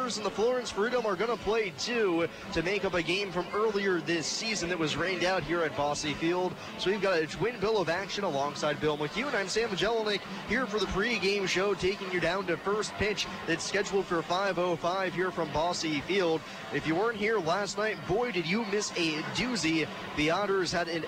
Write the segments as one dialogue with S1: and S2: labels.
S1: Otters and the Florence Freedom are going to play two to make up a game from earlier this season that was rained out here at Bosse Field. So we've got a twin bill of action alongside Bill McHugh. I'm Sam Jelinek here for the pregame show, taking you down to first pitch that's scheduled for 5:05 here from Bosse Field. If you weren't here last night, boy, did you miss a doozy. The Otters had an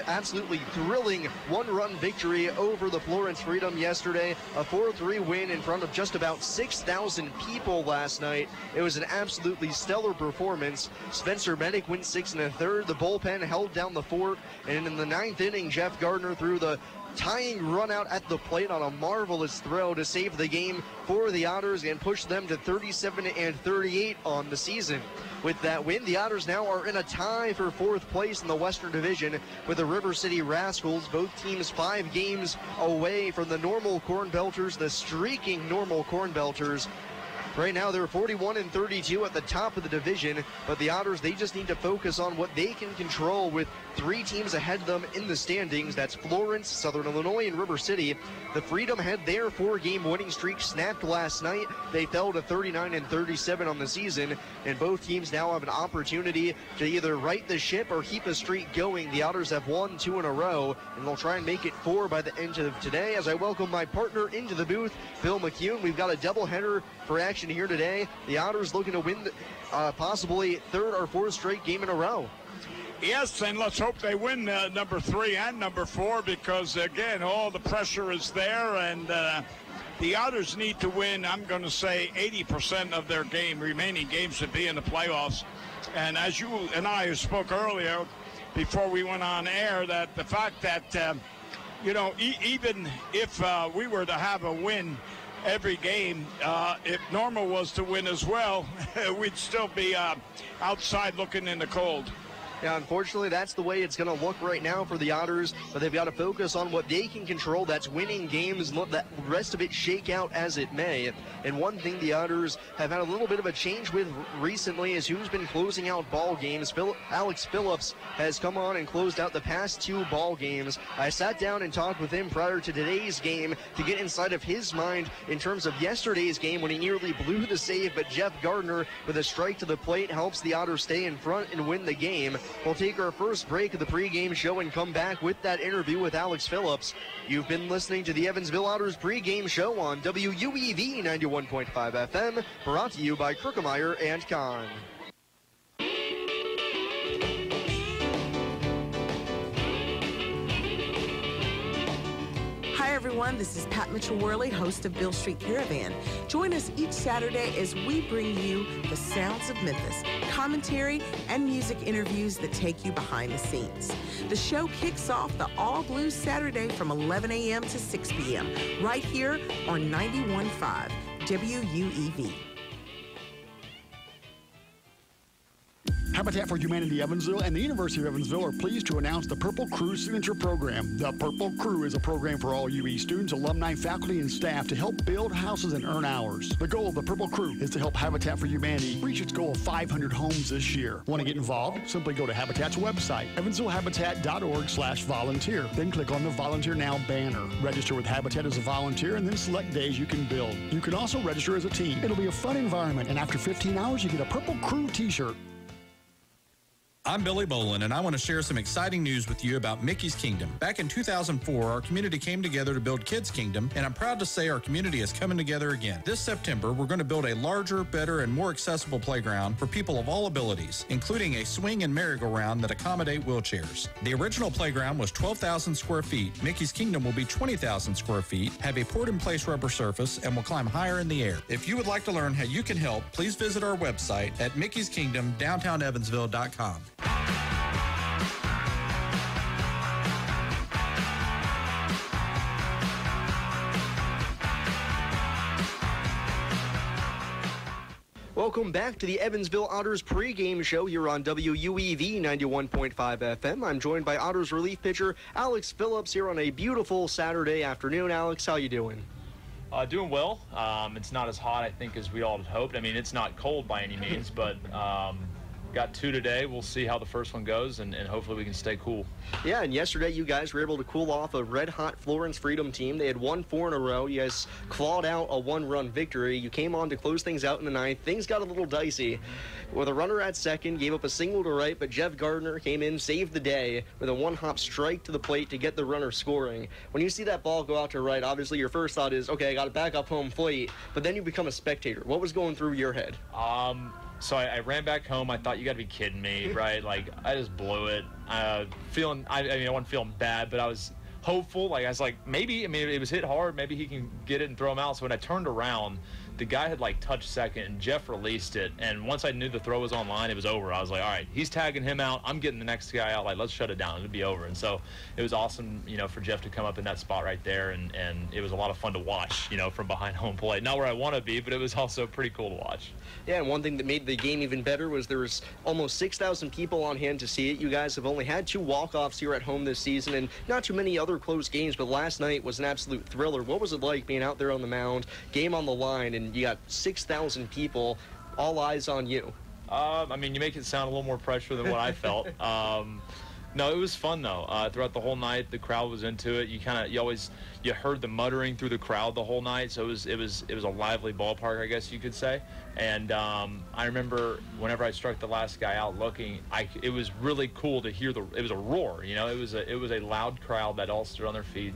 S1: absolutely thrilling one-run victory over the Florence Freedom yesterday. A 4-3 win in front of just about 6,000 people last night. It was an absolutely stellar performance. Spencer Medic went 6 1/3. The bullpen held down the fort, and in the ninth inning, Jeff Gardner threw the tying run out at the plate on a marvelous throw to save the game for the Otters and push them to 37-38 on the season. With that win, the Otters now are in a tie for fourth place in the Western Division with the River City Rascals. Both teams 5 games away from the Normal Corn Belters, the streaking Normal Corn Belters. Right now, they're 41-32 at the top of the division, but the Otters, they just need to focus on what they can control with 3 teams ahead of them in the standings. That's Florence, Southern Illinois, and River City. The Freedom had their 4-game winning streak snapped last night. They fell to 39-37 on the season, and both teams now have an opportunity to either right the ship or keep a streak going. The Otters have won 2 in a row, and they'll try and make it 4 by the end of today. As I welcome my partner into the booth, Bill McHugh. We've got a doubleheader for action here today. The Otters looking to win possibly 3rd or 4th straight game in a row.
S2: Yes, and let's hope they win number 3 and number 4, because again, all the pressure is there, and the Otters need to win, I'm going to say 80% of their remaining games to be in the playoffs. And as you and I spoke earlier before we went on air, that the fact that even if we were to have a win every game, if Normal was to win as well, we'd still be outside looking in the cold.
S1: Yeah, unfortunately, that's the way it's going to look right now for the Otters, but they've got to focus on what they can control. That's winning games and let the rest of it shake out as it may. And one thing the Otters have had a little bit of a change with recently is who's been closing out ball games. Alex Phillips has come on and closed out the past 2 ball games. I sat down and talked with him prior to today's game to get inside of his mind in terms of yesterday's game when he nearly blew the save, but Jeff Gardner with a strike to the plate helps the Otters stay in front and win the game. We'll take our first break of the pregame show and come back with that interview with Alex Phillips. You've been listening to the Evansville Otters pregame show on WUEV 91.5 FM, brought to you by Krukemeyer and Kahn.
S3: Hi everyone, this is Pat Mitchell-Worley, host of Bill Street Caravan. Join us each Saturday as we bring you the sounds of Memphis, commentary, and music interviews that take you behind the scenes. The show kicks off the All Blues Saturday from 11 a.m. to 6 p.m. right here on 91.5 WUEV.
S4: Habitat for Humanity Evansville and the University of Evansville are pleased to announce the Purple Crew Signature Program. The Purple Crew is a program for all UE students, alumni, faculty, and staff to help build houses and earn hours. The goal of the Purple Crew is to help Habitat for Humanity reach its goal of 500 homes this year. Want to get involved? Simply go to Habitat's website, evansvillehabitat.org/volunteer. Then click on the Volunteer Now banner. Register with Habitat as a volunteer and then select days you can build. You can also register as a team. It'll be a fun environment, and after 15 hours, you get a Purple Crew t-shirt.
S5: I'm Billy Bolin, and I want to share some exciting news with you about Mickey's Kingdom. Back in 2004, our community came together to build Kids Kingdom, and I'm proud to say our community is coming together again. This September, we're going to build a larger, better, and more accessible playground for people of all abilities, including a swing and merry-go-round that accommodate wheelchairs. The original playground was 12,000 square feet. Mickey's Kingdom will be 20,000 square feet, have a poured-in-place rubber surface, and will climb higher in the air. If you would like to learn how you can help, please visit our website at mickeyskingdom.downtownevansville.com.
S1: Welcome back to the Evansville Otters pregame show here on WUEV 91.5 FM. I'm joined by Otters relief pitcher Alex Phillips here on a beautiful Saturday afternoon. Alex, how you doing?
S6: Doing well. It's not as hot, I think, as we all had hoped. I mean, it's not cold by any means, but got 2 today. We'll see how the first one goes, and hopefully we can stay cool.
S1: Yeah, and yesterday you guys were able to cool off a red-hot Florence Freedom team. They had won 4 in a row. You guys clawed out a 1-run victory. You came on to close things out in the 9th. Things got a little dicey. With a runner at second, gave up a single to right, but Jeff Gardner came in, saved the day with a 1-hop strike to the plate to get the runner scoring. When you see that ball go out to right, obviously your first thought is, okay, I got to back up home plate, but then you become a spectator. What was going through your head?
S6: So I ran back home. I thought, you got to be kidding me, right? Like, I just blew it. I wasn't feeling bad, but I was hopeful. Like, I was like, maybe, it was hit hard. Maybe he can get it and throw him out. So when I turned around, the guy had, like, touched second, and Jeff released it. And once I knew the throw was online, it was over. I was like, all right, he's tagging him out. I'm getting the next guy out. Like, let's shut it down. It'll be over. And so it was awesome, for Jeff to come up in that spot right there. And it was a lot of fun to watch, from behind home plate. Not where I want to be, but it was also pretty cool to watch.
S1: Yeah, and one thing that made the game even better was there was almost 6,000 people on hand to see it. You guys have only had 2 walk-offs here at home this season, and not too many other close games, but last night was an absolute thriller. What was it like being out there on the mound, game on the line, and you got 6,000 people, all eyes on you?
S6: You make it sound a little more pressure than what I felt. No, it was fun though. Throughout the whole night, the crowd was into it. You heard the muttering through the crowd the whole night. So it was a lively ballpark, I guess you could say. And I remember whenever I struck the last guy out looking, it was really cool to hear it was a roar. It was a loud crowd that all stood on their feet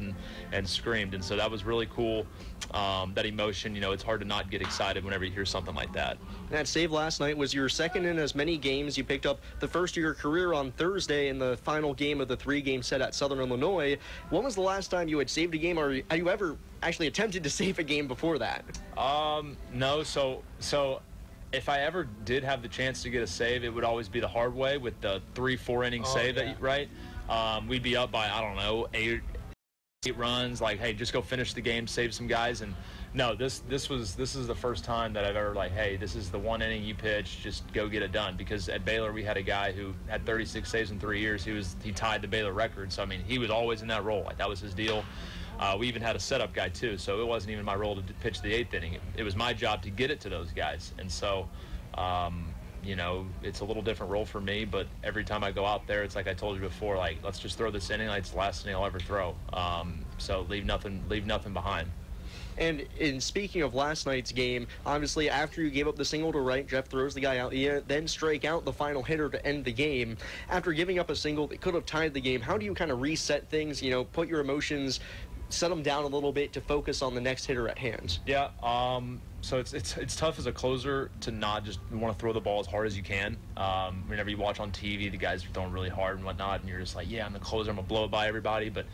S6: and screamed. And so that was really cool. That emotion, it's hard to not get excited whenever you hear something like that.
S1: That save last night was your second in as many games. You picked up the first of your career on Thursday in the final game of the 3-game set at Southern Illinois. When was the last time you had saved a game, or had you ever actually attempted to save a game before that?
S6: No. So if I ever did have the chance to get a save, it would always be the hard way with the 3-4 inning save, yeah. Right? We'd be up by, I don't know, 8 runs, like, hey, just go finish the game, save some guys. And no, this is the first time that I've ever, like, hey, this is the 1 inning you pitch, just go get it done. Because at Baylor we had a guy who had 36 saves in 3 years. He tied the Baylor record. So he was always in that role. Like, that was his deal. We even had a setup guy too, so it wasn't even my role to pitch the 8th inning. It was my job to get it to those guys. And so it's a little different role for me, but every time I go out there, it's like I told you before, like, let's just throw this inning. Like, it's the last inning I'll ever throw. So leave nothing behind.
S1: And in speaking of last night's game, obviously after you gave up the single to right, Jeff throws the guy out, you then strike out the final hitter to end the game. After giving up a single that could have tied the game, how do you kind of reset things, put your emotions, set them down a little bit to focus on the next hitter at hand?
S6: Yeah, so it's tough as a closer to not just want to throw the ball as hard as you can. Whenever you watch on TV, the guys are throwing really hard and whatnot, and you're just like, yeah, I'm the closer, I'm going to blow it by everybody. But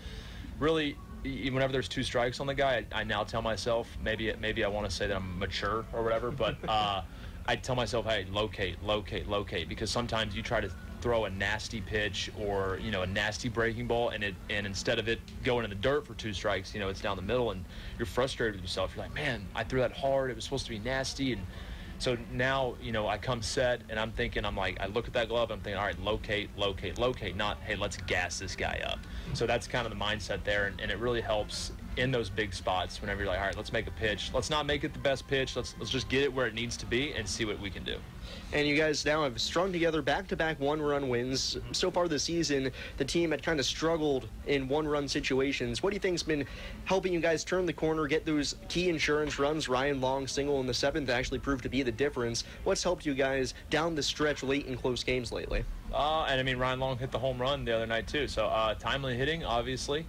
S6: really, whenever there's 2 strikes on the guy, I now tell myself, maybe I want to say that I'm mature or whatever, but I tell myself, hey, locate, because sometimes you try to throw a nasty pitch or a nasty breaking ball, and instead of it going in the dirt for 2 strikes, it's down the middle, and you're frustrated with yourself. You're like, man, I threw that hard. It was supposed to be nasty. And so now, I come set, and I'm thinking, I look at that glove, I'm thinking, all right, locate, not, hey, let's gas this guy up. So that's kind of the mindset there, and it really helps in those big spots whenever you're like, all right, let's make a pitch. Let's not make it the best pitch. Let's just get it where it needs to be and see what we can do.
S1: And you guys now have strung together back-to-back 1-run wins. So far this season, the team had kind of struggled in 1-run situations. What do you think's been helping you guys turn the corner, get those key insurance runs? Ryan Long's single in the 7th actually proved to be the difference. What's helped you guys down the stretch late in close games lately?
S6: Ryan Long hit the home run the other night too. So timely hitting, obviously.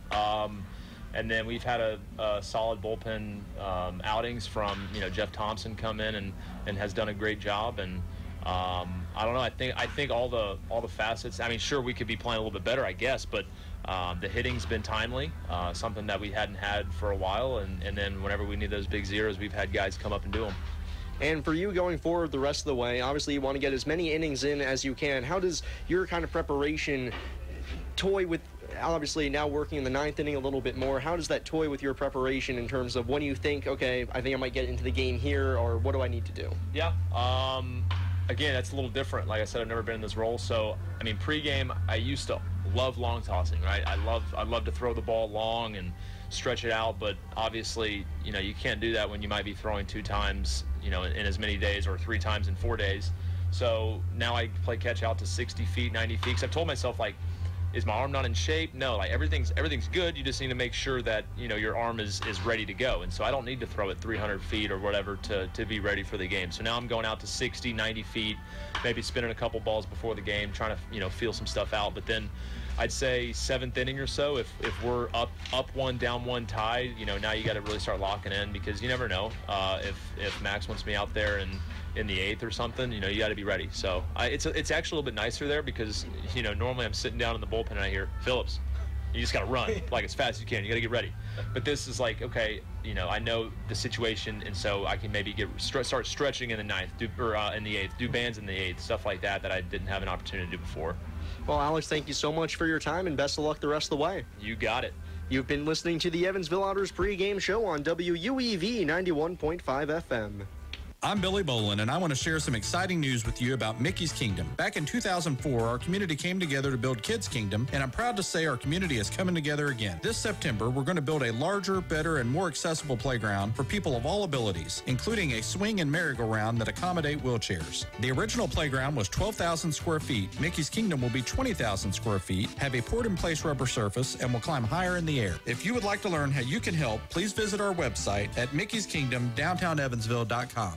S6: And then we've had a solid bullpen outings from Jeff Thompson come in and has done a great job. And I don't know. I think all the facets. Sure, we could be playing a little bit better, I guess, but the hitting's been timely, something that we hadn't had for a while. And then whenever we need those big zeros, we've had guys come up and do them.
S1: And for you going forward the rest of the way, obviously you want to get as many innings in as you can. How does your kind of preparation toy with, obviously now working in the 9th inning a little bit more, how does that toy with your preparation in terms of when you think, okay, I think I might get into the game here, or what do I need to do?
S6: Yeah, again, that's a little different. Like I said, I've never been in this role, so, pregame, I used to love long tossing, right? I love to throw the ball long and stretch it out, but obviously, you can't do that when you might be throwing 2 times, in as many days, or 3 times in 4 days. So now I play catch out to 60 feet, 90 feet. 'Cause I've told myself, like, is my arm not in shape? No, like everything's good. You just need to make sure that, you know, your arm is ready to go. And so I don't need to throw it 300 feet or whatever to be ready for the game. So now I'm going out to 60, 90 feet, maybe spinning a couple balls before the game, trying to, you know, feel some stuff out. But then I'd say seventh inning or so, if we're up one, down one, tied, you know, now you got to really start locking in, because you never know if Max wants me out there and in the eighth or something, you know, you got to be ready. So it's actually a little bit nicer there, because, you know, normally I'm sitting down in the bullpen and I hear, Phillips, you just got to run like as fast as you can. You got to get ready. But this is like, okay, you know, I know the situation, and so I can maybe start stretching in the ninth, in the eighth, do bands in the eighth, stuff like that I didn't have an opportunity to do before.
S1: Well, Alex, thank you so much for your time, and best of luck the rest of the way.
S6: You got it.
S1: You've been listening to the Evansville Otters pregame show on WUEV 91.5 FM.
S5: I'm Billy Bolin, and I want to share some exciting news with you about Mickey's Kingdom. Back in 2004, our community came together to build Kids Kingdom, and I'm proud to say our community is coming together again. This September, we're going to build a larger, better, and more accessible playground for people of all abilities, including a swing and merry-go-round that accommodate wheelchairs. The original playground was 12,000 square feet. Mickey's Kingdom will be 20,000 square feet, have a poured-in-place rubber surface, and will climb higher in the air. If you would like to learn how you can help, please visit our website at mickeyskingdom.downtownevansville.com.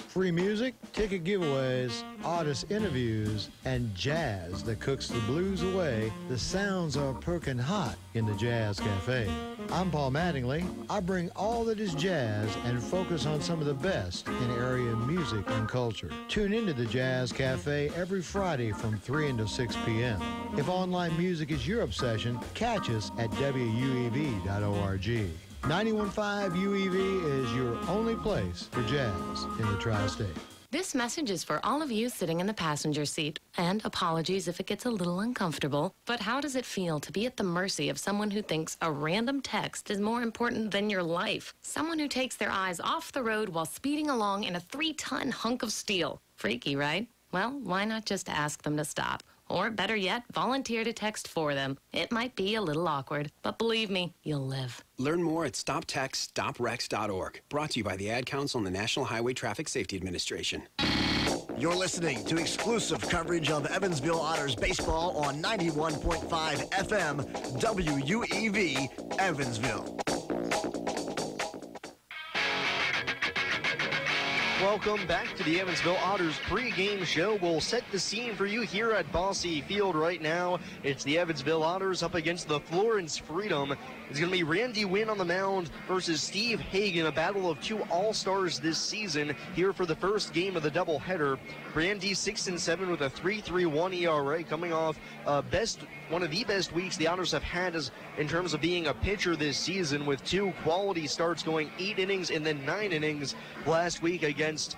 S7: Free music, ticket giveaways, artist interviews, and jazz that cooks the blues away. The sounds are perking hot in the Jazz Cafe. I'm Paul Mattingly. I bring all that is jazz and focus on some of the best in area music and culture. Tune into the Jazz Cafe every Friday from 3 until 6 p.m. If online music is your obsession, catch us at WUEV.org. 91.5 UEV is your only place for jazz in the tri-state.
S8: This message is for all of you sitting in the passenger seat. And apologies if it gets a little uncomfortable, but how does it feel to be at the mercy of someone who thinks a random text is more important than your life? Someone who takes their eyes off the road while speeding along in a 3-ton hunk of steel. Freaky, right? Well, why not just ask them to stop? Or better yet, volunteer to text for them. It might be a little awkward, but believe me, you'll live.
S9: Learn more at StopTextStopWrecks.org. Brought to you by the Ad Council and the National Highway Traffic Safety Administration.
S10: You're listening to exclusive coverage of Evansville Otters baseball on 91.5 FM WUEV Evansville.
S1: Welcome back to the Evansville Otters pregame show. We'll set the scene for you here at Bosse Field right now. It's the Evansville Otters up against the Florence Freedom. It's going to be Randy Wynn on the mound versus Steve Hagan, a battle of two all-stars this season here for the first game of the doubleheader. Randy 6-7 with a 3.31 ERA, coming off one of the best weeks the Otters have had in terms of being a pitcher this season, with two quality starts going 8 innings and then 9 innings last week against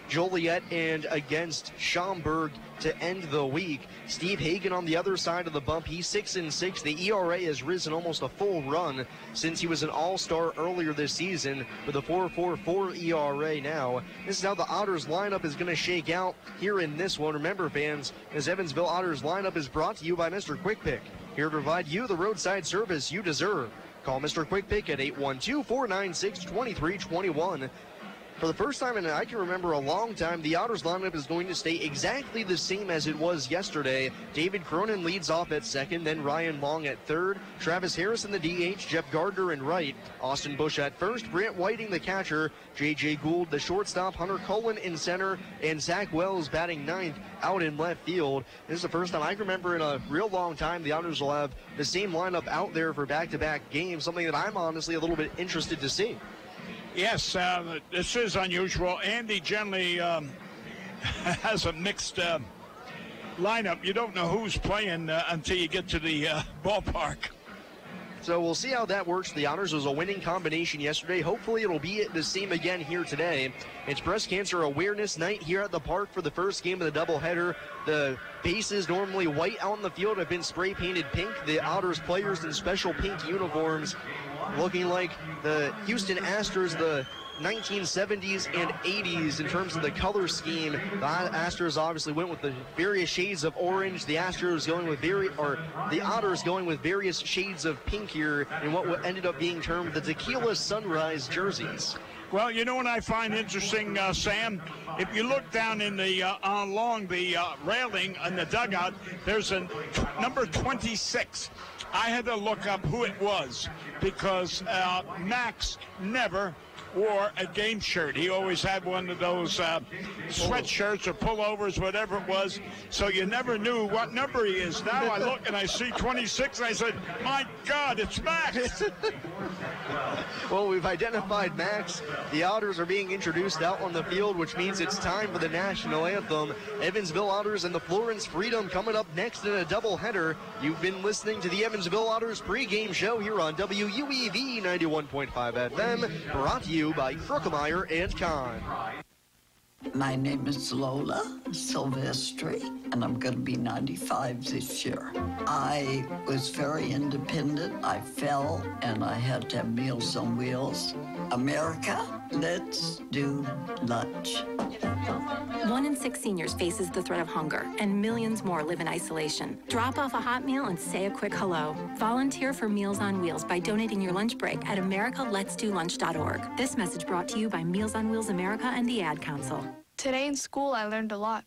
S1: Joliet and against Schaumburg to end the week. Steve Hagan on the other side of the bump. He's 6-6. The ERA has risen almost a full run since he was an all-star earlier this season with a 4.44 ERA now. This is how the Otters lineup is going to shake out here in this one. Remember, fans, this Evansville Otters lineup is brought to you by Mr. Quick Pick, here to provide you the roadside service you deserve. Call Mr. Quick Pick at 812-496-2321. For the first time in I can remember a long time, the Otters lineup is going to stay exactly the same as it was yesterday. David Cronin leads off at second, then Ryan Long at third, Travis Harris in the DH, Jeff Gardner in right, Austin Bush at first, Brant Whiting the catcher, J.J. Gould the shortstop, Hunter Cullen in center, and Zach Wells batting ninth out in left field. This is the first time I can remember in a real long time the Otters will have the same lineup out there for back-to-back games, something that I'm honestly a little bit interested to see.
S2: Yes, this is unusual. Andy generally has a mixed lineup. You don't know who's playing until you get to the ballpark.
S1: So we'll see how that works. The Otters was a winning combination yesterday. Hopefully it'll be the same again here today. It's Breast Cancer Awareness Night here at the park for the first game of the doubleheader. The bases, normally white out in the field, have been spray painted pink. The Otters players in special pink uniforms, looking like the Houston Astros, the 1970s and 80s in terms of the color scheme. The Astros obviously went with the various shades of orange. The Otters going with various shades of pink here in what ended up being termed the Tequila Sunrise jerseys.
S2: Well, you know what I find interesting, Sam? If you look down in the along the railing in the dugout, there's a number 26. I had to look up who it was because Max never wore a game shirt. He always had one of those sweatshirts or pullovers, whatever it was, so you never knew what number he is. Now I look and I see 26, and I said, my God, it's Max.
S1: Well, we've identified Max. The Otters are being introduced out on the field, which means it's time for the national anthem. Evansville Otters and the Florence Freedom coming up next in a doubleheader. You've been listening to the Evansville Otters pregame show here on WUEV 91.5 FM, brought to you by Krookemeyer and Kahn.
S11: My name is Lola Silvestri, and I'm going to be 95 this year. I was very independent. I fell, and I had to have Meals on Wheels. America, let's do lunch.
S12: 1 in 6 seniors faces the threat of hunger, and millions more live in isolation. Drop off a hot meal and say a quick hello. Volunteer for Meals on Wheels by donating your lunch break at americaletsdolunch.org. This message brought to you by Meals on Wheels America and the Ad Council.
S13: Today in school, I learned a lot.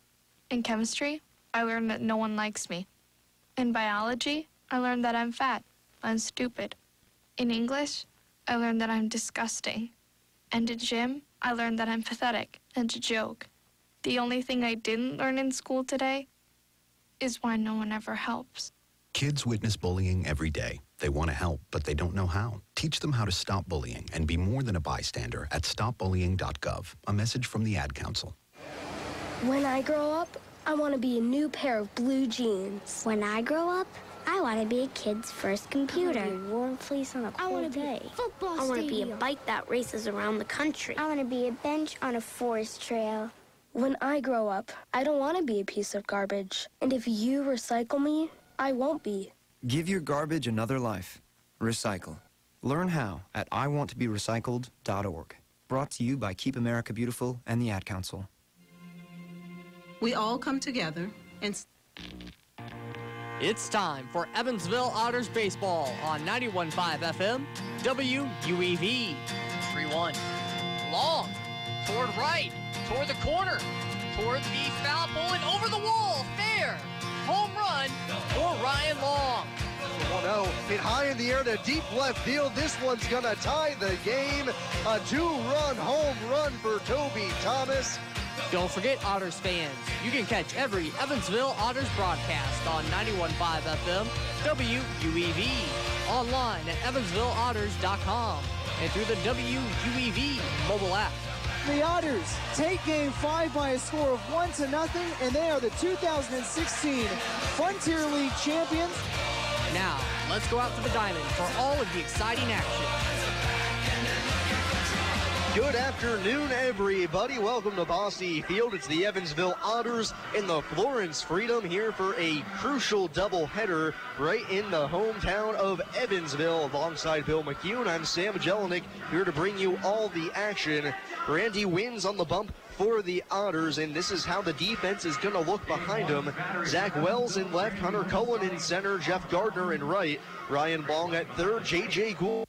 S13: In chemistry, I learned that no one likes me. In biology, I learned that I'm fat and stupid. In English, I learned that I'm disgusting. And in gym, I learned that I'm pathetic and a joke. The only thing I didn't learn in school today is why no one ever helps.
S14: Kids witness bullying every day. They want to help, but they don't know how. Teach them how to stop bullying and be more than a bystander at stopbullying.gov. A message from the Ad Council.
S15: When I grow up, I want to be a new pair of blue jeans.
S16: When I grow up, I want to be a kid's first computer.
S15: I want to be a warm fleece on a cold day.
S16: Football
S15: I want to be a
S16: stadium.
S15: bike that races around the country.
S16: I want to be a bench on a forest trail.
S15: When I grow up, I don't want to be a piece of garbage. And if you recycle me, I won't be.
S17: Give your garbage another life. Recycle. Learn how at iwanttoberecycled.org. Brought to you by Keep America Beautiful and the Ad Council.
S18: We all come together and...
S19: It's time for Evansville Otters baseball on 91.5 FM, WUEV. 3-1. Long. Toward right. Toward the corner. Toward the foul pole and over the wall. Fair. Home run for Ryan Long.
S1: 1-0, hit high in the air to deep left field. This one's gonna tie the game. A 2-run home run for Toby Thomas.
S19: Don't forget, Otters fans, you can catch every Evansville Otters broadcast on 91.5 FM, WUEV, online at evansvilleotters.com, and through the WUEV mobile app.
S20: The Otters take Game 5 by a score of 1-0, and they are the 2016 Frontier League champions.
S19: Now, let's go out to the diamond for all of the exciting action.
S1: Good afternoon, everybody. Welcome to Bosse Field. It's the Evansville Otters and the Florence Freedom here for a crucial doubleheader right in the hometown of Evansville. Alongside Bill McHugh, I'm Sam Jelinek here to bring you all the action. Randy wins on the bump for the Otters, and this is how the defense is going to look behind him. Zach Wells in left, Hunter Cullen in center, Jeff Gardner in right, Ryan Long at third, J.J. Gould.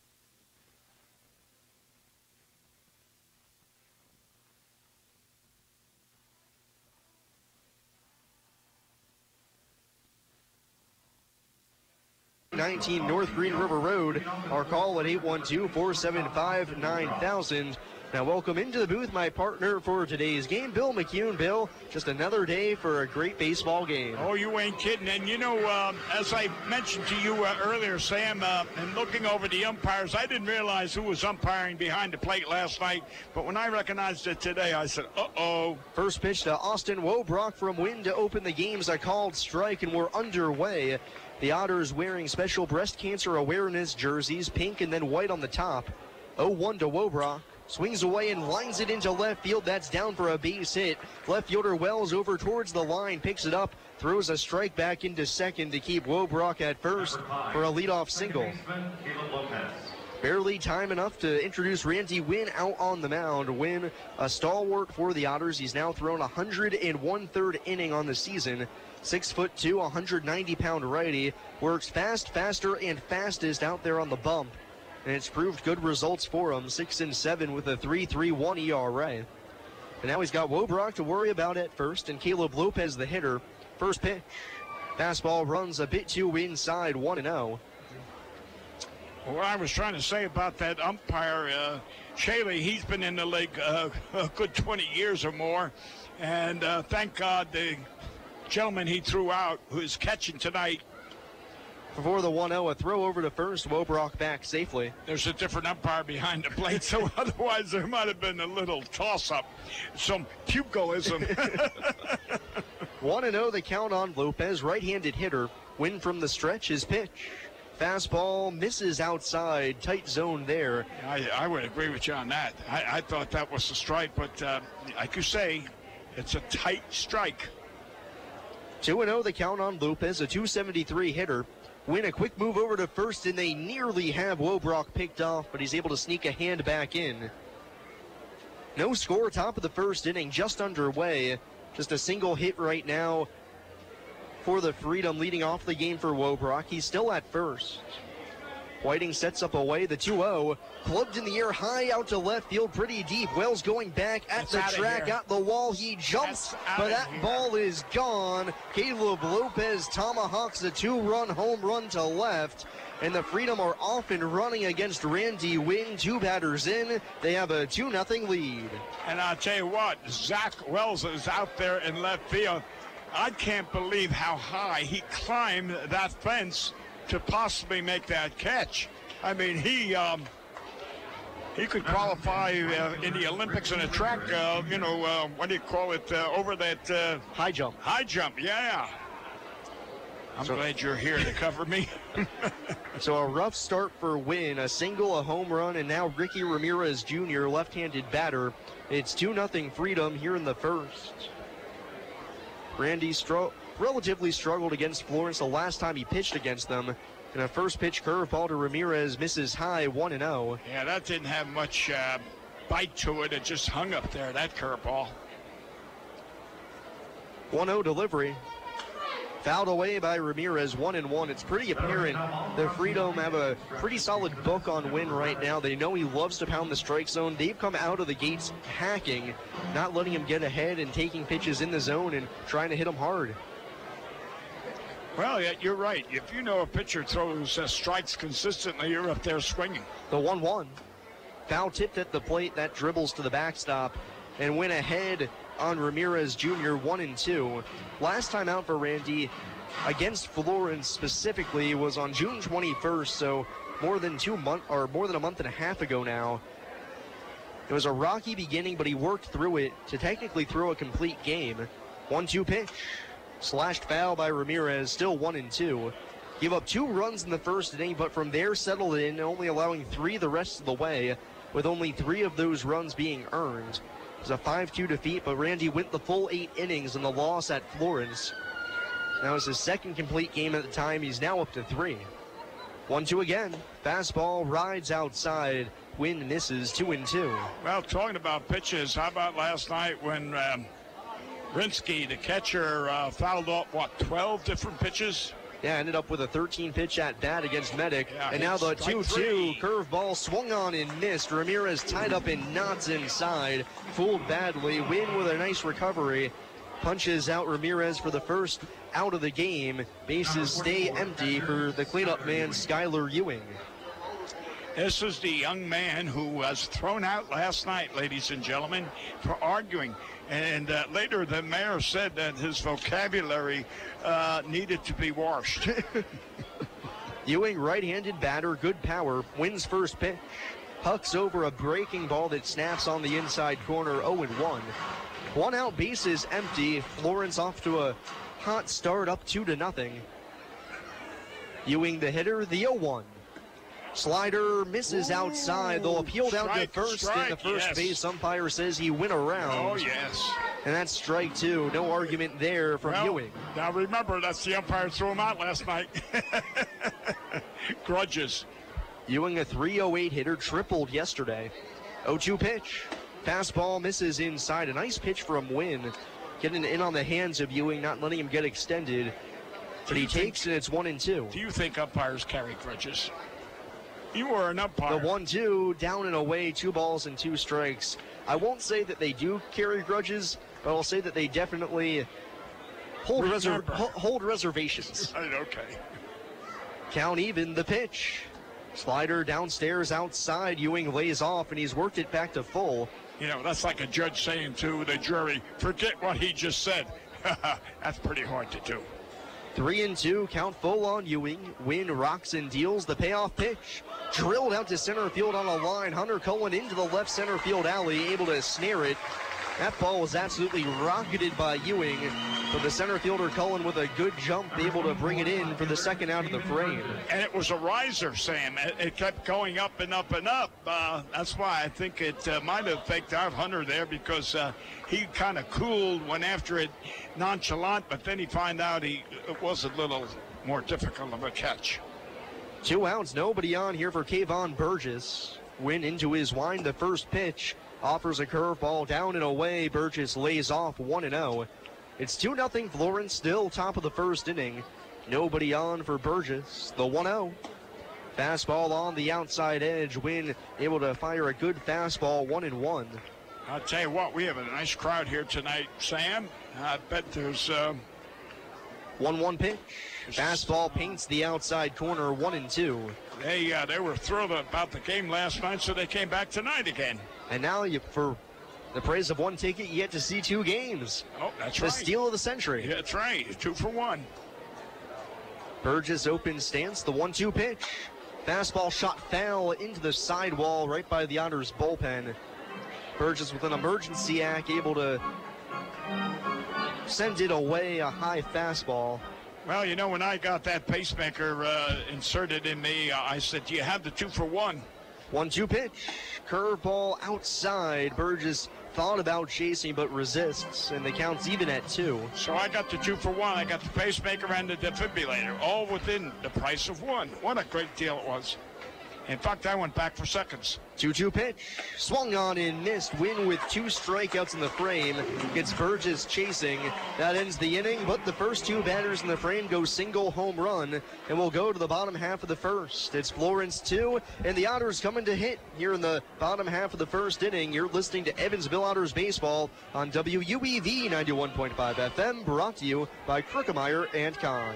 S1: (19) North Green River Road. Our call at 812-475-9000. Now welcome into the booth my partner for today's game, Bill McHugh. Bill, just another day for a great baseball game.
S2: Oh, you ain't kidding. And you know, as I mentioned to you earlier, Sam, and looking over the umpires, I didn't realize who was umpiring behind the plate last night, but when I recognized it today, I said, uh-oh.
S1: First pitch to Austin Wobrock from Wynn to open the game's a called strike, and we're underway. The Otters wearing special breast cancer awareness jerseys, pink and then white on the top. 0-1 to Wobrock. Swings away and lines it into left field. That's down for a base hit. Left fielder Wells over towards the line, picks it up, throws a strike back into second to keep Wobrock at first for a leadoff single. Barely time enough to introduce Randy Wynn out on the mound. Wynn, a stalwart for the Otters. He's now thrown 101/3 inning on the season. 6'2", 190-pound righty. Works fast, faster, and fastest out there on the bump. and it's proved good results for him. 6-7 with a 3.31 ERA. And now he's got Wobrock to worry about at first, and Caleb Lopez the hitter. First pitch. Fastball runs a bit too inside, 1-0.
S2: What I was trying to say about that umpire, Shaley, he's been in the league a good 20 years or more. And thank God the gentleman he threw out, who is catching tonight.
S1: Before the 1-0, a throw over to first, Wobrock back safely.
S2: There's a different umpire behind the plate, so otherwise there might have been a little toss-up, some pugoism.
S1: 1-0 the count on Lopez, right-handed hitter. Win from the stretch, his pitch. Fastball misses outside, tight zone there.
S2: I would agree with you on that. I thought that was a strike, but like you say, it's a tight strike.
S1: 2-0 the count on Lopez, a 273 hitter. Win a quick move over to first, and they nearly have Wobrock picked off, but he's able to sneak a hand back in. No score, top of the first inning, just underway. Just a single hit right now for the Freedom, leading off the game for Wobrock. He's still at first. Whiting sets up away, the 2-0. Clubbed in the air, high out to left field, pretty deep. Wells going back at the track, at the wall. He jumps, but that ball is gone. Caleb Lopez tomahawks a 2-run home run to left. And the Freedom are off and running against Randy Wing. 2 batters in. They have a 2-0 lead.
S2: And I'll tell you what, Zach Wells is out there in left field. I can't believe how high he climbed that fence to possibly make that catch. I mean, he could qualify in the Olympics in a track, what do you call it, over that...
S1: high jump.
S2: High jump, yeah. I'm glad you're here to cover me.
S1: So a rough start for Wynn, a single, a home run, and now Ricky Ramirez Jr., left-handed batter. It's 2-0 Freedom here in the first. Randy relatively struggled against Florence the last time he pitched against them. And a first pitch curveball to Ramirez misses high, 1-0.
S2: Yeah, that didn't have much bite to it. It just hung up there, that curveball.
S1: 1-0 delivery. Fouled away by Ramirez, 1-1. It's pretty apparent the Freedom have a pretty solid book on Wynn right now. They know he loves to pound the strike zone. They've come out of the gates hacking, not letting him get ahead and taking pitches in the zone and trying to hit him hard.
S2: Well, yeah, you're right. If you know a pitcher throws strikes consistently, you're up there swinging.
S1: The 1-1. Foul tipped at the plate. That dribbles to the backstop and went ahead on Ramirez Jr., 1-2. Last time out for Randy against Florence specifically was on June 21st, so more than a month and a half ago now. It was a rocky beginning, but he worked through it to technically throw a complete game. 1-2 pitch. Slashed foul by Ramirez, still 1-2. Give up 2 runs in the first inning, but from there settled in, only allowing 3 the rest of the way, with only 3 of those runs being earned. It was a 5-2 defeat, but Randy went the full 8 innings in the loss at Florence. That was his second complete game at the time. He's now up to 3. 1-2 again. Fastball rides outside. Wynn misses, 2-2.
S2: Well, talking about pitches, how about last night when Rinsky, the catcher, fouled off, 12 different pitches?
S1: Yeah, ended up with a 13-pitch at bat against Medic.
S2: Yeah,
S1: and now the 2-2 curveball swung on and missed. Ramirez tied up in knots inside. Fooled badly. Wynn with a nice recovery. Punches out Ramirez for the first out of the game. Bases stay empty for the cleanup man, Skylar Ewing.
S2: This is the young man who was thrown out last night, ladies and gentlemen, for arguing. And later the mayor said that his vocabulary needed to be washed.
S1: Ewing, right-handed batter, good power, wins first pitch. Hucks over a breaking ball that snaps on the inside corner, 0-1. 1 out, bases empty. Florence off to a hot start, up 2-0. Ewing the hitter, the 0-1. Slider misses outside. They'll appeal down to first, and the first base umpire says he went around.
S2: Oh, yes.
S1: And that's strike 2. No argument there from Ewing.
S2: Now remember, that's the umpire threw him out last night. Grudges.
S1: Ewing, a 308 hitter, tripled yesterday. 0-2 pitch. Fastball misses inside. A nice pitch from Wynn. Getting in on the hands of Ewing, not letting him get extended. But he takes it, it's 1-2.
S2: Do you think umpires carry grudges? You were an umpire.
S1: The 1-2, down and away, 2 balls and 2 strikes. I won't say that they do carry grudges, but I'll say that they definitely hold reservations.
S2: Right, okay.
S1: Count even, the pitch. Slider downstairs outside. Ewing lays off, and he's worked it back to full.
S2: You know, that's like a judge saying to the jury, forget what he just said. That's pretty hard to do.
S1: 3-2, count full on Ewing. Wynn rocks and deals. The payoff pitch drilled out to center field on a line. Hunter Cullen into the left center field alley, able to snare it. That ball was absolutely rocketed by Ewing, but the center fielder Cullen with a good jump able to bring it in for the second out of the frame.
S2: And it was a riser, Sam. It kept going up and up and up. That's why I think it might have faked out Hunter there, because he kind of cooled, went after it nonchalant, but then he found out it was a little more difficult of a catch.
S1: 2 outs, nobody on here for Kayvon Burgess. Wynn into his wind, the first pitch. Offers a curveball down and away. Burgess lays off 1-0. It's 2-0 Florence, still top of the first inning. Nobody on for Burgess. The 1-0. Fastball on the outside edge. Wynn able to fire a good fastball, 1-1.
S2: I'll tell you what, we have a nice crowd here tonight, Sam. I bet there's
S1: 1-1 pitch. Fastball paints the outside corner, 1-2.
S2: They were thrilled about the game last night, so they came back tonight again.
S1: And now, for the praise of one ticket, you get to see 2 games.
S2: Oh, that's
S1: right. The steal of the century.
S2: Yeah, that's right. 2 for 1.
S1: Burgess open stance, the 1-2 pitch. Fastball shot foul into the sidewall right by the Otters bullpen. Burgess with an emergency act, able to send it away, a high fastball.
S2: Well, you know, when I got that pacemaker inserted in me, I said, do you have the 2 for 1?
S1: 1-2 pitch, curveball outside. Burgess thought about chasing but resists, and the count's even at 2.
S2: So I got the 2 for 1. I got the pacemaker and the defibrillator, all within the price of 1. What a great deal it was. In fact, I went back for seconds.
S1: 2-2 pitch, swung on and missed. Wynn with 2 strikeouts in the frame. Gets Burgess chasing. That ends the inning, but the first 2 batters in the frame go single home run, and we'll go to the bottom half of the first. It's Florence 2, and the Otters coming to hit here in the bottom half of the first inning. You're listening to Evansville Otters Baseball on WUEV 91.5 FM, brought to you by Krookemeyer and Kahn.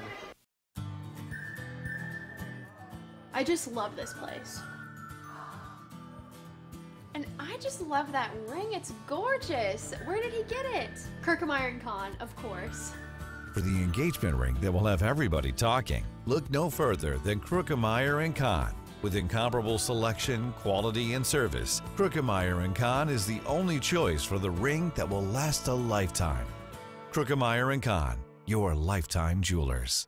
S21: I just love this place. And I just love that ring. It's gorgeous. Where did he get it? Krookemeyer & Kahn, of course.
S22: For the engagement ring that will have everybody talking, look no further than Krookemeyer & Kahn. With incomparable selection, quality, and service, Krookemeyer & Kahn is the only choice for the ring that will last a lifetime. Krookemeyer & Kahn, your lifetime jewelers.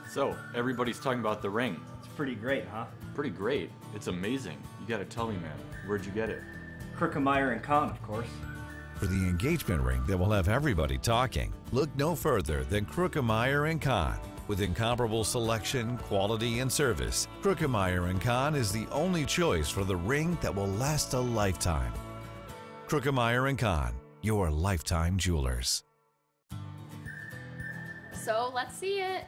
S23: So, everybody's talking about the ring.
S24: It's pretty great, huh?
S23: Pretty great. It's amazing. You gotta tell me, man. Where'd you get it?
S24: Krookemeyer & Kahn, of course.
S22: For the engagement ring that will have everybody talking, look no further than Krookemeyer & Kahn. With incomparable selection, quality, and service, Krookemeyer & Kahn is the only choice for the ring that will last a lifetime. Krookemeyer & Kahn, your lifetime jewelers.
S21: So, let's see it.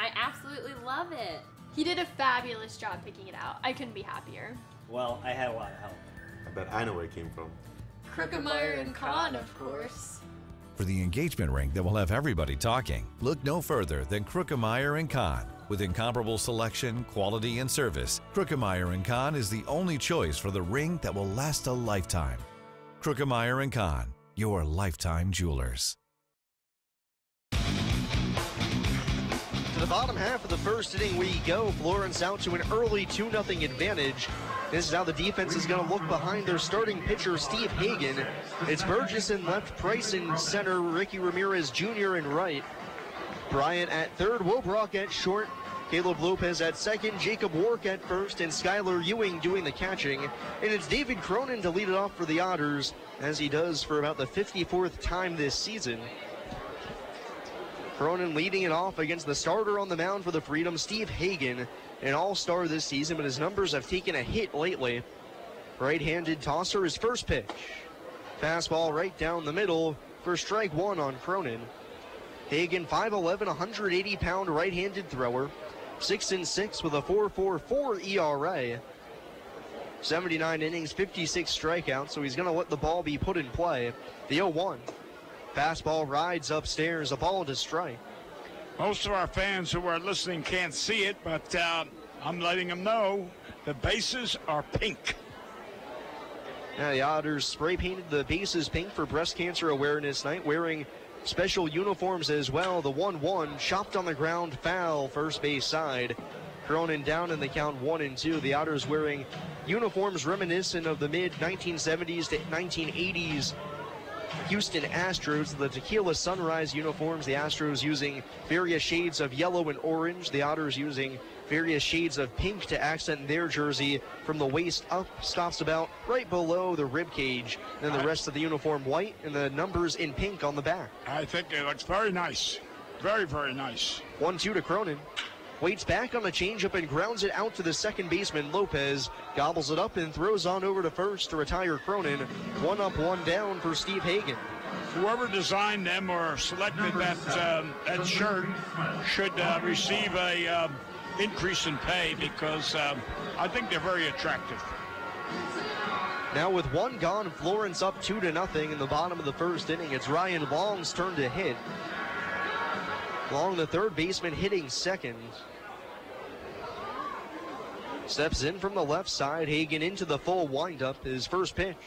S21: I absolutely love it. He did a fabulous job picking it out. I couldn't be happier.
S24: Well, I had a lot of help.
S25: I bet I know where it came from.
S21: Krookemeyer & Kahn, of course.
S22: For the engagement ring that will have everybody talking, look no further than Krookemeyer & Kahn. With incomparable selection, quality, and service, Krookemeyer & Kahn is the only choice for the ring that will last a lifetime. Krookemeyer & Kahn, your lifetime jewelers.
S1: To the bottom half of the first inning we go. Florence out to an early 2-0 advantage. This is how the defense is going to look behind their starting pitcher, Steve Hagan. It's Burgess in left, Price in center, Ricky Ramirez Jr. in right. Bryant at third, Wobrock at short, Caleb Lopez at second, Jacob Wark at first, and Skylar Ewing doing the catching. And it's David Cronin to lead it off for the Otters, as he does for about the 54th time this season. Cronin leading it off against the starter on the mound for the Freedom, Steve Hagan, an all-star this season, but his numbers have taken a hit lately. Right-handed tosser, his first pitch. Fastball right down the middle for strike 1 on Cronin. Hagen, 5'11", 180-pound right-handed thrower. 6-6 with a 4.44 ERA. 79 innings, 56 strikeouts, so he's going to let the ball be put in play. The 0-1. Fastball rides upstairs, a ball to strike.
S2: Most of our fans who are listening can't see it, but I'm letting them know the bases are pink.
S1: Now the Otters spray painted the bases pink for Breast Cancer Awareness Night, wearing special uniforms as well. The 1-1, chopped on the ground, foul, first base side. Cronin down in the count 1-2. The Otters wearing uniforms reminiscent of the mid-1970s to 1980s Houston Astros, the Tequila Sunrise uniforms. The Astros using various shades of yellow and orange. The Otters using various shades of pink to accent their jersey. From the waist up, stops about right below the rib cage. Then the rest of the uniform white and the numbers in pink on the back.
S2: I think it looks very nice. Very, very nice.
S1: 1-2 to Cronin. Waits back on the changeup and grounds it out to the second baseman. Lopez gobbles it up and throws on over to first to retire Cronin. 1 up, 1 down for Steve Hagen.
S2: Whoever designed them or selected that shirt should receive a increase in pay, because I think they're very attractive.
S1: Now with 1 gone, Florence up 2-0 in the bottom of the first inning. It's Ryan Long's turn to hit. Long, the third baseman, hitting second. Steps in from the left side. Hagen into the full windup. His first pitch.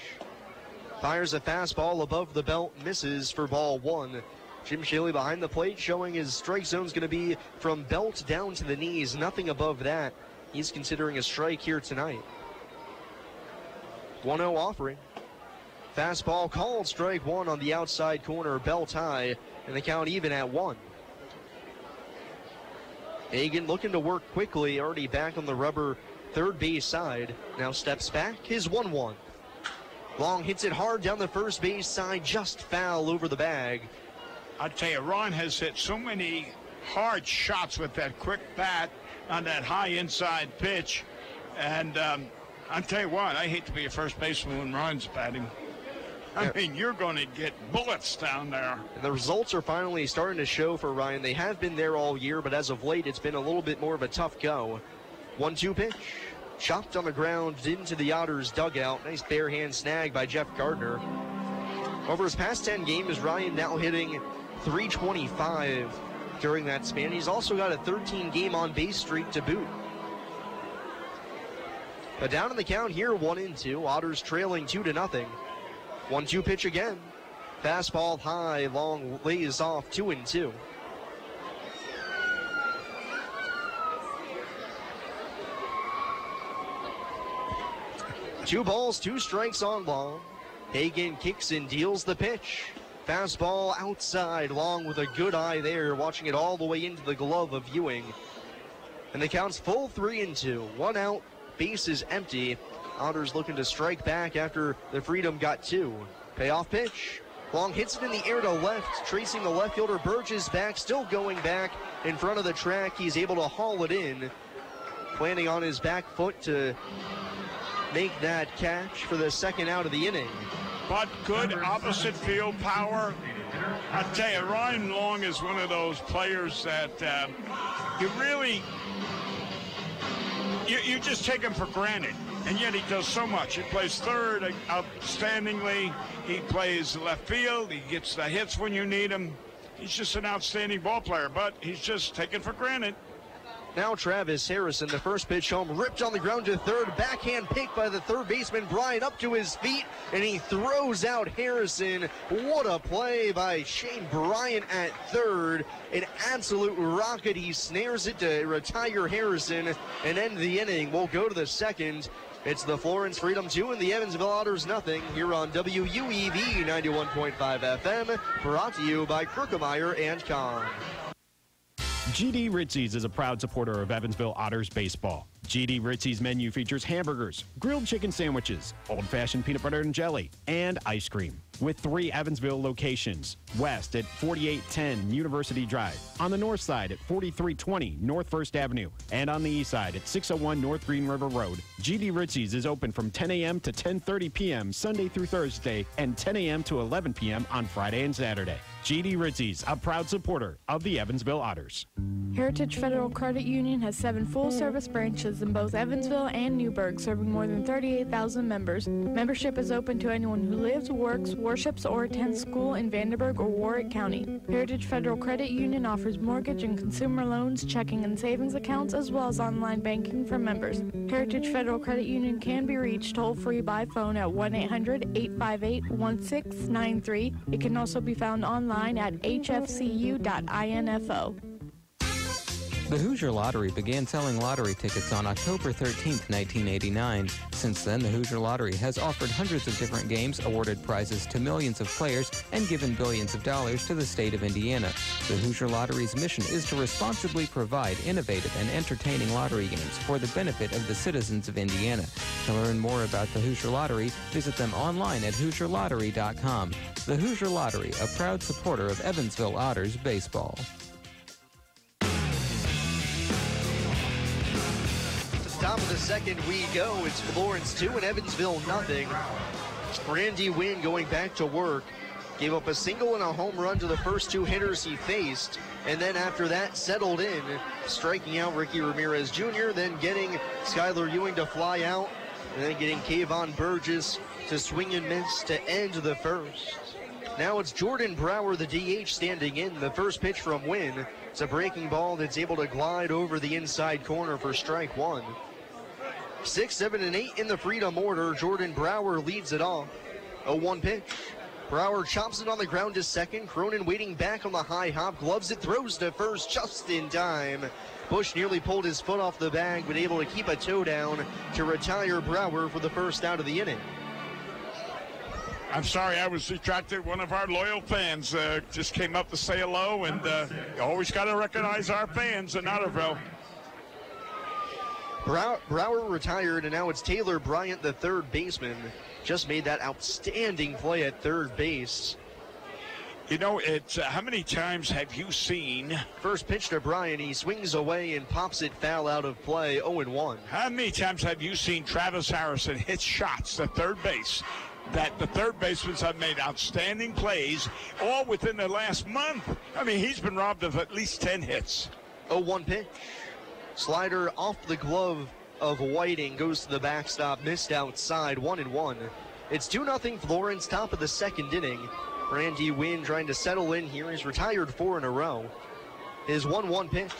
S1: Fires a fastball above the belt. Misses for ball 1. Jim Shaley behind the plate, showing his strike zone's going to be from belt down to the knees. Nothing above that. He's considering a strike here tonight. 1-0 offering. Fastball called, strike 1 on the outside corner, belt high, and the count even at 1. Hagen looking to work quickly, already back on the rubber third base side. Now steps back, his 1-1. Long hits it hard down the first base side, just foul over the bag.
S2: I tell you, Ron has hit so many hard shots with that quick bat on that high inside pitch. And I'll tell you what, I hate to be a first baseman when Ron's batting. I mean, you're going to get bullets down there.
S1: And the results are finally starting to show for Ryan. They have been there all year, but as of late, it's been a little bit more of a tough go. 1-2 pitch. Chopped on the ground into the Otters dugout. Nice bare hand snag by Jeff Gardner. Over his past 10 games, Ryan now hitting .325 during that span. He's also got a 13-game on-base streak to boot. But down in the count here, 1-2. Otters trailing 2-0. 1-2 pitch again. Fastball high, Long lays off 2-2. Two balls, 2 strikes on Long. Hagen kicks and deals the pitch. Fastball outside, Long with a good eye there, watching it all the way into the glove of Ewing. And the count's full 3-2. 1 out, base is empty. Otters looking to strike back after the Freedom got 2. Payoff pitch. Long hits it in the air to left, tracing the left fielder. Burgess back, still going back in front of the track. He's able to haul it in, planning on his back foot to make that catch for the second out of the inning.
S2: But good opposite field power. I tell you, Ryan Long is one of those players that you just take him for granted. And yet he does so much. He plays third outstandingly. He plays left field. He gets the hits when you need him. He's just an outstanding ball player, but he's just taken for granted.
S1: Now Travis Harrison, the first pitch home, ripped on the ground to third. Backhand pick by the third baseman, Bryant, up to his feet, and he throws out Harrison. What a play by Shane Bryant at third. An absolute rocket. He snares it to retire Harrison and end the inning. We'll go to the second. It's the Florence Freedom 2 and the Evansville Otters nothing here on WUEV 91.5 FM, brought to you by Krukemeyer and Kahn.
S3: GD Ritzies is a proud supporter of Evansville Otters baseball. GD Ritzy's menu features hamburgers, grilled chicken sandwiches, old-fashioned peanut butter and jelly, and ice cream. With 3 Evansville locations: west at 4810 University Drive, on the north side at 4320 North 1st Avenue, and on the east side at 601 North Green River Road. GD Ritzy's is open from 10 a.m. to 10:30 p.m. Sunday through Thursday, and 10 a.m. to 11 p.m. on Friday and Saturday. GD Ritzy's, a proud supporter of the Evansville Otters.
S4: Heritage Federal Credit Union has 7 full-service branches in both Evansville and Newburgh, serving more than 38,000 members. Membership is open to anyone who lives, works, worships, or attends school in Vanderburgh or Warwick County. Heritage Federal Credit Union offers mortgage and consumer loans, checking and savings accounts, as well as online banking for members. Heritage Federal Credit Union can be reached toll-free by phone at 1-800-858-1693. It can also be found online at hfcu.info.
S5: The Hoosier Lottery began selling lottery tickets on October 13, 1989. Since then, the Hoosier Lottery has offered hundreds of different games, awarded prizes to millions of players, and given billions of dollars to the state of Indiana. The Hoosier Lottery's mission is to responsibly provide innovative and entertaining lottery games for the benefit of the citizens of Indiana. To learn more about the Hoosier Lottery, visit them online at HoosierLottery.com. The Hoosier Lottery, a proud supporter of Evansville Otters baseball.
S1: Top of the second we go. It's Florence 2 and Evansville nothing. Randy Wynn going back to work. Gave up a single and a home run to the first 2 hitters he faced. And then after that, settled in, striking out Ricky Ramirez Jr., then getting Skylar Ewing to fly out, and then getting Kayvon Burgess to swing and miss to end the first. Now it's Jordan Brower, the DH, standing in. The first pitch from Wynn. It's a breaking ball that's able to glide over the inside corner for strike 1. 6, 7, and 8 in the Freedom order. Jordan Brower leads it off. 0-1 pitch. Brower chops it on the ground to second. Cronin waiting back on the high hop. Gloves it, throws to first just in time. Bush nearly pulled his foot off the bag, but able to keep a toe down to retire Brower for the first out of the inning.
S2: I'm sorry, I was distracted. One of our loyal fans just came up to say hello, and you always got to recognize our fans in Otterville.
S1: Brower retired, and now it's Taylor Bryant, the third baseman. Just made that outstanding play at third base.
S2: You know, it's how many times have you seen?
S1: First pitch to Bryant, he swings away and pops it foul out of play, 0-1.
S2: How many times have you seen Travis Harrison hit shots at third base that the third basemen have made outstanding plays all within the last month? I mean, he's been robbed of at least 10 hits.
S1: 0-1 pitch. Slider off the glove of Whiting, goes to the backstop, missed outside, 1-1. It's 2-0 Florence, top of the second inning. Randy Wynn trying to settle in here. He's retired 4 in a row. His 1-1 pitch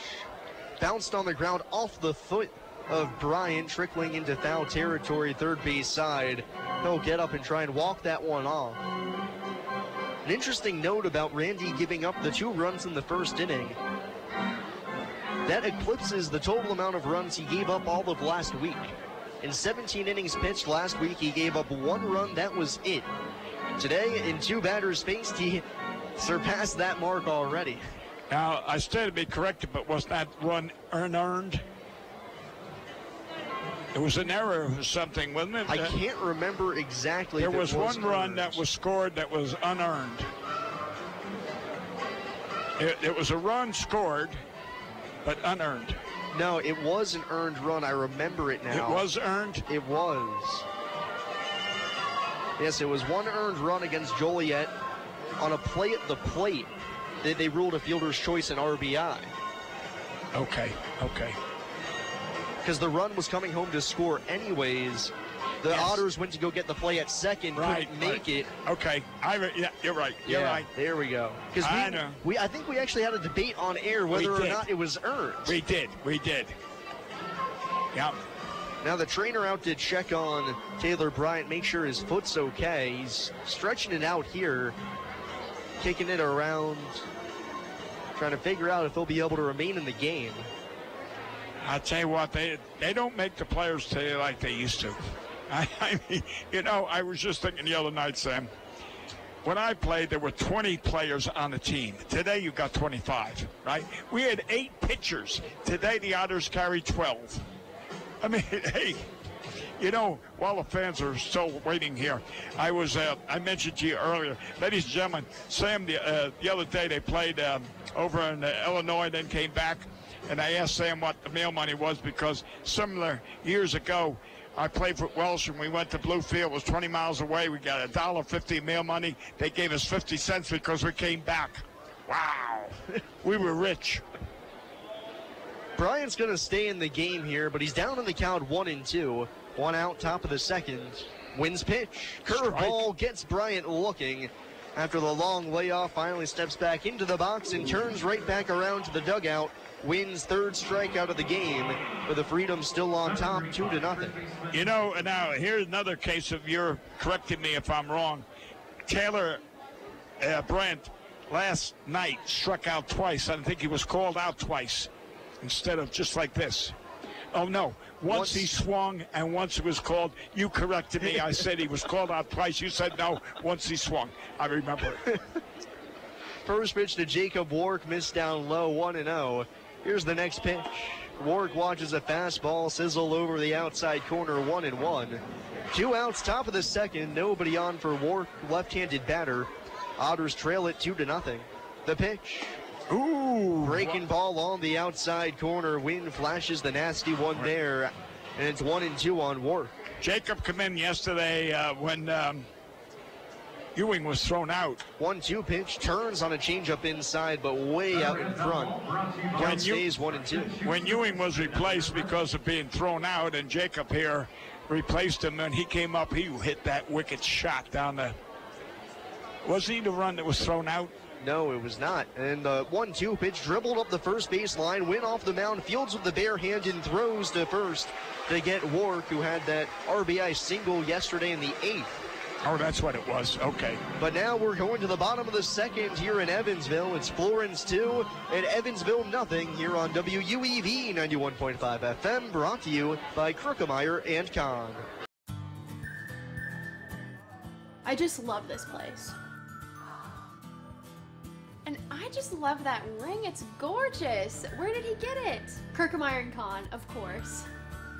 S1: bounced on the ground off the foot of Bryant, trickling into foul territory, third base side. He'll get up and try and walk that one off. An interesting note about Randy giving up the 2 runs in the first inning. That eclipses the total amount of runs he gave up all of last week. In 17 innings pitched last week, he gave up 1 run. That was it. Today, in 2 batters faced, he surpassed that mark already.
S2: Now, I stand to be corrected, but was that run unearned? It was an error or something, wasn't it?
S1: I can't remember exactly.
S2: There was one run that was scored that was unearned. It was a run scored, but unearned.
S1: No, it was an earned run. I remember it now.
S2: It was earned?
S1: It was. Yes, it was 1 earned run against Joliet on a play at the plate. They ruled a fielder's choice an RBI.
S2: Okay.
S1: Because the run was coming home to score anyways. The Otters went to go get the play at second, couldn't make it.
S2: Okay, yeah, you're right. You're right.
S1: There we go. Because I think we actually had a debate on air whether or not it was earned.
S2: We did. Yeah.
S1: Now the trainer out to check on Taylor Bryant, make sure his foot's okay. He's stretching it out here, kicking it around, trying to figure out if he'll be able to remain in the game.
S2: I'll tell you what, they don't make the players play like they used to. I mean, you know, I was just thinking the other night, Sam, when I played, there were 20 players on the team. Today, you've got 25, right? We had 8 pitchers. Today, the Otters carry 12. I mean, hey, you know, while the fans are still waiting here, I mentioned to you earlier, ladies and gentlemen, Sam, the other day they played over in Illinois, then came back, and I asked Sam what the meal money was because similar years ago, I played for Welsh, and we went to Bluefield. It was 20 miles away. We got $1.50 meal money. They gave us 50 cents because we came back. Wow. We were rich.
S1: Bryant's going to stay in the game here, but he's down in the count 1-2. One out, top of the second. Wins pitch. Curveball gets Bryant looking. After the long layoff, finally steps back into the box and turns right back around to the dugout. Wins third strikeout of the game, with the Freedom still on top, 2-0.
S2: You know, now here's another case of you're correcting me if I'm wrong. Taylor Brandt last night struck out twice. I think he was called out twice instead of just like this. Oh, no. Once he swung and once it was called. You corrected me. I said he was called out twice. You said no, once he swung. I remember it.
S1: First pitch to Jacob Wark, missed down low, 1-0. Here's the next pitch. Wark watches a fastball sizzle over the outside corner, 1-1. 2 outs, top of the second. Nobody on for Wark, left-handed batter. Otters trail it 2-0. The pitch.
S2: Ooh.
S1: Breaking ball on the outside corner. Wind flashes the nasty one there. And it's 1-2 on Wark.
S2: Jacob come in yesterday when Ewing was thrown out.
S1: 1-2 pitch, turns on a changeup inside, but way out in front. Count stays 1-2.
S2: When Ewing was replaced because of being thrown out, and Jacob here replaced him, and he came up, he hit that wicked shot down the. Was he the run that was thrown out?
S1: No, it was not. And the 1-2 pitch dribbled up the first base line, went off the mound, fields with the bare hand, and throws to first to get Wark, who had that RBI single yesterday in the 8th.
S2: Oh, that's what it was. Okay.
S1: But now we're going to the bottom of the second here in Evansville. It's Florence 2 and Evansville nothing here on WUEV 91.5 FM, brought to you by Krookemeyer and Kahn.
S21: I just love this place. And I just love that ring. It's gorgeous. Where did he get it? Krookemeyer and Kahn, of course.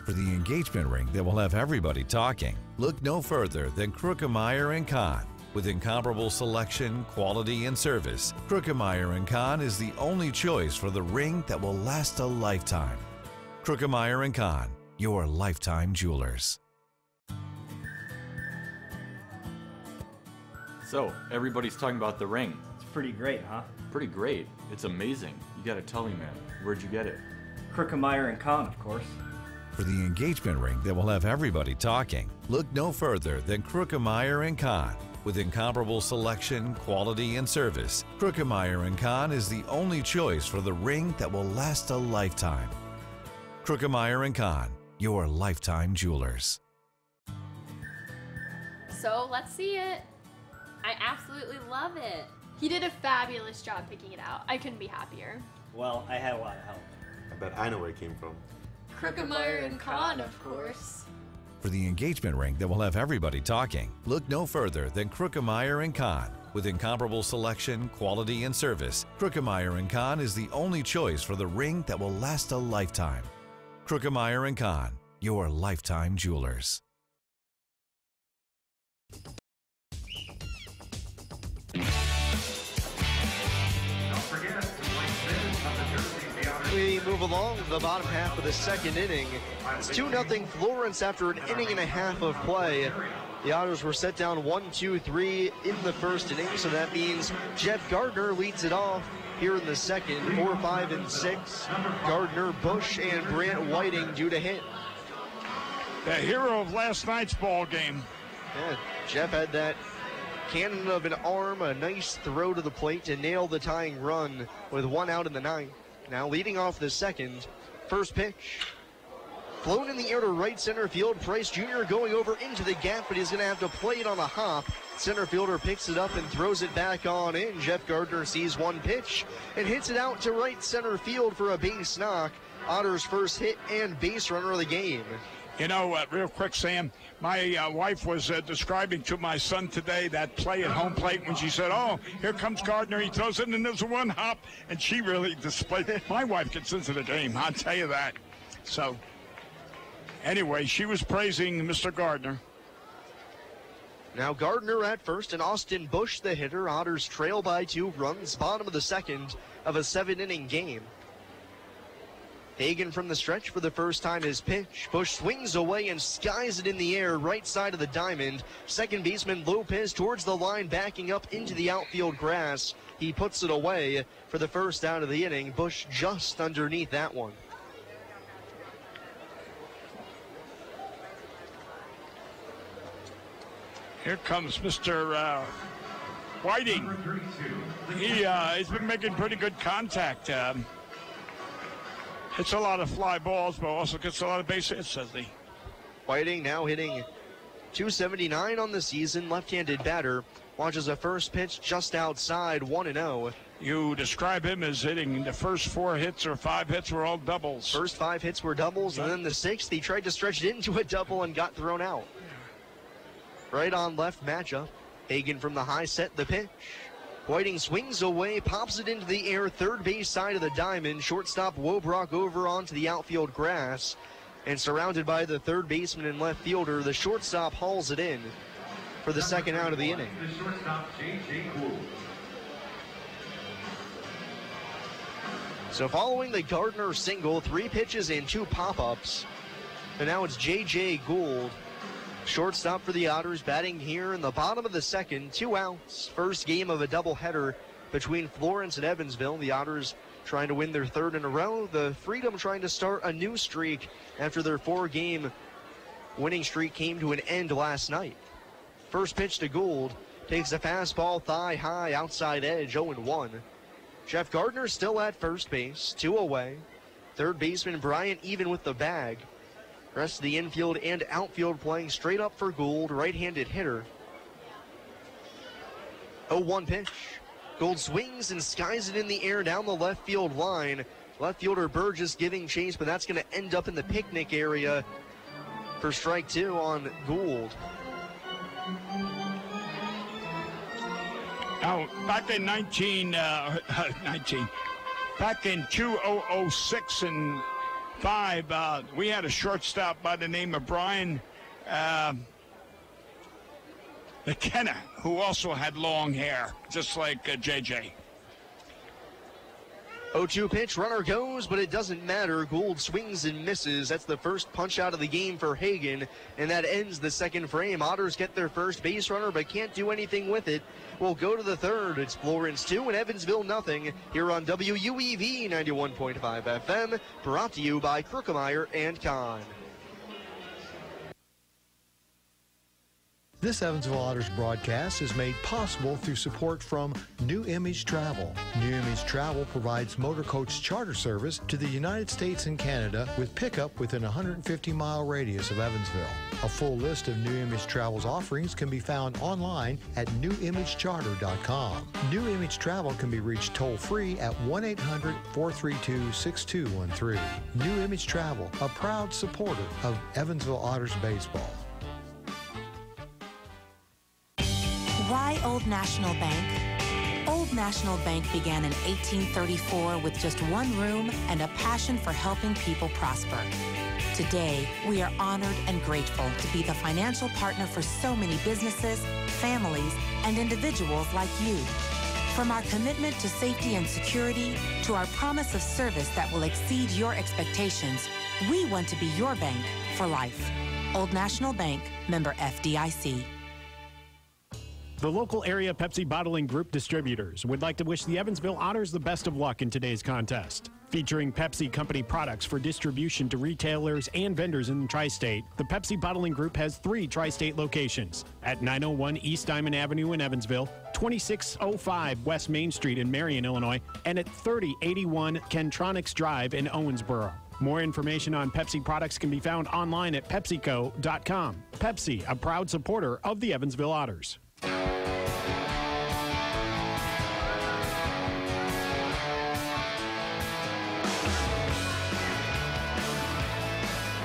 S22: For the engagement ring that will have everybody talking, look no further than Krookemeyer & Kahn. With incomparable selection, quality, and service, Krookemeyer & Kahn is the only choice for the ring that will last a lifetime. Krookemeyer & Kahn, your lifetime jewelers.
S23: So, everybody's talking about the ring.
S24: It's pretty great, huh?
S23: Pretty great. It's amazing. You gotta tell me, man. Where'd you get it?
S24: Krookemeyer & Kahn, of course.
S22: For the engagement ring that will have everybody talking, look no further than Krookemeyer & Kahn. With incomparable selection, quality, and service, Krookemeyer & Kahn is the only choice for the ring that will last a lifetime. Krookemeyer & Kahn, your lifetime jewelers.
S21: So let's see it. I absolutely love it. He did a fabulous job picking it out. I couldn't be happier.
S24: Well, I had a lot of help.
S25: I bet I know where it came from.
S21: Krookemeyer and Kahn, of course.
S22: For the engagement ring that will have everybody talking, look no further than Krookemeyer & Kahn. With incomparable selection, quality, and service, Krookemeyer & Kahn is the only choice for the ring that will last a lifetime. Krookemeyer & Kahn, your lifetime jewelers.
S1: We move along to the bottom half of the second inning. It's 2-0 Florence after an inning and a half of play. The Otters were set down 1-2-3 in the first inning, so that means Jeff Gardner leads it off here in the second. 4, 5, and 6. Gardner, Bush, and Brant Whiting due to hit.
S2: The hero of last night's ball game.
S1: Yeah, Jeff had that cannon of an arm, a nice throw to the plate to nail the tying run with 1 out in the 9th. Now leading off the second, first pitch. Flown in the air to right center field. Price Jr. going over into the gap, but he's going to have to play it on a hop. Center fielder picks it up and throws it back on in. Jeff Gardner sees one pitch and hits it out to right center field for a base knock. Otters' first hit and base runner of the game.
S2: You know, real quick, Sam, my wife was describing to my son today that play at home plate when she said, oh, here comes Gardner, he throws it, and there's one hop, and she really displayed it. My wife gets into the game, I'll tell you that. So, Anyway, she was praising Mr. Gardner.
S1: Now Gardner at first and Austin Bush the hitter. Otters trail by 2 runs, bottom of the second of a 7-inning game. Hagan from the stretch for the first time his pitch. Bush swings away and skies it in the air, right side of the diamond. Second baseman Lopez towards the line, backing up into the outfield grass. He puts it away for the first out of the inning. Bush just underneath that one.
S2: Here comes Mr. Whiting. He's been making pretty good contact. Hits a lot of fly balls, but also gets a lot of base hits, says he.
S1: Whiting now hitting .279 on the season, left-handed batter. Watches a first pitch just outside, 1-0.
S2: You describe him as hitting the first 4 hits or 5 hits were all doubles.
S1: First 5 hits were doubles, and then the 6th, he tried to stretch it into a double and got thrown out. Right on left matchup. Hagan from the high set the pitch. Whiting swings away, pops it into the air, third base side of the diamond. Shortstop Wobrock over onto the outfield grass. And surrounded by the third baseman and left fielder, the shortstop hauls it in for the second out of the inning.
S6: The shortstop, J.J. Gould.
S1: So following the Gardner single, 3 pitches and 2 pop-ups. And now it's J.J. Gould, shortstop for the Otters, batting here in the bottom of the second, 2 outs. First game of a doubleheader between Florence and Evansville. The Otters trying to win their 3rd in a row. The Freedom trying to start a new streak after their 4-game winning streak came to an end last night. First pitch to Gould, takes a fastball thigh high, outside edge, 0-1. Jeff Gardner still at first base, 2 away. Third baseman Bryant even with the bag. Rest of the infield and outfield playing straight up for Gould, right-handed hitter. 0-1 pitch. Gould swings and skies it in the air down the left field line. Left fielder Burgess giving chase, but that's going to end up in the picnic area for strike 2 on Gould.
S2: Now, back in 2006 and 5, we had a shortstop by the name of Brian McKenna, who also had long hair, just like JJ.
S1: 0-2 pitch, runner goes, but it doesn't matter. Gould swings and misses. That's the first punch out of the game for Hagan, and that ends the second frame. Otters get their first base runner, but can't do anything with it. We'll go to the third. It's Florence 2 and Evansville nothing here on WUEV 91.5 FM, brought to you by Krukemeyer and Kahn.
S7: This Evansville Otters broadcast is made possible through support from New Image Travel. New Image Travel provides motor coach charter service to the United States and Canada with pickup within a 150-mile radius of Evansville. A full list of New Image Travel's offerings can be found online at newimagecharter.com. New Image Travel can be reached toll-free at 1-800-432-6213. New Image Travel, a proud supporter of Evansville Otters baseball.
S8: Why Old National Bank? Old National Bank began in 1834 with just one room and a passion for helping people prosper. Today, we are honored and grateful to be the financial partner for so many businesses, families, and individuals like you. From our commitment to safety and security to our promise of service that will exceed your expectations, we want to be your bank for life. Old National Bank, member FDIC.
S3: The local area Pepsi Bottling Group distributors would like to wish the Evansville Otters the best of luck in today's contest. Featuring Pepsi Company products for distribution to retailers and vendors in the Tri-State, the Pepsi Bottling Group has 3 Tri-State locations at 901 East Diamond Avenue in Evansville, 2605 West Main Street in Marion, Illinois, and at 3081 Kentronics Drive in Owensboro. More information on Pepsi products can be found online at PepsiCo.com. Pepsi, a proud supporter of the Evansville Otters.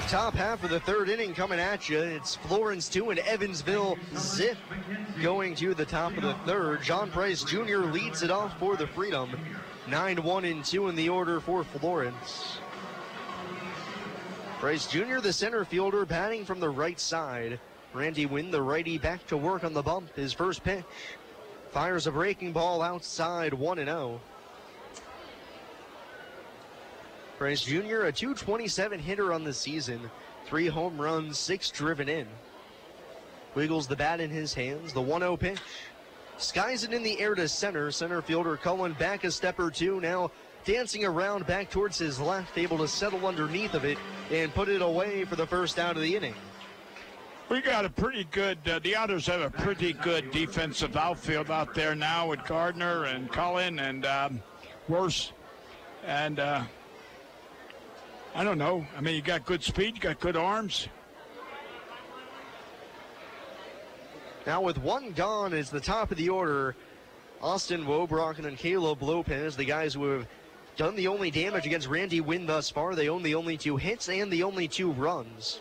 S1: Top half of the third inning coming at you. It's Florence 2 and Evansville zip going to the top of the third. John Price Jr. leads it off for the Freedom. 9-1 and 2 in the order for Florence. Bryce Jr., the center fielder, batting from the right side. Randy Wynn, the righty, back to work on the bump. His first pitch. Fires a breaking ball outside, 1-0. Bryce Jr., a .227 hitter on the season. 3 home runs, 6 driven in. Wiggles the bat in his hands. The 1-0 pitch. Skies it in the air to center. Center fielder Cullen back a step or two. Now dancing around back towards his left. Able to settle underneath of it and put it away for the first out of the inning.
S2: We got a pretty good, the Otters have a pretty good defensive outfield out there now with Gardner and Cullen and Worse. And I don't know. I mean, you got good speed, you got good arms.
S1: Now with 1 gone, it's the top of the order. Austin Wobrock and Caleb Lopez, the guys who have done the only damage against Randy Wynn thus far. They own the only 2 hits and the only 2 runs.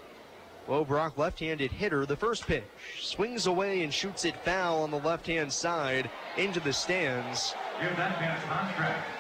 S1: Wobrock, left-handed hitter, the first pitch. Swings away and shoots it foul on the left-hand side into the stands.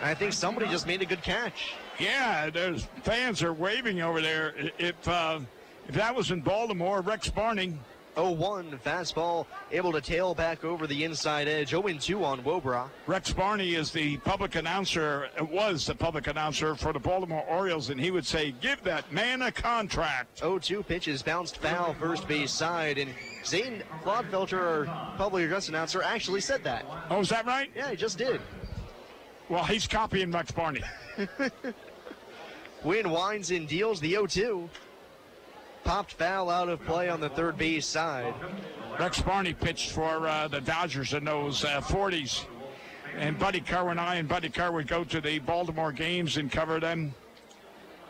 S1: I think somebody just made a good catch.
S2: Yeah, there's fans are waving over there. If that was in Baltimore, Rex Barney.
S1: 0-1 fastball, able to tail back over the inside edge. 0-2 on Wobrock.
S2: Rex Barney is the public announcer, was the public announcer for the Baltimore Orioles, and he would say, give that man a contract.
S1: 0-2 pitches bounced foul first base side, and Zane Clodfelter, our public address announcer, actually said that.
S2: Oh, is that right?
S1: Yeah, he just did.
S2: Well, he's copying Rex Barney.
S1: Wynn winds and deals the 0-2. Popped foul out of play on the third base side.
S2: Rex Barney pitched for the Dodgers in those 40s. And Buddy Kerr and Buddy Kerr would go to the Baltimore games and cover them.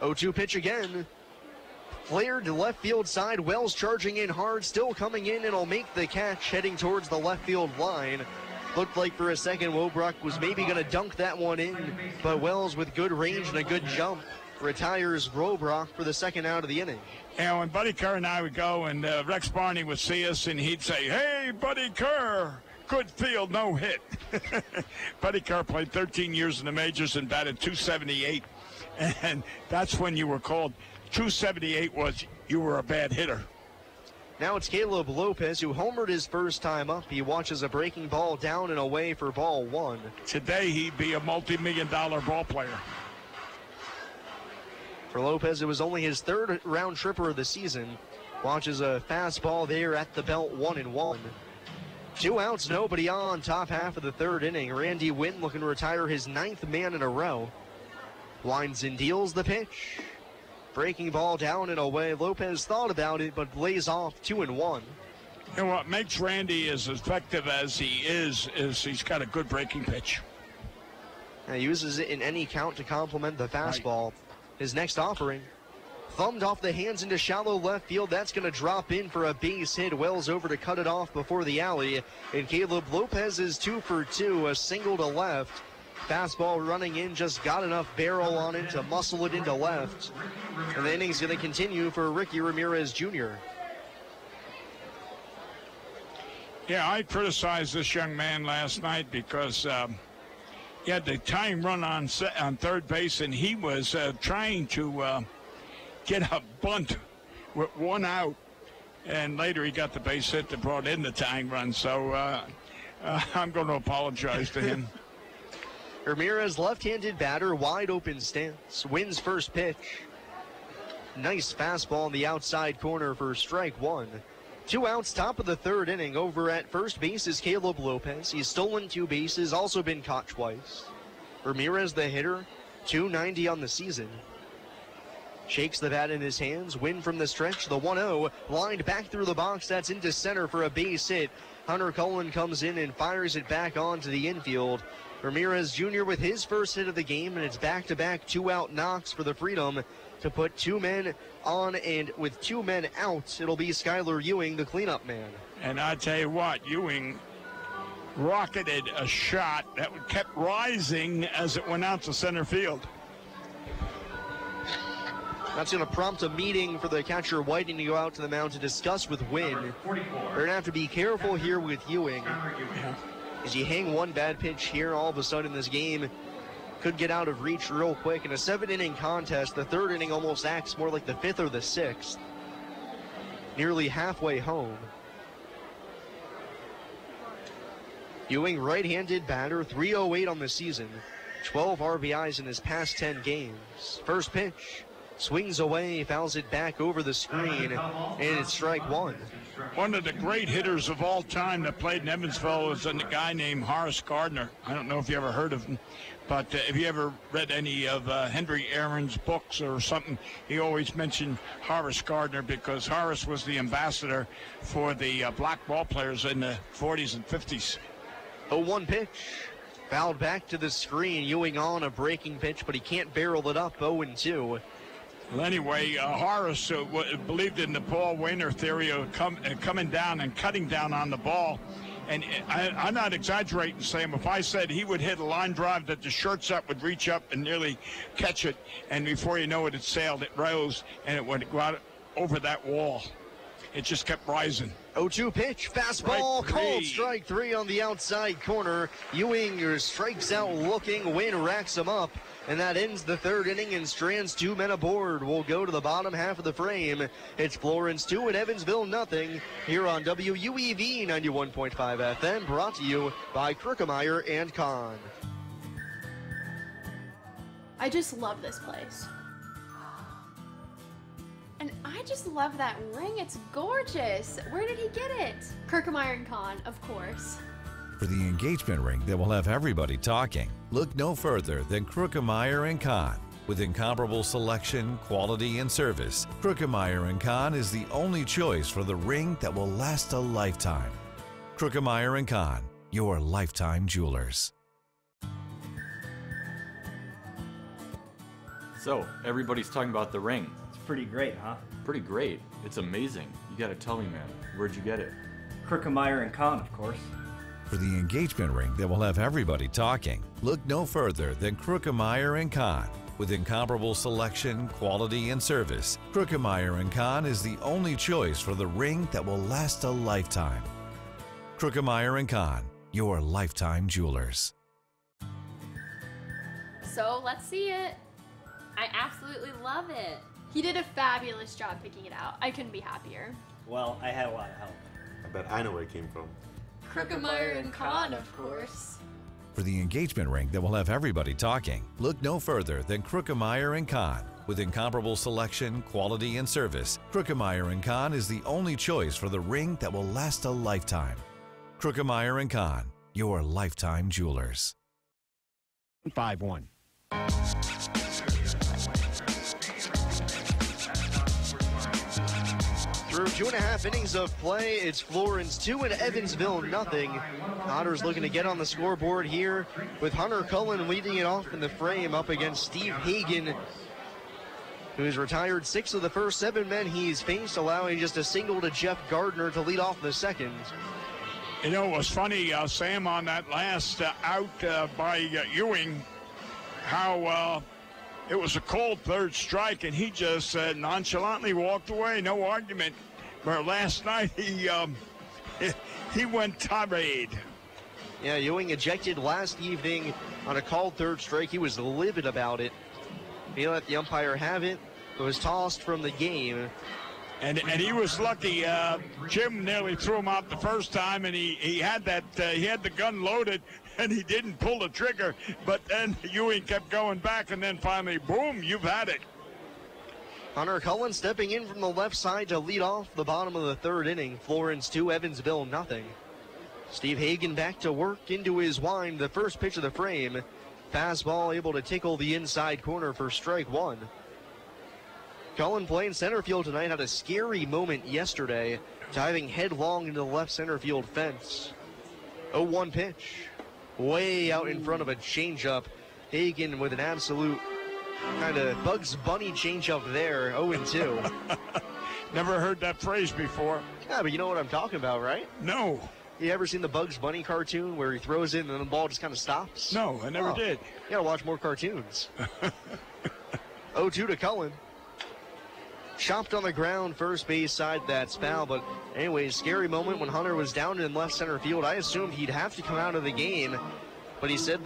S1: 0-2 pitch again. Flared to left field side. Wells charging in hard, still coming in, and will make the catch heading towards the left field line. Looked like for a second Wobrock was maybe going to dunk that one in, but Wells with good range and a good jump retires Wobrock for the second out of the inning.
S2: And when Buddy Kerr and I would go, and Rex Barney would see us, and he'd say, hey, Buddy Kerr, good field, no hit. Buddy Kerr played 13 years in the majors and batted .278, and that's when you were called. .278 was you were a bad hitter.
S1: Now it's Caleb Lopez, who homered his first time up. He watches a breaking ball down and away for ball 1.
S2: Today, he'd be a multi-million-dollar ball player.
S1: For Lopez, it was only his 3rd round tripper of the season. Watches a fastball there at the belt, 1-1. 2 outs, nobody on, top half of the 3rd inning. Randy Wynn looking to retire his 9th man in a row. Winds and deals the pitch. Breaking ball down and away. Lopez thought about it, but lays off 2-1.
S2: And what makes Randy as effective as he is he's got a good breaking pitch.
S1: He uses it in any count to complement the fastball. Right. His next offering, thumbed off the hands into shallow left field. That's going to drop in for a base hit. Wells over to cut it off before the alley. And Caleb Lopez is 2 for 2, a single to left. Fastball running in, just got enough barrel on it to muscle it into left. And the inning's going to continue for Ricky Ramirez Jr.
S2: Yeah, I criticized this young man last night because he had the tying run on third base, and he was trying to get a bunt with 1 out. And later he got the base hit that brought in the tying run. So I'm going to apologize to him.
S1: Ramirez, left-handed batter, wide open stance, wins first pitch. Nice fastball on the outside corner for strike 1. 2 outs, top of the 3rd inning. Over at first base is Caleb Lopez. He's stolen 2 bases, also been caught twice. Ramirez, the hitter, .290 on the season. Shakes the bat in his hands, win from the stretch, the 1-0, lined back through the box, that's into center for a base hit. Hunter Cullen comes in and fires it back onto the infield. Ramirez Jr. with his first hit of the game, and it's back-to-back 2-out knocks for the Freedom to put 2 men on, and with 2 men out, it'll be Skylar Ewing, the cleanup man.
S2: And I tell you what, Ewing rocketed a shot that kept rising as it went out to center field.
S1: That's going to prompt a meeting for the catcher Whiting to go out to the mound to discuss with Wynn. They're going to have to be careful here with Ewing. As you hang one bad pitch here, all of a sudden this game could get out of reach real quick. In a 7-inning contest, the third inning almost acts more like the 5th or the 6th. Nearly halfway home. Ewing, right-handed batter, 308 on the season. 12 RBIs in his past 10 games. First pitch, swings away, fouls it back over the screen, and it's strike one.
S2: One of the great hitters of all time that played in Evansville was a guy named Horace Gardner. I don't know if you ever heard of him, but if you ever read any of Henry Aaron's books or something, he always mentioned Horace Gardner because Horace was the ambassador for the black ball players in the 40s and 50s.
S1: 0-1 pitch. Fouled back to the screen. Ewing on a breaking pitch, but he can't barrel it up. 0-2.
S2: Well, anyway, Horace believed in the Paul Wainer theory of coming down and cutting down on the ball. And I'm not exaggerating, Sam. If I said he would hit a line drive that the shortstop would reach up and nearly catch it, and before you know it, it sailed, it rose, and it would go out over that wall. It just kept rising.
S1: 0-2 pitch, fastball, called strike three on the outside corner. Ewing strikes out looking, Wynn racks him up, and that ends the third inning, and Strand's 2 men aboard. We'll go to the bottom half of the frame. It's Florence 2 and Evansville nothing here on WUEV 91.5 FM, brought to you by Krookemeyer and Kahn.
S21: I just love this place. And I just love that ring. It's gorgeous. Where did he get it? Krookemeyer and Kahn, of course.
S22: For the engagement ring that will have everybody talking, look no further than Krookemeyer & Kahn. With incomparable selection, quality, and service, Krookemeyer & Kahn is the only choice for the ring that will last a lifetime. Krookemeyer & Kahn, your lifetime jewelers.
S23: So, everybody's talking about the ring.
S24: It's pretty great, huh?
S23: Pretty great. It's amazing. You gotta tell me, man. Where'd you get it?
S24: Krookemeyer and Kahn, of course.
S22: For the engagement ring that will have everybody talking, look no further than Krookemeyer & Kahn. With incomparable selection, quality, and service, Krookemeyer & Kahn is the only choice for the ring that will last a lifetime. Krookemeyer & Kahn, your lifetime jewelers.
S21: So let's see it. I absolutely love it. He did a fabulous job picking it out. I couldn't be happier.
S24: Well, I had a lot of help.
S25: I bet I know where it came from.
S21: Krookemeyer and Kahn, of course.
S22: For the engagement ring that will have everybody talking, look no further than Krookemeyer & Kahn. With incomparable selection, quality, and service, Krookemeyer & Kahn is the only choice for the ring that will last a lifetime. Krookemeyer & Kahn, your lifetime jewelers.
S3: 5-1.
S1: Through 2.5 innings of play, it's Florence 2 and Evansville nothing. Otters looking to get on the scoreboard here with Hunter Cullen leading it off in the frame up against Steve Hagan, who's retired 6 of the first 7 men he's faced, allowing just a single to Jeff Gardner to lead off the second.
S2: You know, it was funny, Sam, on that last out by Ewing, how it was a cold third strike, and he just nonchalantly walked away, no argument. Where last night he went tirade.
S1: Yeah, Ewing ejected last evening on a called third strike. He was livid about it. He let the umpire have it. It was tossed from the game.
S2: And he was lucky. Jim nearly threw him out the first time, and he had that he had the gun loaded, and he didn't pull the trigger. But then Ewing kept going back, and then finally, boom! You've had it.
S1: Hunter Cullen stepping in from the left side to lead off the bottom of the third inning. Florence 2, Evansville nothing. Steve Hagan back to work into his wind. The first pitch of the frame. Fastball able to tickle the inside corner for strike one. Cullen playing center field tonight had a scary moment yesterday, diving headlong into the left center field fence. 0-1 pitch. Way out in front of a changeup. Hagan with an absolute kind of Bugs Bunny changeup there. 0-2.
S2: Never heard that phrase before.
S1: Yeah, but you know what I'm talking about, right?
S2: No.
S1: You ever seen the Bugs Bunny cartoon where he throws it and then the ball just kind of stops?
S2: No, I never did.
S1: You gotta watch more cartoons. 0-2 to Cullen. Chopped on the ground, first base side, that's foul. But anyways, scary moment when Hunter was down in left center field. I assumed he'd have to come out of the game. but he said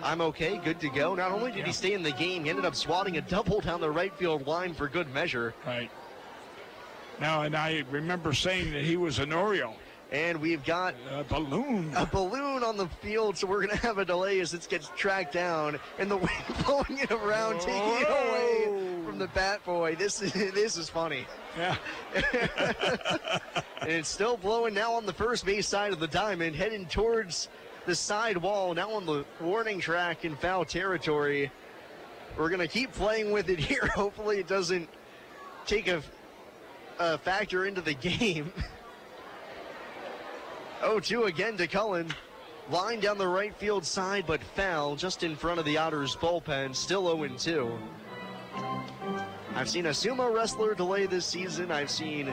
S1: I'm okay, good to go. Not only did he stay in the game, he ended up swatting a double down the right field line for good measure.
S2: Right. Now, and I remember saying that he was an Oriole.
S1: And we've got
S2: a balloon
S1: on the field, so we're going to have a delay as it gets tracked down, and the wind blowing it around, taking it away from the bat boy. This is funny.
S2: Yeah.
S1: And it's still blowing now on the first base side of the diamond, heading towards the side wall, now on the warning track in foul territory. We're going to keep playing with it here. Hopefully it doesn't take a factor into the game. 0-2 again to Cullen. Line down the right field side, but foul just in front of the Otters bullpen. Still 0-2. I've seen a sumo wrestler delay this season. I've seen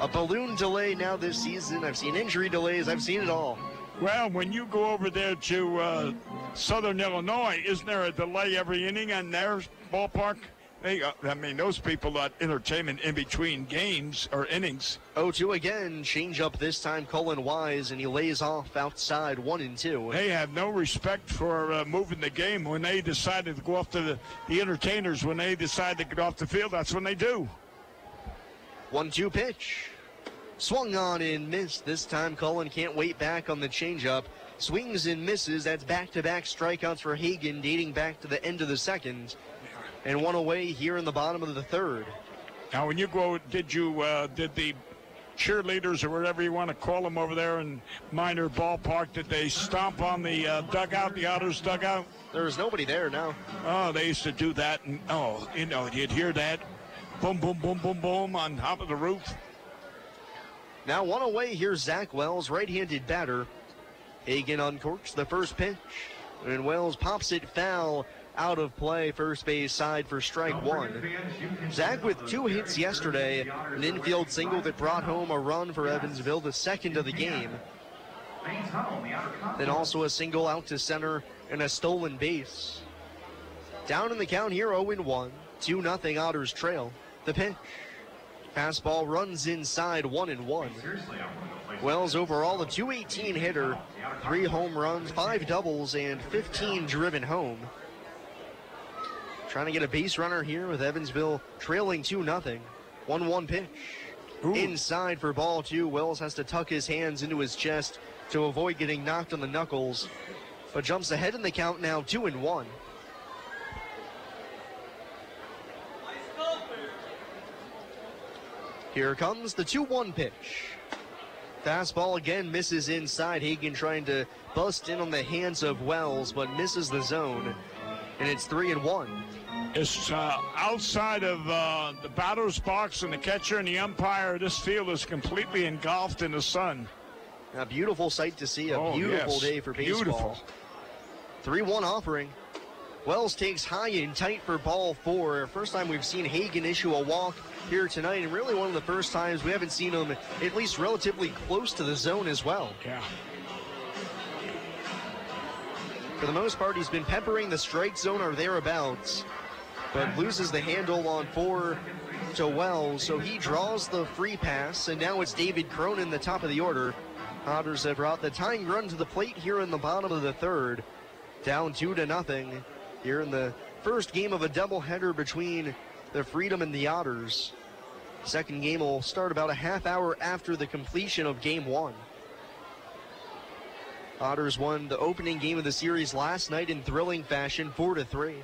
S1: a balloon delay now this season. I've seen injury delays. I've seen it all.
S2: Well, when you go over there to Southern Illinois, isn't there a delay every inning on their ballpark? Those people got entertainment in between games or innings.
S1: 0-2 again, change up this time, Cullen Wise, and he lays off outside 1-2.
S2: They have no respect for moving the game. When they decided to go off to the entertainers, when they decide to get off the field, that's when they do.
S1: 1-2 pitch. Swung on and missed. This time Cullen can't wait back on the changeup. Swings and misses. That's back-to-back strikeouts for Hagan dating back to the end of the second. And one away here in the bottom of the third.
S2: Now, when you go, did the cheerleaders or whatever you want to call them over there in Minor Ballpark, did they stomp on the dugout, the Otters dugout?
S1: There's nobody there now.
S2: Oh, they used to do that. And, you'd hear that. Boom, boom, boom, boom, boom on top of the roof.
S1: Now one away, here's Zach Wells, right-handed batter. Hagan uncorks the first pitch, and Wells pops it foul out of play, first base side for strike one. Zach with 2 hits yesterday, an infield single that brought home a run for Evansville, the second of the game. Then also a single out to center and a stolen base. Down in the count here, 0-1, 2-0 Otters trail. The pitch. Fastball runs inside, 1-1. Wells overall a .218 hitter, 3 home runs, 5 doubles, and 15 driven home. Trying to get a base runner here with Evansville trailing 2-0. 1-1 pitch. Ooh. Inside for ball 2. Wells has to tuck his hands into his chest to avoid getting knocked on the knuckles, but jumps ahead in the count now, 2-1. Here comes the 2-1 pitch. Fastball again misses inside. Hagan trying to bust in on the hands of Wells, but misses the zone. And it's 3-1.
S2: It's outside of the batter's box and the catcher and the umpire. This field is completely engulfed in the sun.
S1: A beautiful sight to see. A beautiful day for baseball.
S2: Beautiful.
S1: 3-1 offering. Wells takes high and tight for ball 4. First time we've seen Hagan issue a walk here tonight, and really one of the first times we haven't seen him at least relatively close to the zone as well.
S2: Yeah.
S1: For the most part, he's been peppering the strike zone or thereabouts, but loses the handle on 4 to Wells, so he draws the free pass, and now it's David Cronin, the top of the order. Otters have brought the tying run to the plate here in the bottom of the third. Down 2-0 here in the first game of a doubleheader between the Freedom and the Otters. Second game will start about a half hour after the completion of game 1. Otters won the opening game of the series last night in thrilling fashion, 4-3.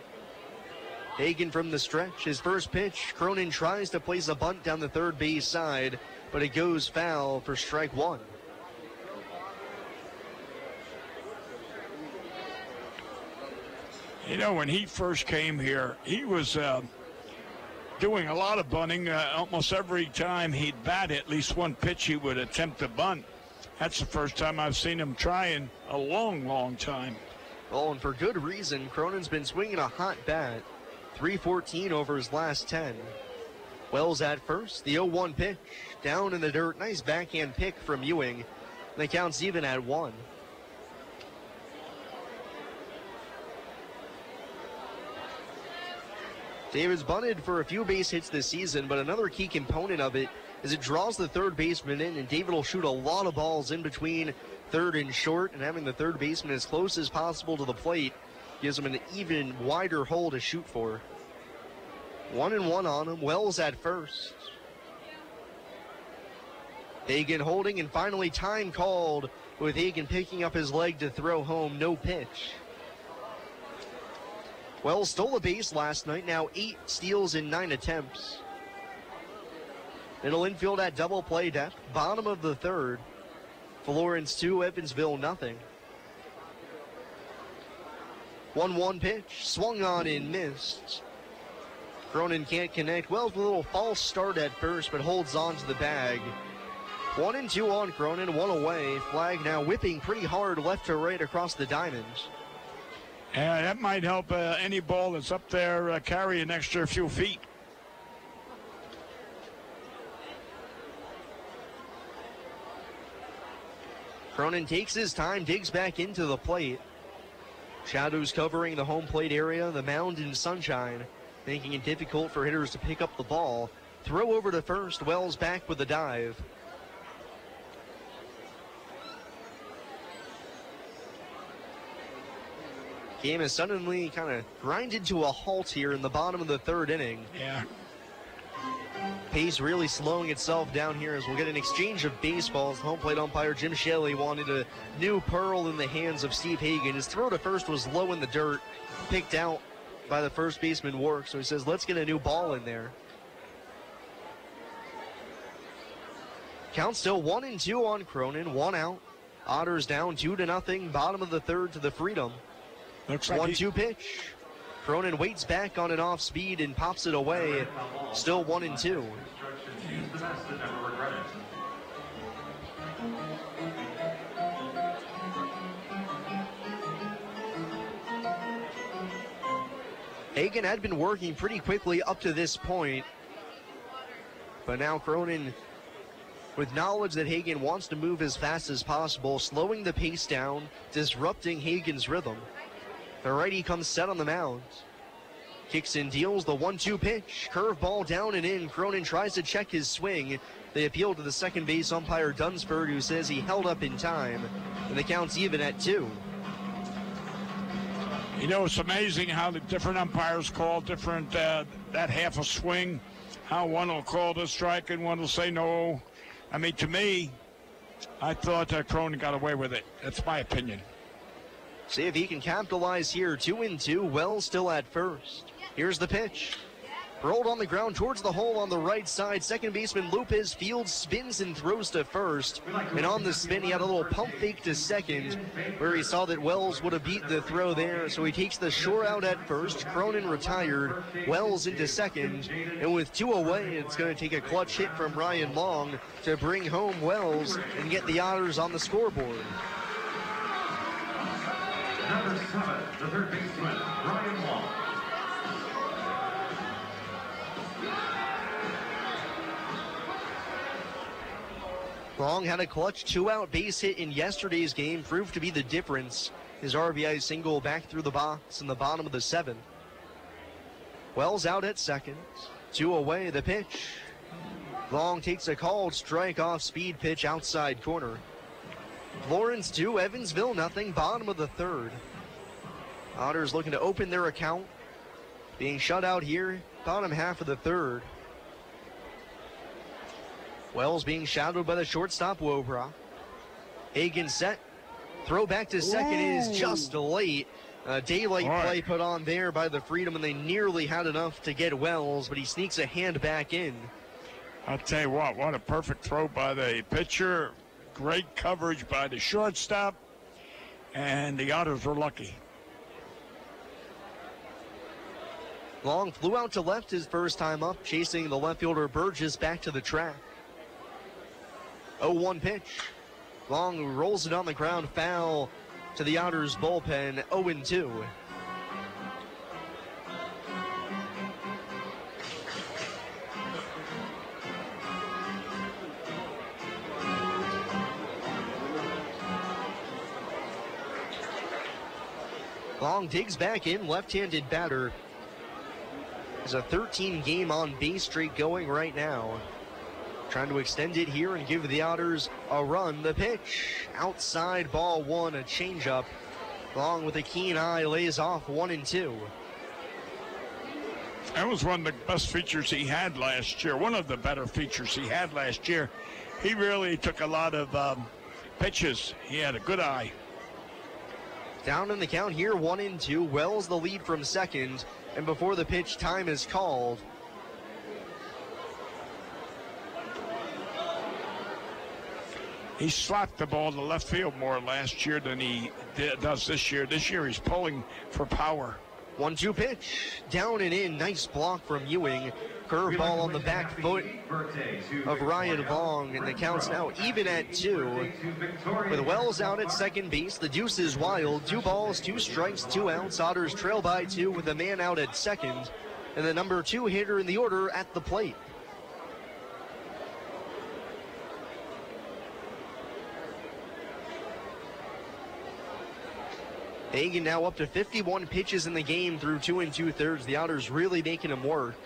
S1: Hagan from the stretch, his first pitch. Cronin tries to place a bunt down the third base side, but it goes foul for strike 1.
S2: You know, when he first came here, he was doing a lot of bunting. Almost every time he'd bat at least one pitch, he would attempt to bunt. That's the first time I've seen him try in a long, long time.
S1: Oh, and for good reason. Cronin's been swinging a hot bat. 314 over his last 10. Wells at first. The 0-1 pitch. Down in the dirt. Nice backhand pick from Ewing. The count's even at 1. David's bunted for a few base hits this season, but another key component of it is it draws the third baseman in, and David will shoot a lot of balls in between third and short, and having the third baseman as close as possible to the plate gives him an even wider hole to shoot for. 1-1 on him. Wells at first. Hagan holding, and finally time called with Hagan picking up his leg to throw home. No pitch. Wells stole a base last night. Now 8 steals in 9 attempts. Middle infield at double play depth. Bottom of the third. Florence 2, Evansville nothing. 1-1 pitch. Swung on and missed. Cronin can't connect. Wells with a little false start at first, but holds on to the bag. 1-2 on Cronin, 1 away. Flag now whipping pretty hard left to right across the diamond.
S2: Yeah, that might help any ball that's up there carry an extra few feet.
S1: Cronin takes his time, digs back into the plate. Shadows covering the home plate area, the mound in sunshine, making it difficult for hitters to pick up the ball. Throw over to first, Wells back with the dive. Game is suddenly kind of grinded to a halt here in the bottom of the third inning.
S2: Yeah.
S1: Pace really slowing itself down here as we'll get an exchange of baseballs. Home plate umpire Jim Shelley wanted a new pearl in the hands of Steve Hagan. His throw to first was low in the dirt, picked out by the first baseman Work, so he says, let's get a new ball in there. Count still 1-2 on Cronin, 1 out. Otters down 2-0, bottom of the third to the Freedom.
S2: Looks like
S1: 1-2 pitch. Cronin waits back on an off speed and pops it away. Still 1-2. Hagan had been working pretty quickly up to this point, but now Cronin, with knowledge that Hagan wants to move as fast as possible, slowing the pace down, disrupting Hagan's rhythm. The righty comes set on the mound. Kicks and deals the 1-2 pitch. Curveball down and in. Cronin tries to check his swing. They appeal to the second base umpire Dunsford, who says he held up in time. And the count's even at 2.
S2: You know, it's amazing how the different umpires call different, that half a swing. How one will call the strike and one will say no. I mean, to me, I thought Cronin got away with it. That's my opinion.
S1: See if he can capitalize here. 2-2. Wells still at first. Here's the pitch. Rolled on the ground towards the hole on the right side. Second baseman Lopez fields, spins, and throws to first. And on the spin, he had a little pump fake to second, where he saw that Wells would have beat the throw there. So he takes the shore out at first. Cronin retired. Wells into second. And with 2 away, it's going to take a clutch hit from Ryan Long to bring home Wells and get the Otters on the scoreboard.
S6: Number 7, the third baseman, Ryan Long.
S1: Long had a clutch 2-out base hit in yesterday's game, proved to be the difference. His RBI single back through the box in the bottom of the 7th. Wells out at second. 2 away, the pitch. Long takes a called strike off speed pitch outside corner. Florence 2, Evansville nothing, bottom of the third. Otters looking to open their account. Being shut out here, bottom half of the third. Wells being shadowed by the shortstop Wobra. Hagan set. Throw back to second is just late. Daylight play put on there by the Freedom, and they nearly had enough to get Wells, but he sneaks a hand back in.
S2: I'll tell you what a perfect throw by the pitcher. Great coverage by the shortstop, and the Otters were lucky.
S1: Long flew out to left his first time up, chasing the left fielder Burgess back to the track. 0-1 pitch. Long rolls it on the ground, foul to the Otters bullpen, 0-2. Long digs back in, left-handed batter. There's a 13-game on base streak going right now. Trying to extend it here and give the Otters a run. The pitch, outside ball one, a changeup. Long with a keen eye, lays off 1-2.
S2: That was one of the best features he had last year. One of the better features he had last year. He really took a lot of pitches. He had a good eye.
S1: Down in the count here, 1-2. Wells the lead from second. And before the pitch, time is called.
S2: He slapped the ball to left field more last year than he does this year. This year he's pulling for power.
S1: 1-2 pitch, down and in, nice block from Ewing. Curveball on the back foot of Ryan Long, and the count's now even at 2. With Wells out at second base, the deuce is wild. 2 balls, 2 strikes, 2 outs. Otters trail by 2 with a man out at second, and the number 2 hitter in the order at the plate. Hagan now up to 51 pitches in the game through 2 2/3. The Otters really making him work.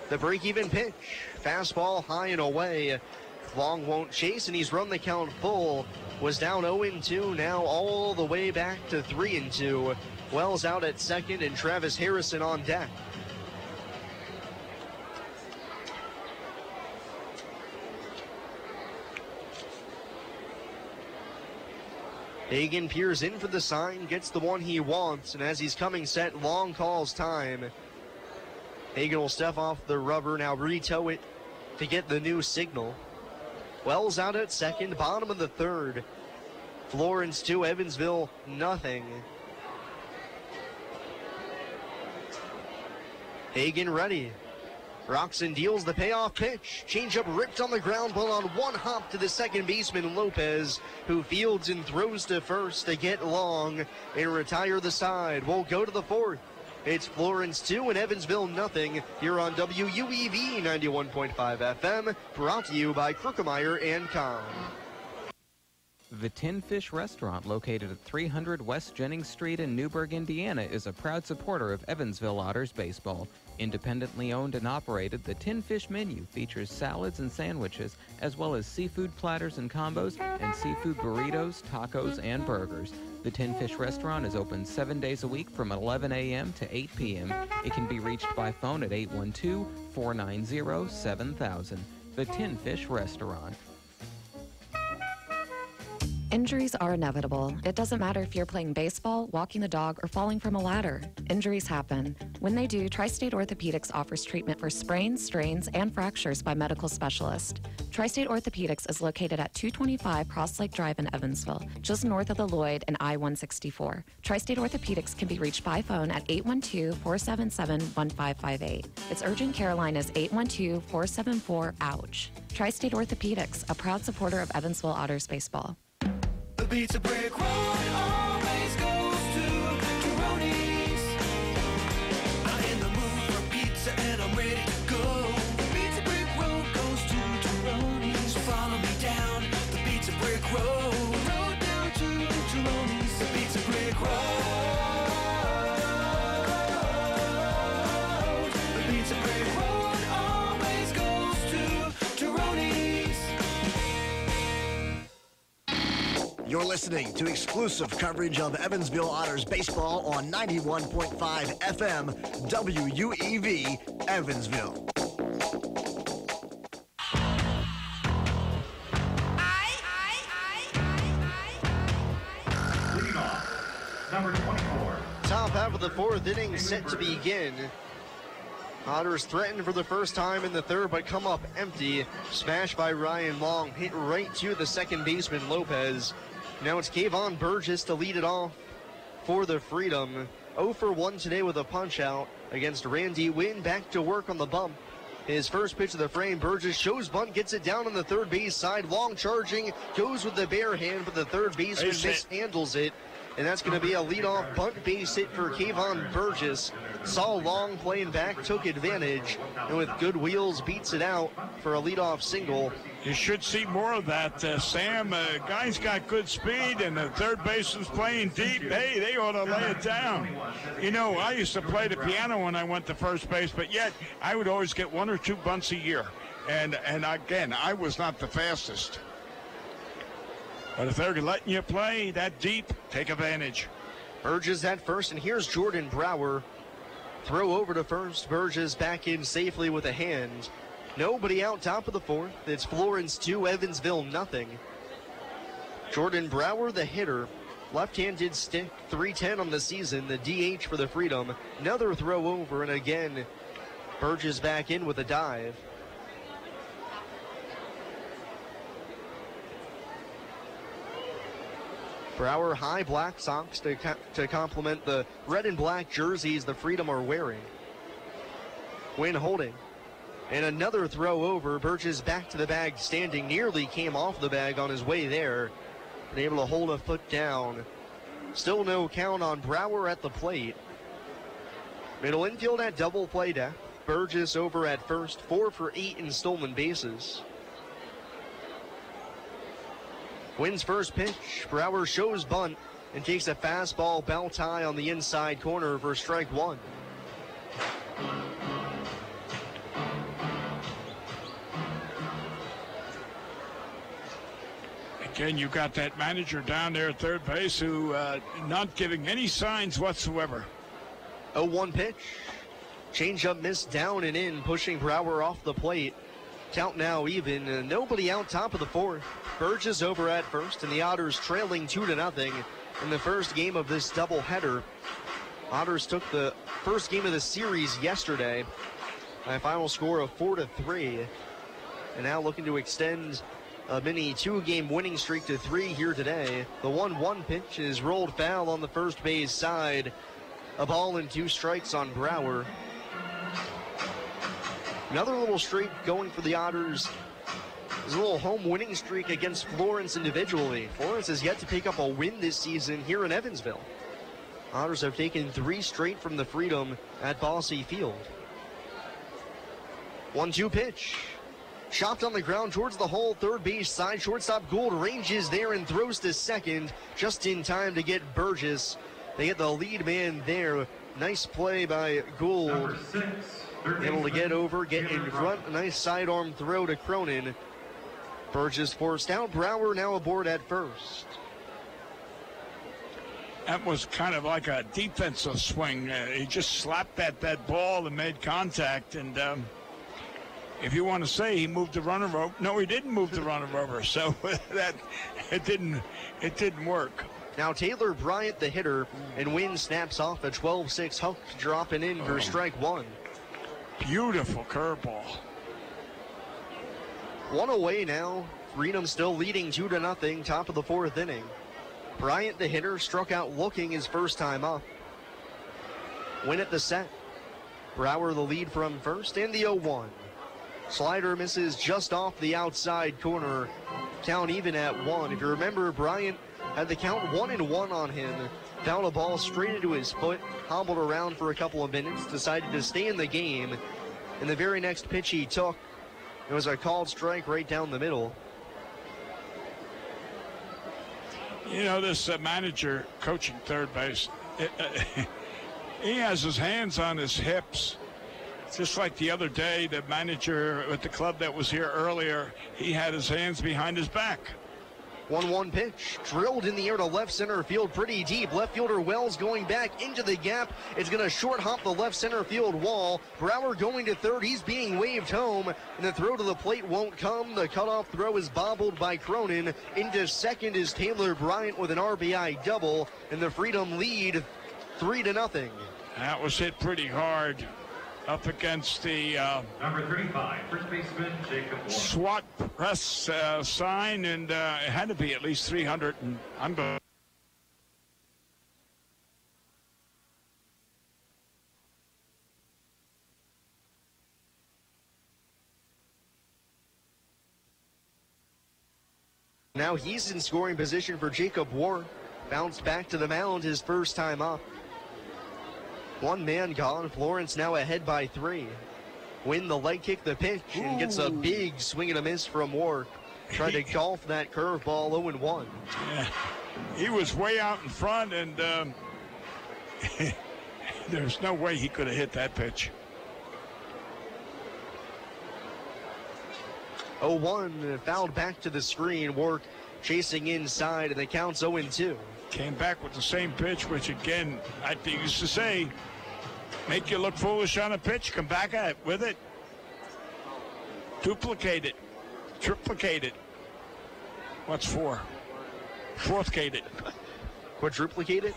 S1: The break-even pitch. Fastball high and away. Long won't chase, and he's run the count full. Was down 0-2, now all the way back to 3-2. Wells out at second, and Travis Harrison on deck. Hagan peers in for the sign, gets the one he wants, and as he's coming set, Long calls time. Hagan will step off the rubber, now re-tow it to get the new signal. Wells out at second, bottom of the third. Florence 2, Evansville nothing. Hagan ready. Rocks and deals the payoff pitch. Changeup ripped on the ground, but on one hop to the second baseman Lopez, who fields and throws to first to get Long and retire the side. We'll go to the fourth. It's Florence 2 and Evansville nothing here on WUEV 91.5 FM, brought to you by Krookemeyer and Kahn.
S5: The Tin Fish Restaurant, located at 300 West Jennings Street in Newburgh, Indiana, is a proud supporter of Evansville Otters baseball. Independently owned and operated, the Tin Fish menu features salads and sandwiches, as well as seafood platters and combos, and seafood burritos, tacos, and burgers. The Tin Fish Restaurant is open 7 days a week from 11 a.m. to 8 p.m. It can be reached by phone at 812-490-7000. The Tin Fish Restaurant.
S9: Injuries are inevitable. It doesn't matter if you're playing baseball, walking the dog, or falling from a ladder. Injuries happen. When they do, Tri-State Orthopedics offers treatment for sprains, strains, and fractures by medical specialists. Tri-State Orthopedics is located at 225 Cross Lake Drive in Evansville, just north of the Lloyd and I-164. Tri-State Orthopedics can be reached by phone at 812-477-1558. Its urgent care line is 812-474-OUCH. Tri-State Orthopedics, a proud supporter of Evansville Otters baseball.
S10: The Pizza Brick Road always goes to Tyroni's. I'm in the mood for pizza and I'm ready to go. The Pizza Brick Road goes to Tyroni's. So follow me down the Pizza Brick Road. Road down to Tyroni's. The Pizza Brick Road. The Pizza Brick Road always goes to Tyroni's.
S11: You're listening to exclusive coverage of Evansville Otters baseball on 91.5 FM WUEV Evansville.
S6: Leading off, number 24.
S1: Top half of the fourth inning set to begin. Otters threatened for the first time in the third, but come up empty. Smashed by Ryan Long, hit right to the second baseman Lopez. Now it's Kayvon Burgess to lead it off for the Freedom. 0 for 1 today with a punch out against Randy Wynn. Back to work on the bump. His first pitch of the frame, Burgess shows bunt, gets it down on the third base side. Long charging, goes with the bare hand, but the third baseman mishandles it. And that's going to be a leadoff bunt base hit for Kayvon Burgess. Saw Long playing back, took advantage, and with good wheels beats it out for a leadoff single.
S2: You should see more of that, Sam. Guy's got good speed, and the third baseman's playing deep. Hey, they ought to lay it down. You know, I used to play the piano when I went to first base, but yet I would always get 1 or 2 bunts a year. And again, I was not the fastest. But if they're letting you play that deep, take advantage.
S1: Burgess at first, and here's Jordan Brower. Throw over to first. Burgess back in safely with a hand. Nobody out top of the fourth. It's Florence 2, Evansville nothing. Jordan Brower, the hitter. Left-handed stick, 310 on the season. The DH for the Freedom. Another throw over, and again, Burgess back in with a dive. Brower high black socks to complement the red and black jerseys the Freedom are wearing. Wynn holding. And another throw over. Burgess back to the bag standing. Nearly came off the bag on his way there. Been able to hold a foot down. Still no count on Brower at the plate. Middle infield at double play depth. Burgess over at first. 4 for 8 in stolen bases. Wynn's first pitch. Brower shows bunt and takes a fastball belt high on the inside corner for strike one.
S2: Again, you got that manager down there at third base who not giving any signs whatsoever.
S1: 0-1 pitch. Changeup missed down and in, pushing Brower off the plate. Count now even. Nobody out top of the fourth. Burgess over at first, and the Otters trailing 2-0 in the first game of this doubleheader. Otters took the first game of the series yesterday by a final score of 4-3, and now looking to extend a mini 2-game winning streak to 3 here today. The 1-1 pitch is rolled foul on the first base side. A ball and 2 strikes on Brower. Another little streak going for the Otters. There's a little home winning streak against Florence individually. Florence has yet to pick up a win this season here in Evansville. Otters have taken 3 straight from the Freedom at Bosse Field. 1-2 pitch. Chopped on the ground towards the hole, third base side. Shortstop Gould ranges there and throws to second just in time to get Burgess. They get the lead man there. Nice play by Gould. Able to get over, get in front. A nice sidearm throw to Cronin. Burgess forced out. Brower now aboard at first.
S2: That was kind of like a defensive swing. He just slapped at that ball and made contact. And if you want to say he moved the runner over, no, he didn't move the runner over. So that it didn't work.
S1: Now Taylor Bryant, the hitter, and Wynn snaps off a 12-6 hook, dropping in for strike one.
S2: Beautiful curveball.
S1: One away now. Freedom still leading 2-0, top of the fourth inning. Bryant, the hitter, struck out looking his first time up. Win at the set. Brower the lead from first, and the 0-1. Slider misses just off the outside corner. Count even at 1. If you remember, Bryant had the count 1-1 on him. Found a ball straight into his foot, hobbled around for a couple of minutes, decided to stay in the game. And the very next pitch he took, it was a called strike right down the middle.
S2: You know, this manager coaching third base, he has his hands on his hips. Just like the other day, the manager at the club that was here earlier, he had his hands behind his back.
S1: 1-1 pitch, drilled in the air to left center field pretty deep. Left fielder Wells going back into the gap. It's going to short hop the left center field wall. Brower going to third. He's being waved home, and the throw to the plate won't come. The cutoff throw is bobbled by Cronin. Into second is Taylor Bryant with an RBI double, and the Freedom lead 3-0.
S2: That was hit pretty hard up against the
S6: number 35, first baseman Jacob Warren.
S2: SWAT press sign, and it had to be at least 300. And I'm going.
S1: Now he's in scoring position for Jacob Warren. Bounced back to the mound his first time up. One man gone. Florence now ahead by 3. Win the leg kick, the pitch, and gets a big swing and a miss from Ward. Tried to golf that curveball 0-1.
S2: Yeah, he was way out in front, and there's no way he could have hit that pitch.
S1: 0-1, fouled back to the screen. Work chasing inside, and the count's 0-2.
S2: Came back with the same pitch, which again, I used to say, make you look foolish on a pitch. Come back at it with it. Duplicate it. Triplicate it. What's four? Fourthcate it.
S1: Quadruplicate it.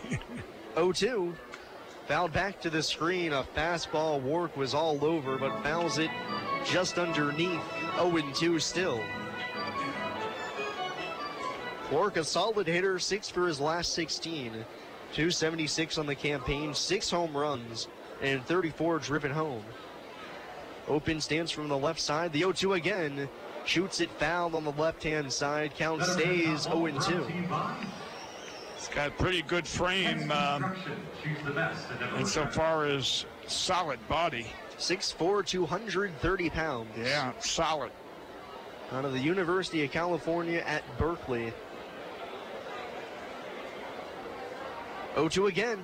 S1: 0-2. Fouled back to the screen. A fastball. Work was all over, but fouls it just underneath. 0-2 still. Work, a solid hitter, 6 for his last 16. 276 on the campaign, 6 home runs, and 34 driven home. Open stance from the left side. The 0-2 again. Shoots it foul on the left-hand side. Count stays 0-2.
S2: He's got a pretty good frame insofar as solid body.
S1: 6'4", 230 pounds.
S2: Yeah, solid.
S1: Out of the University of California at Berkeley. 0-2 again.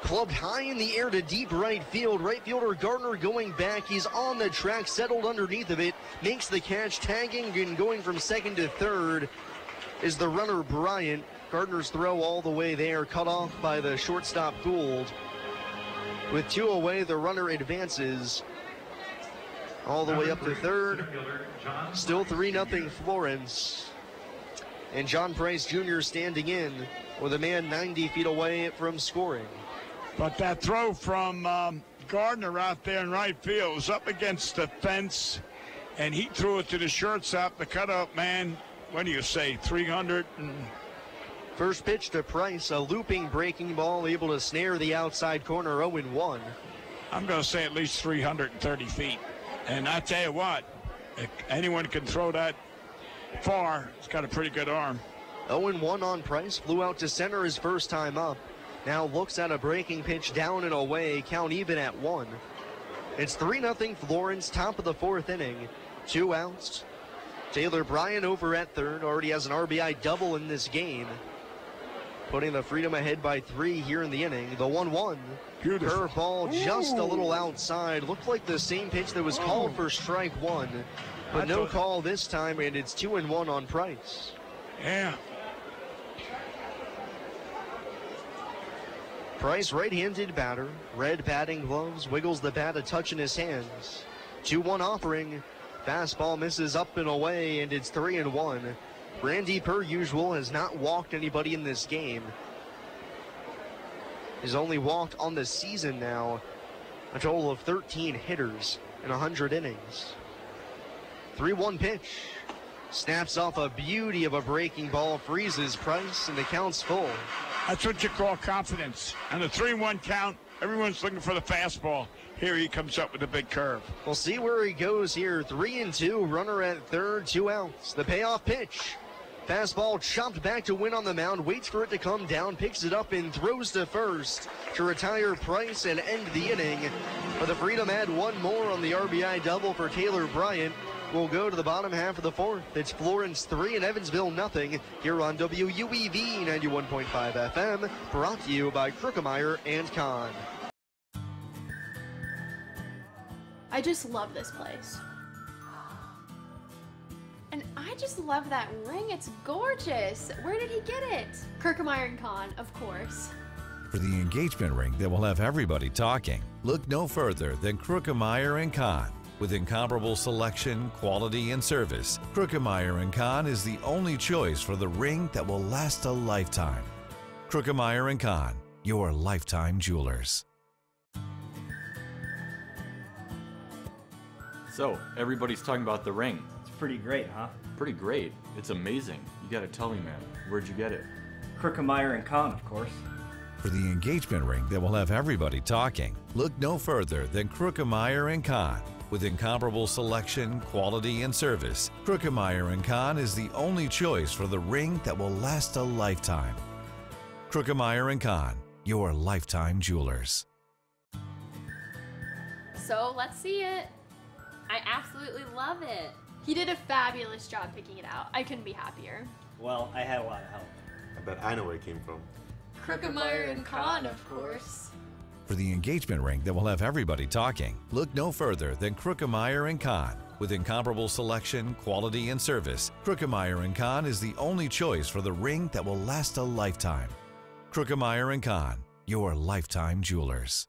S1: Clubbed high in the air to deep right field. Right fielder Gardner going back. He's on the track, settled underneath of it. Makes the catch, tagging and going from second to third is the runner Bryant. Gardner's throw all the way there, cut off by the shortstop Gould. With 2 away, the runner advances all the way up to third. Still 3-0 Florence. And John Price Jr. standing in with a man 90 feet away from scoring.
S2: But that throw from Gardner out there in right field was up against the fence, and he threw it to the shortstop, the cutout man. What do you say, 300?
S1: First pitch to Price, a looping breaking ball, able to snare the outside corner, 0-1.
S2: I'm going to say at least 330 feet. And I tell you what, if anyone can throw that far, he's got a pretty good arm.
S1: 0-1 on Price, flew out to center his first time up. Now looks at a breaking pitch down and away, count even at 1. It's 3-0 Florence, top of the 4th inning. 2 outs. Taylor Bryant over at third, already has an RBI double in this game. Putting the Freedom ahead by 3 here in the inning. The 1-1. Curveball just a little outside. Looked like the same pitch that was called for strike 1. But no call this time, and it's 2-1 on Price.
S2: Yeah.
S1: Price, right-handed batter. Red batting gloves. Wiggles the bat a touch in his hands. 2-1 offering. Fastball misses up and away, and it's 3-1. Brandy, per usual, has not walked anybody in this game. He's only walked on the season now a total of 13 hitters in 100 innings. 3-1 pitch. Snaps off a beauty of a breaking ball, freezes Price, and the count's full.
S2: That's what you call confidence. On the 3-1 count, everyone's looking for the fastball. Here he comes up with a big curve.
S1: We'll see where he goes here. 3-2, runner at third, 2 outs. The payoff pitch. Fastball chopped back to win on the mound, waits for it to come down, picks it up and throws to first to retire Price and end the inning. But the Freedom add 1 more on the RBI double for Taylor Bryant. We'll go to the bottom half of the 4th. It's Florence 3 and Evansville nothing here on WUEV 91.5 FM, brought to you by Krookemeyer and Kahn.
S21: I just love this place. And I just love that ring. It's gorgeous. Where did he get it? Krookemeyer & Kahn, of course.
S22: For the engagement ring that will have everybody talking, look no further than Krookemeyer & Kahn. With incomparable selection, quality, and service, Krookemeyer & Kahn is the only choice for the ring that will last a lifetime. Krookemeyer & Kahn, your lifetime jewelers.
S23: So, everybody's talking about the ring.
S24: It's pretty great, huh?
S23: Pretty great. It's amazing. You gotta tell me, man. Where'd you get it?
S24: Krookemeyer & Kahn, of course.
S22: For the engagement ring that will have everybody talking, look no further than Krookemeyer & Kahn. With incomparable selection, quality, and service, Krookemeyer & Kahn is the only choice for the ring that will last a lifetime. Krookemeyer & Kahn, your lifetime jewelers.
S21: So let's see it. I absolutely love it. He did a fabulous job picking it out. I couldn't be happier.
S24: Well, I had a lot of help.
S25: I bet I know where it came from.
S21: Krookemeyer & Kahn, of course.
S22: For the engagement ring that will have everybody talking, look no further than Krookemeyer & Kahn. With incomparable selection, quality, and service, Krukemeyer & Kahn is the only choice for the ring that will last a lifetime. Krukemeyer & Kahn, your lifetime jewelers.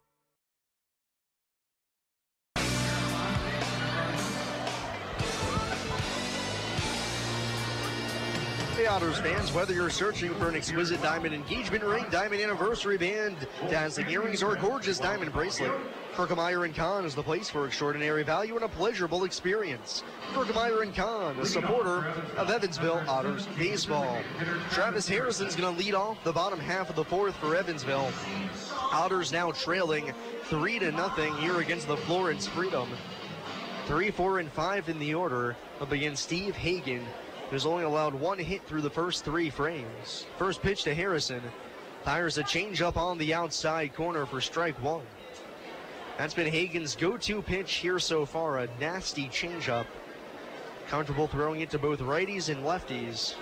S1: Hey Otters fans, whether you're searching for an exquisite diamond engagement ring, diamond anniversary band, dazzling earrings, or a gorgeous diamond bracelet, Krukemeyer & Kahn is the place for extraordinary value and a pleasurable experience. Krukemeyer & Kahn, a supporter of Evansville Otters baseball. Travis Harrison's going to lead off the bottom half of the fourth for Evansville. Otters now trailing 3-0 here against the Florence Freedom. 3, 4, and 5 in the order up against Steve Hagen, who's only allowed one hit through the first 3 frames. First pitch to Harrison. Fires a changeup on the outside corner for strike 1. That's been Hagen's go-to pitch here so far, a nasty changeup. Comfortable throwing it to both righties and lefties.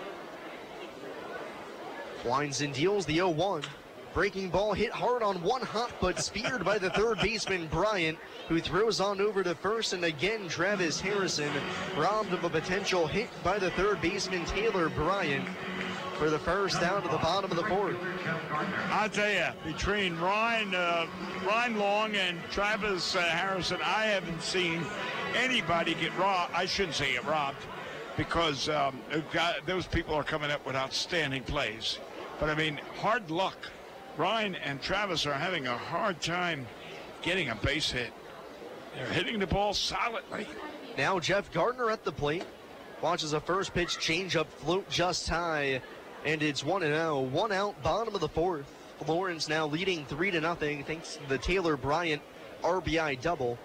S1: Winds and deals the 0-1. Breaking ball hit hard on one hop, but speared by the third baseman, Bryant, who throws on over to first, and again, Travis Harrison robbed of a potential hit by the third baseman, Taylor Bryant, for the first down to the bottom of the fourth.
S2: I'll tell you, between Ryan Long and Travis Harrison, I haven't seen anybody get robbed. I shouldn't say get robbed, because those people are coming up with outstanding plays. But I mean, hard luck. Ryan and Travis are having a hard time getting a base hit. They're hitting the ball solidly.
S1: Now Jeff Gardner at the plate. Watches a first pitch changeup float just high, and it's 1-0. 1 out, bottom of the fourth. Florence now leading 3-0 thanks to the Taylor Bryant RBI double.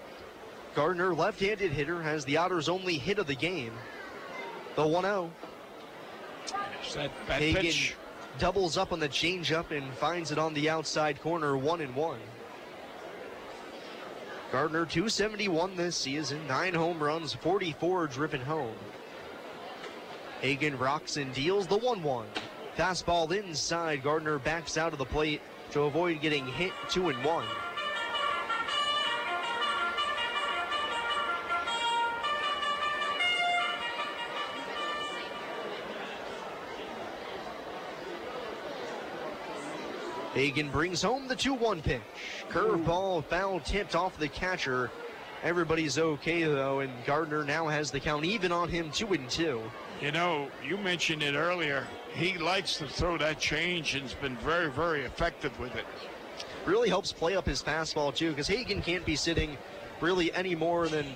S1: Gardner, left-handed hitter, has the Otters' only hit of the game. The 1-0.
S2: That
S1: Hagen
S2: pitch
S1: doubles up on the changeup and finds it on the outside corner, 1-1. Gardner, 271 this season, 9 home runs, 44 driven home. Hagen rocks and deals the 1-1. Fastball inside. Gardner backs out of the plate to avoid getting hit, 2-1. Hagen brings home the 2-1 pitch. Curveball, foul tipped off the catcher. Everybody's okay though, and Gardner now has the count even on him, 2-2.
S2: You know, you mentioned it earlier. He likes to throw that change and has been very, very effective with it.
S1: Really helps play up his fastball too, because Hagen can't be sitting really any more than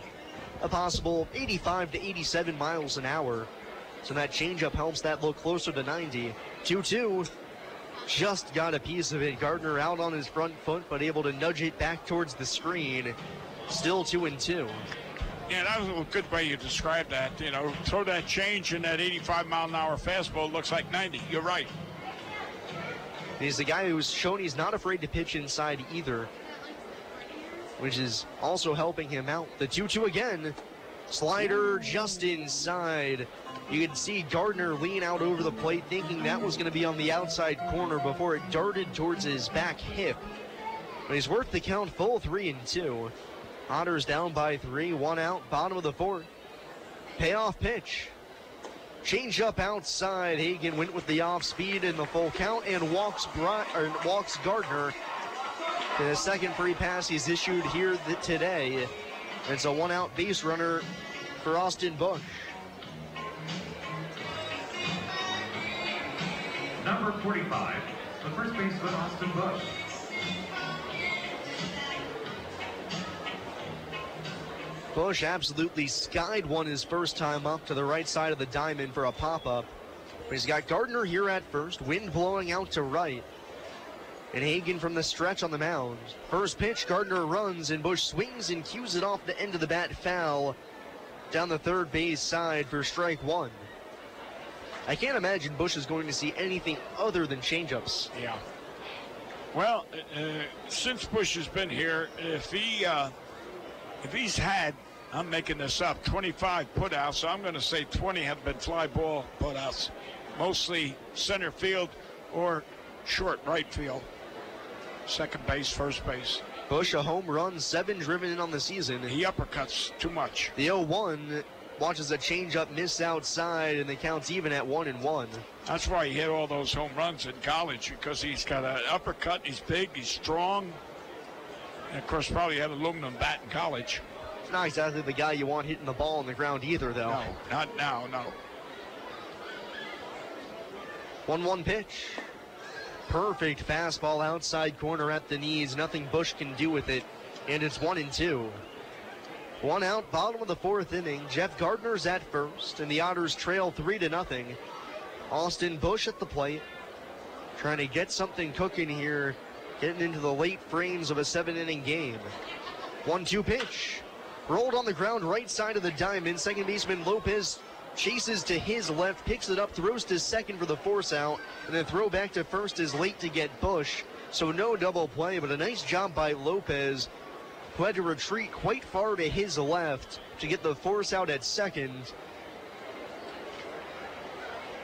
S1: a possible 85 to 87 miles an hour. So that changeup helps that look closer to 90. 2-2. Just got a piece of it. Gardner out on his front foot, but able to nudge it back towards the screen. Still 2-2.
S2: Yeah, that was a good way you described that. You know, throw that change in that 85-mile-an-hour fastball. Looks like 90. You're right.
S1: He's the guy who's shown he's not afraid to pitch inside either, which is also helping him out. The 2-2 again. Slider just inside. You can see Gardner lean out over the plate thinking that was going to be on the outside corner before it darted towards his back hip. But he's worked the count full, 3-2. Otters down by 3, 1 out, bottom of the fourth. Payoff pitch. Change up outside. Hagen went with the off speed in the full count and walks Gardner. The second free pass he's issued here today. It's a 1 out base runner for Austin Bush.
S6: Number 45, the first baseman, Austin Bush.
S1: Bush absolutely skied one his first time up to the right side of the diamond for a pop-up. He's got Gardner here at first, wind blowing out to right. And Hagen from the stretch on the mound. First pitch, Gardner runs, and Bush swings and cues it off the end of the bat foul down the third base side for strike 1. I can't imagine Bush is going to see anything other than changeups.
S2: Yeah. Well, since Bush has been here, if he's had, I'm making this up, 25 putouts, I'm going to say 20 have been fly ball putouts, mostly center field or short right field, second base, first base.
S1: Bush, a home run, 7 driven in on the season.
S2: He uppercuts too much.
S1: The 0-1 watches a changeup miss outside, and the count's even at 1-1.
S2: That's why he hit all those home runs in college, because he's got an uppercut. He's big, he's strong. And, of course, probably had an aluminum bat in college.
S1: It's not exactly the guy you want hitting the ball on the ground either, though.
S2: No, not now, no.
S1: 1-1 pitch. Perfect fastball outside corner at the knees. Nothing Bush can do with it, and it's 1-2. 1 out, bottom of the 4th inning. Jeff Gardner's at first, and the Otters trail 3-0. Austin Bush at the plate, trying to get something cooking here, getting into the late frames of a 7-inning game. 1-2 pitch. Rolled on the ground right side of the diamond. Second baseman Lopez chases to his left, picks it up, throws to second for the force out, and then throw back to first is late to get Bush. So no double play, but a nice job by Lopez, who had to retreat quite far to his left to get the force out at second.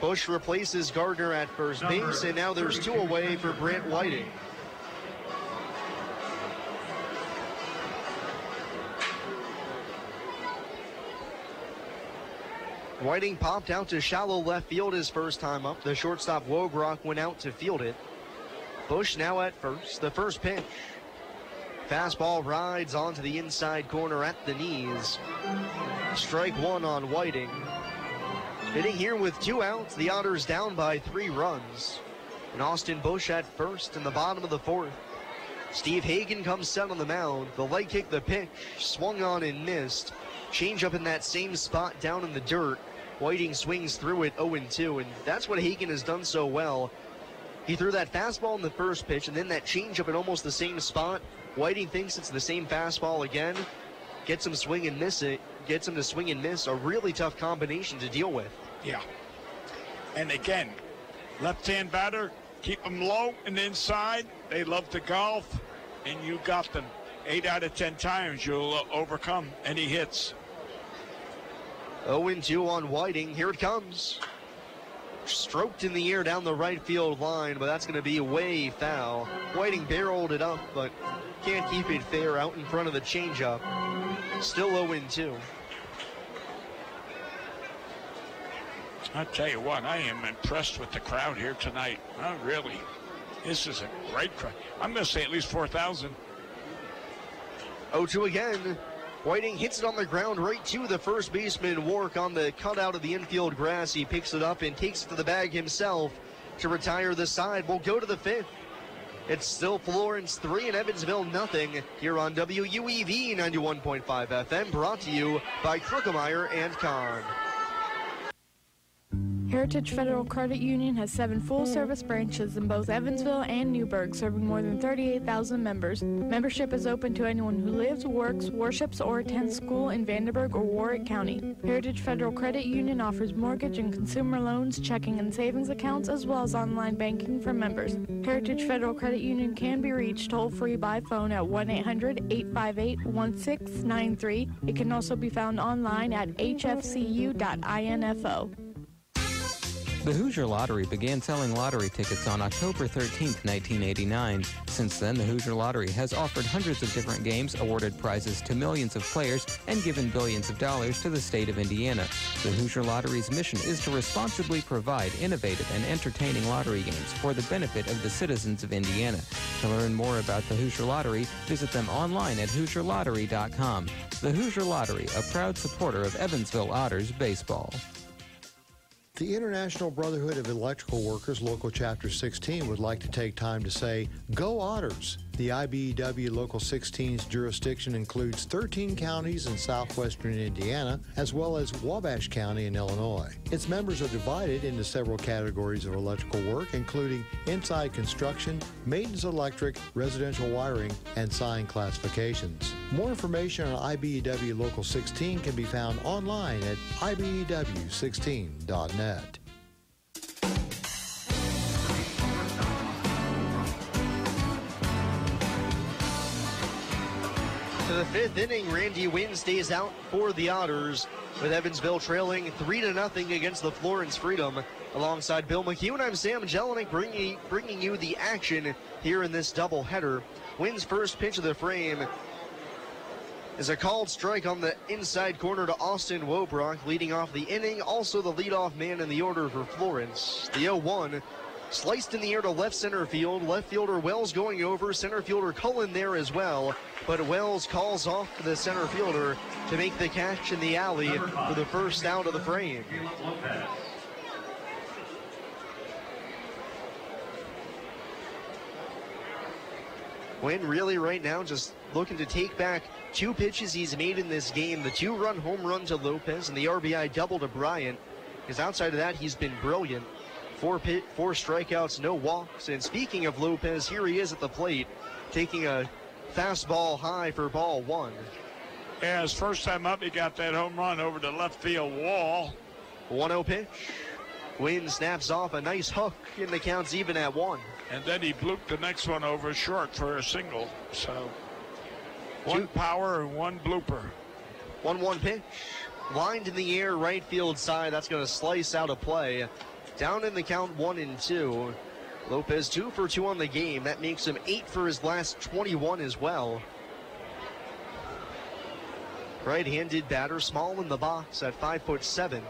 S1: Bush replaces Gardner at first base, and now there's 2 away for Brant Whiting. Whiting popped out to shallow left field his first time up. The shortstop Wogrock went out to field it. Bush now at first. The first pitch. Fastball rides onto the inside corner at the knees. Strike 1 on Whiting. Hitting here with 2 outs. The Otters down by 3 runs. And Austin Bush at first in the bottom of the 4th. Steve Hagan comes set on the mound. The leg kick, the pitch, swung on and missed. Change up in that same spot down in the dirt. Whiting swings through it 0-2, and that's what Hagan has done so well. He threw that fastball in the first pitch, and then that changeup in almost the same spot. Whiting thinks it's the same fastball again. Gets him swing and miss it. Gets him to swing and miss. A really tough combination to deal with.
S2: Yeah. And again, left-hand batter, keep them low and inside. They love to golf, and you got them. 8 out of 10 times you'll overcome any hits.
S1: 0-2 on Whiting. Here it comes. Stroked in the air down the right field line, but that's going to be way foul. Whiting barreled it up, but can't keep it fair out in front of the changeup. Still 0-2.
S2: I tell you what, I am impressed with the crowd here tonight. Oh, really. This is a great crowd. I'm going to say at least 4,000.
S1: 0-2 again. Whiting hits it on the ground right to the first baseman Wark on the cutout of the infield grass. He picks it up and takes it to the bag himself to retire the side. We'll go to the 5th. It's still Florence 3 and Evansville nothing here on WUEV 91.5 FM, brought to you by Kruckemeyer and Kahn.
S4: Heritage Federal Credit Union has 7 full-service branches in both Evansville and Newburgh, serving more than 38,000 members. Membership is open to anyone who lives, works, worships, or attends school in Vanderburgh or Warwick County. Heritage Federal Credit Union offers mortgage and consumer loans, checking and savings accounts, as well as online banking for members. Heritage Federal Credit Union can be reached toll-free by phone at 1-800-858-1693. It can also be found online at hfcu.info.
S5: The Hoosier Lottery began selling lottery tickets on October 13, 1989. Since then, the Hoosier Lottery has offered hundreds of different games, awarded prizes to millions of players, and given billions of dollars to the state of Indiana. The Hoosier Lottery's mission is to responsibly provide innovative and entertaining lottery games for the benefit of the citizens of Indiana. To learn more about the Hoosier Lottery, visit them online at HoosierLottery.com. The Hoosier Lottery, a proud supporter of Evansville Otters baseball.
S7: The International Brotherhood of Electrical Workers, Local Chapter 16, would like to take time to say, Go Otters! The IBEW Local 16's jurisdiction includes 13 counties in southwestern Indiana, as well as Wabash County in Illinois. Its members are divided into several categories of electrical work, including inside construction, maintenance electric, residential wiring, and sign classifications. More information on IBEW Local 16 can be found online at IBEW16.net.
S1: To the 5th inning, Randy Wynn stays out for the Otters, with Evansville trailing 3-0 against the Florence Freedom. Alongside Bill McHugh, I'm Sam Jelinek, bringing you the action here in this doubleheader. Wynn's first pitch of the frame is a called strike on the inside corner to Austin Wobrock, leading off the inning. Also the leadoff man in the order for Florence. The 0-1 sliced in the air to left center field. Left fielder Wells going over. Center fielder Cullen there as well. But Wells calls off the center fielder to make the catch in the alley for the first out of the frame. Wynn really right now just looking to take back 2 pitches he's made in this game. The 2-run home run to Lopez and the RBI double to Bryant. Because outside of that, he's been brilliant. 4 strikeouts, no walks. And speaking of Lopez, here he is at the plate, taking a fastball high for ball 1.
S2: Yeah, his first time up, he got that home run over the left field wall.
S1: 1-0 pitch. Wynn snaps off a nice hook, and the count's even at 1.
S2: And then he blooped the next one over short for a single. So 1 power and 1 blooper.
S1: 1-1 pitch. Lined in the air, right field side. That's going to slice out of play. Down in the count, 1-2. Lopez 2 for 2 on the game. That makes him 8 for his last 21 as well. Right-handed batter, small in the box at 5'7".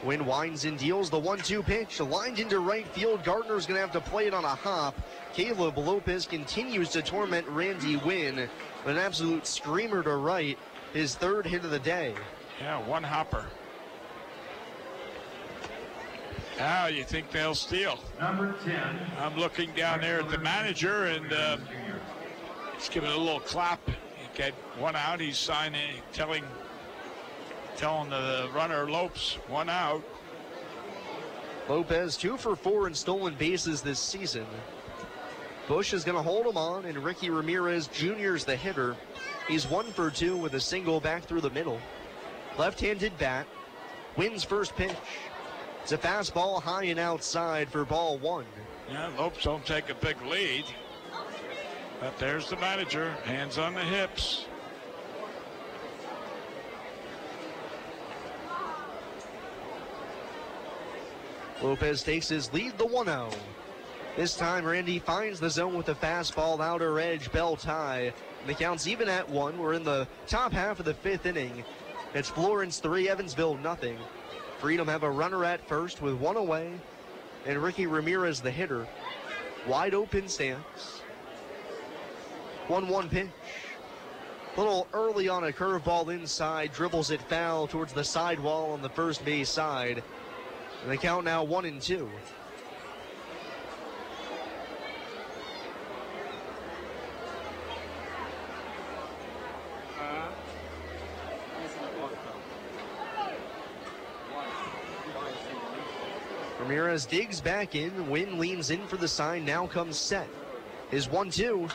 S1: Wynn winds and deals the 1-2 pitch, lined into right field. Gardner's going to have to play it on a hop. Caleb Lopez continues to torment Randy Wynn with an absolute screamer to right, his 3rd hit of the day.
S2: Yeah, 1 hopper. Now you think they'll steal.
S6: Number 10.
S2: I'm looking down there at the manager, and he's giving a little clap. He got 1 out. He's signing, telling the runner Lopes 1 out.
S1: Lopez 2 for 4 in stolen bases this season. Bush is going to hold him on, and Ricky Ramirez Jr. is the hitter. He's 1 for 2 with a single back through the middle. Left-handed bat. Wynn's first pitch. It's a fastball high and outside for ball 1.
S2: Yeah, Lopes don't take a big lead. But there's the manager, hands on the hips.
S1: Lopez takes his lead, the 1-0. This time, Randy finds the zone with a fastball, outer edge, belt high. And the count's even at 1. We're in the top half of the 5th inning. It's Florence 3, Evansville nothing. Freedom have a runner at first with 1 away. And Ricky Ramirez, the hitter. Wide open stance. 1-1 pitch. A little early on a curveball inside. Dribbles it foul towards the sidewall on the first base side. And the count now 1-2. Ramirez digs back in. Wynn leans in for the sign. Now comes set. His 1-2.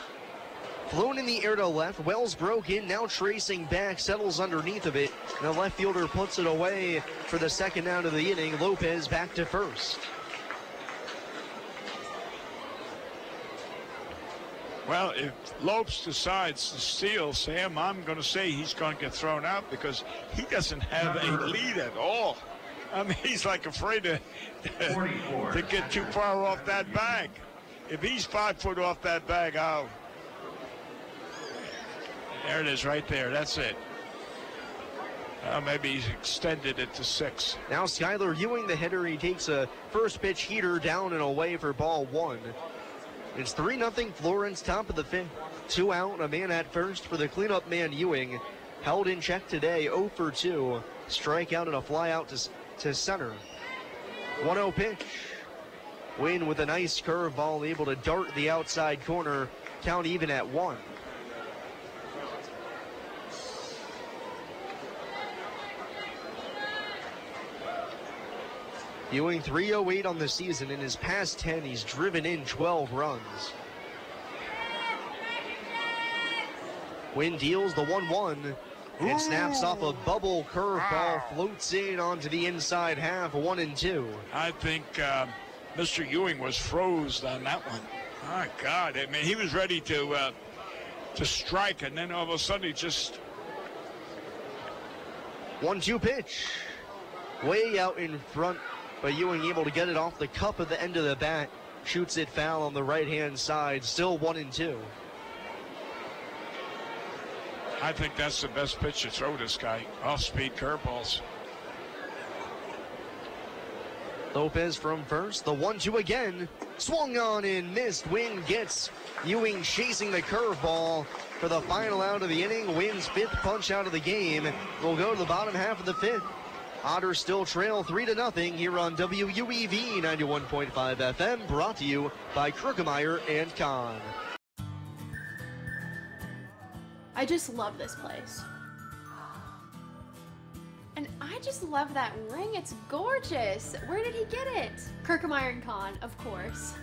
S1: Flown in the air to left. Wells broke in. Now tracing back. Settles underneath of it. And the left fielder puts it away for the 2nd out of the inning. Lopez back to first.
S2: Well, if Lopes decides to steal, Sam, I'm going to say he's going to get thrown out because he doesn't have a lead at all. I mean, he's like afraid to get too far off that bag. If he's 5 foot off that bag, oh. There it is right there. That's it. Maybe he's extended it to 6.
S1: Now Skylar Ewing, the hitter. He takes a first pitch heater down and away for ball 1. It's 3-0 Florence, top of the 5th. 2 out, a man at first for the cleanup man Ewing. Held in check today, 0 for 2. Strikeout and a fly out to center. 1-0 pitch. Wynn with a nice curveball, able to dart the outside corner. Count even at 1. Ewing 308 on the season. In his past 10, he's driven in 12 runs. Wynn deals the 1-1 and snaps off a bubble curveball, floats in onto the inside half, 1-2.
S2: I think Mr. Ewing was froze on that one. My God, I mean, he was ready to strike, and then all of a sudden he just...
S1: 1-2 pitch. way out in front, but Ewing able to get it off the cup at the end of the bat. Shoots it foul on the right-hand side, still 1-2.
S2: I think that's the best pitch to throw this guy. Off-speed curveballs.
S1: Lopez from first, the 1-2 again. Swung on and missed. Wynn gets Ewing chasing the curveball for the final out of the inning. Wynn's 5th punch out of the game. We'll go to the bottom half of the 5th. Otters still trail 3-0 here on WUEV 91.5 FM, brought to you by Krukemeyer and Kahn.
S21: I just love this place. And I just love that ring. It's gorgeous. Where did he get it? Krukemeyer and Kahn, of course.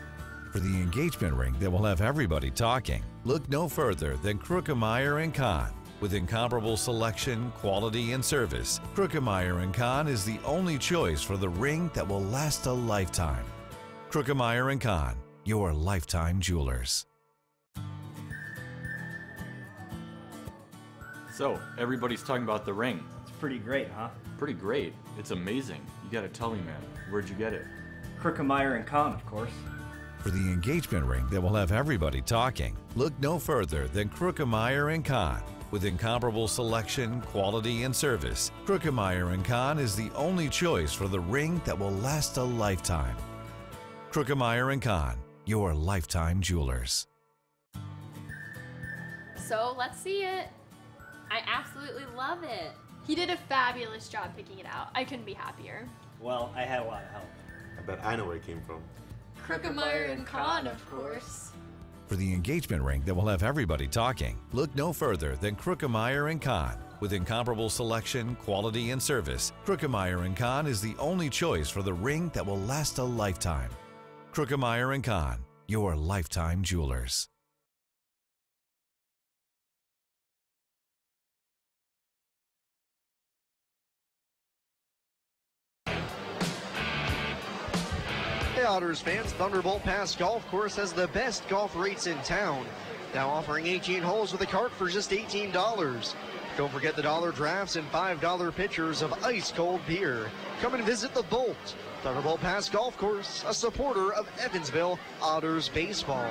S22: For the engagement ring that will have everybody talking, look no further than Krukemeyer & Kahn. With incomparable selection, quality, and service, Krukemeyer & Kahn is the only choice for the ring that will last a lifetime. Krukemeyer & Kahn, your lifetime jewelers.
S23: So, everybody's talking about the ring.
S24: It's pretty great, huh?
S23: Pretty great. It's amazing. You gotta tell me, man. Where'd you get it?
S24: Krukemeyer and Kahn, of course.
S22: For the engagement ring that will have everybody talking, look no further than Krukemeyer & Kahn. With incomparable selection, quality, and service, Krukemeyer & Kahn is the only choice for the ring that will last a lifetime. Krukemeyer & Kahn, your lifetime jewelers.
S21: So let's see it. I absolutely love it. He did a fabulous job picking it out. I couldn't be happier.
S24: Well, I had a lot of help.
S25: I bet I know where it came from.
S21: Krukemeyer and Kahn, of course.
S22: For the engagement ring that will have everybody talking, look no further than Krukemeyer & Kahn. With incomparable selection, quality, and service, Krukemeyer & Kahn is the only choice for the ring that will last a lifetime. Krukemeyer & Kahn, your lifetime jewelers.
S1: Hey Otters fans, Thunderbolt Pass Golf Course has the best golf rates in town. Now offering 18 holes with a cart for just $18. Don't forget the dollar drafts and $5 pitchers of ice-cold beer. Come and visit the Bolt. Thunderbolt Pass Golf Course, a supporter of Evansville Otters baseball.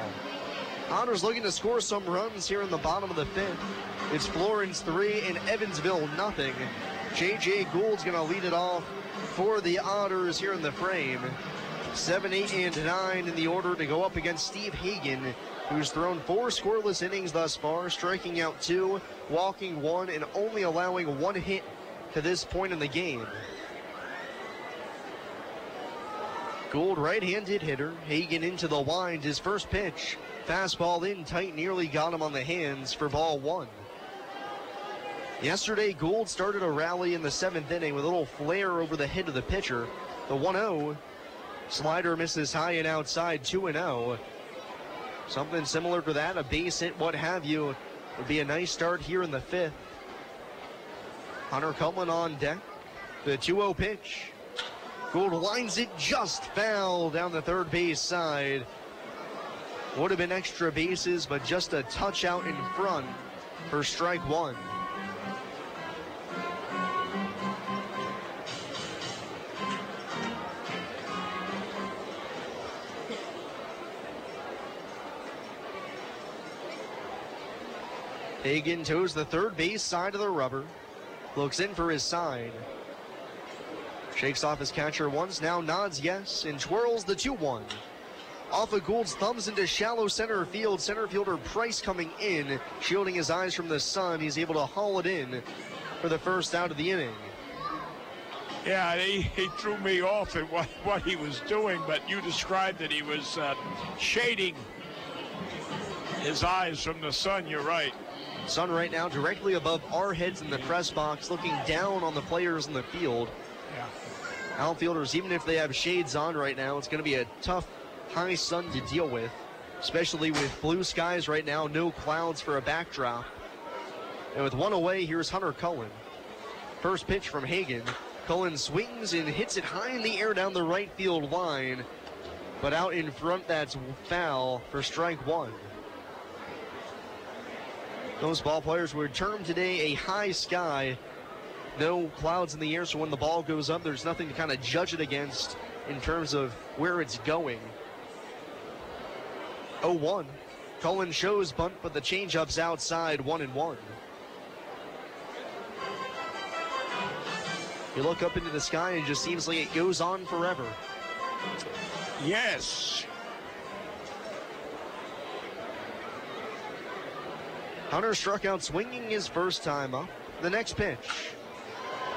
S1: Otters looking to score some runs here in the bottom of the 5th. It's Florence 3 and Evansville nothing. J.J. Gould's going to lead it off for the Otters here in the frame. 7, 8, and 9 in the order to go up against Steve Hagan, who's thrown 4 scoreless innings thus far, striking out 2, walking 1, and only allowing 1 hit to this point in the game. Gould, right-handed hitter. Hagan into the wind, his first pitch. Fastball in tight, nearly got him on the hands for ball 1. Yesterday, Gould started a rally in the 7th inning with a little flare over the head of the pitcher. The 1-0. Slider misses high and outside, 2-0. Something similar to that, a base hit, what have you, would be a nice start here in the 5th. Hunter Cullen on deck. The 2-0 pitch. Gould lines it just foul down the third base side. Would have been extra bases, but just a touch out in front for strike 1. Hagan toes the third base side of the rubber. Looks in for his side. Shakes off his catcher once, now nods yes, and twirls the 2-1. Off of Gould's thumbs into shallow center field. Center fielder Price coming in, shielding his eyes from the sun. He's able to haul it in for the first out of the inning.
S2: Yeah, he threw me off at what he was doing, but you described that he was shading his eyes from the sun. You're right.
S1: Sun right now directly above our heads in the press box, looking down on the players in the field.
S2: Yeah.
S1: Outfielders, even if they have shades on right now, it's going to be a tough high sun to deal with, especially with blue skies right now, no clouds for a backdrop. And with 1 away, here's Hunter Cullen. First pitch from Hagan. Cullen swings and hits it high in the air down the right field line, but out in front, that's foul for strike 1. Those ball players would term today a high sky no clouds in the air, so when the ball goes up, there's nothing to kind of judge it against in terms of where it's going. 0-1. Cullen shows bunt, but the changeup's outside, 1-1. You look up into the sky and it just seems like it goes on forever.
S2: Yes.
S1: Hunter struck out swinging his first time up. The next pitch.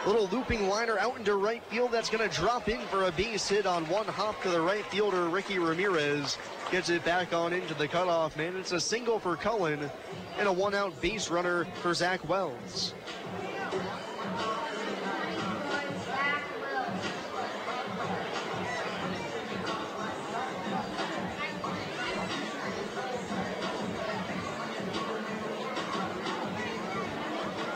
S1: Little looping liner out into right field. That's going to drop in for a base hit on one hop to the right fielder. Ricky Ramirez gets it back on into the cutoff man. It's a single for Cullen and a one-out base runner for Zach Wells.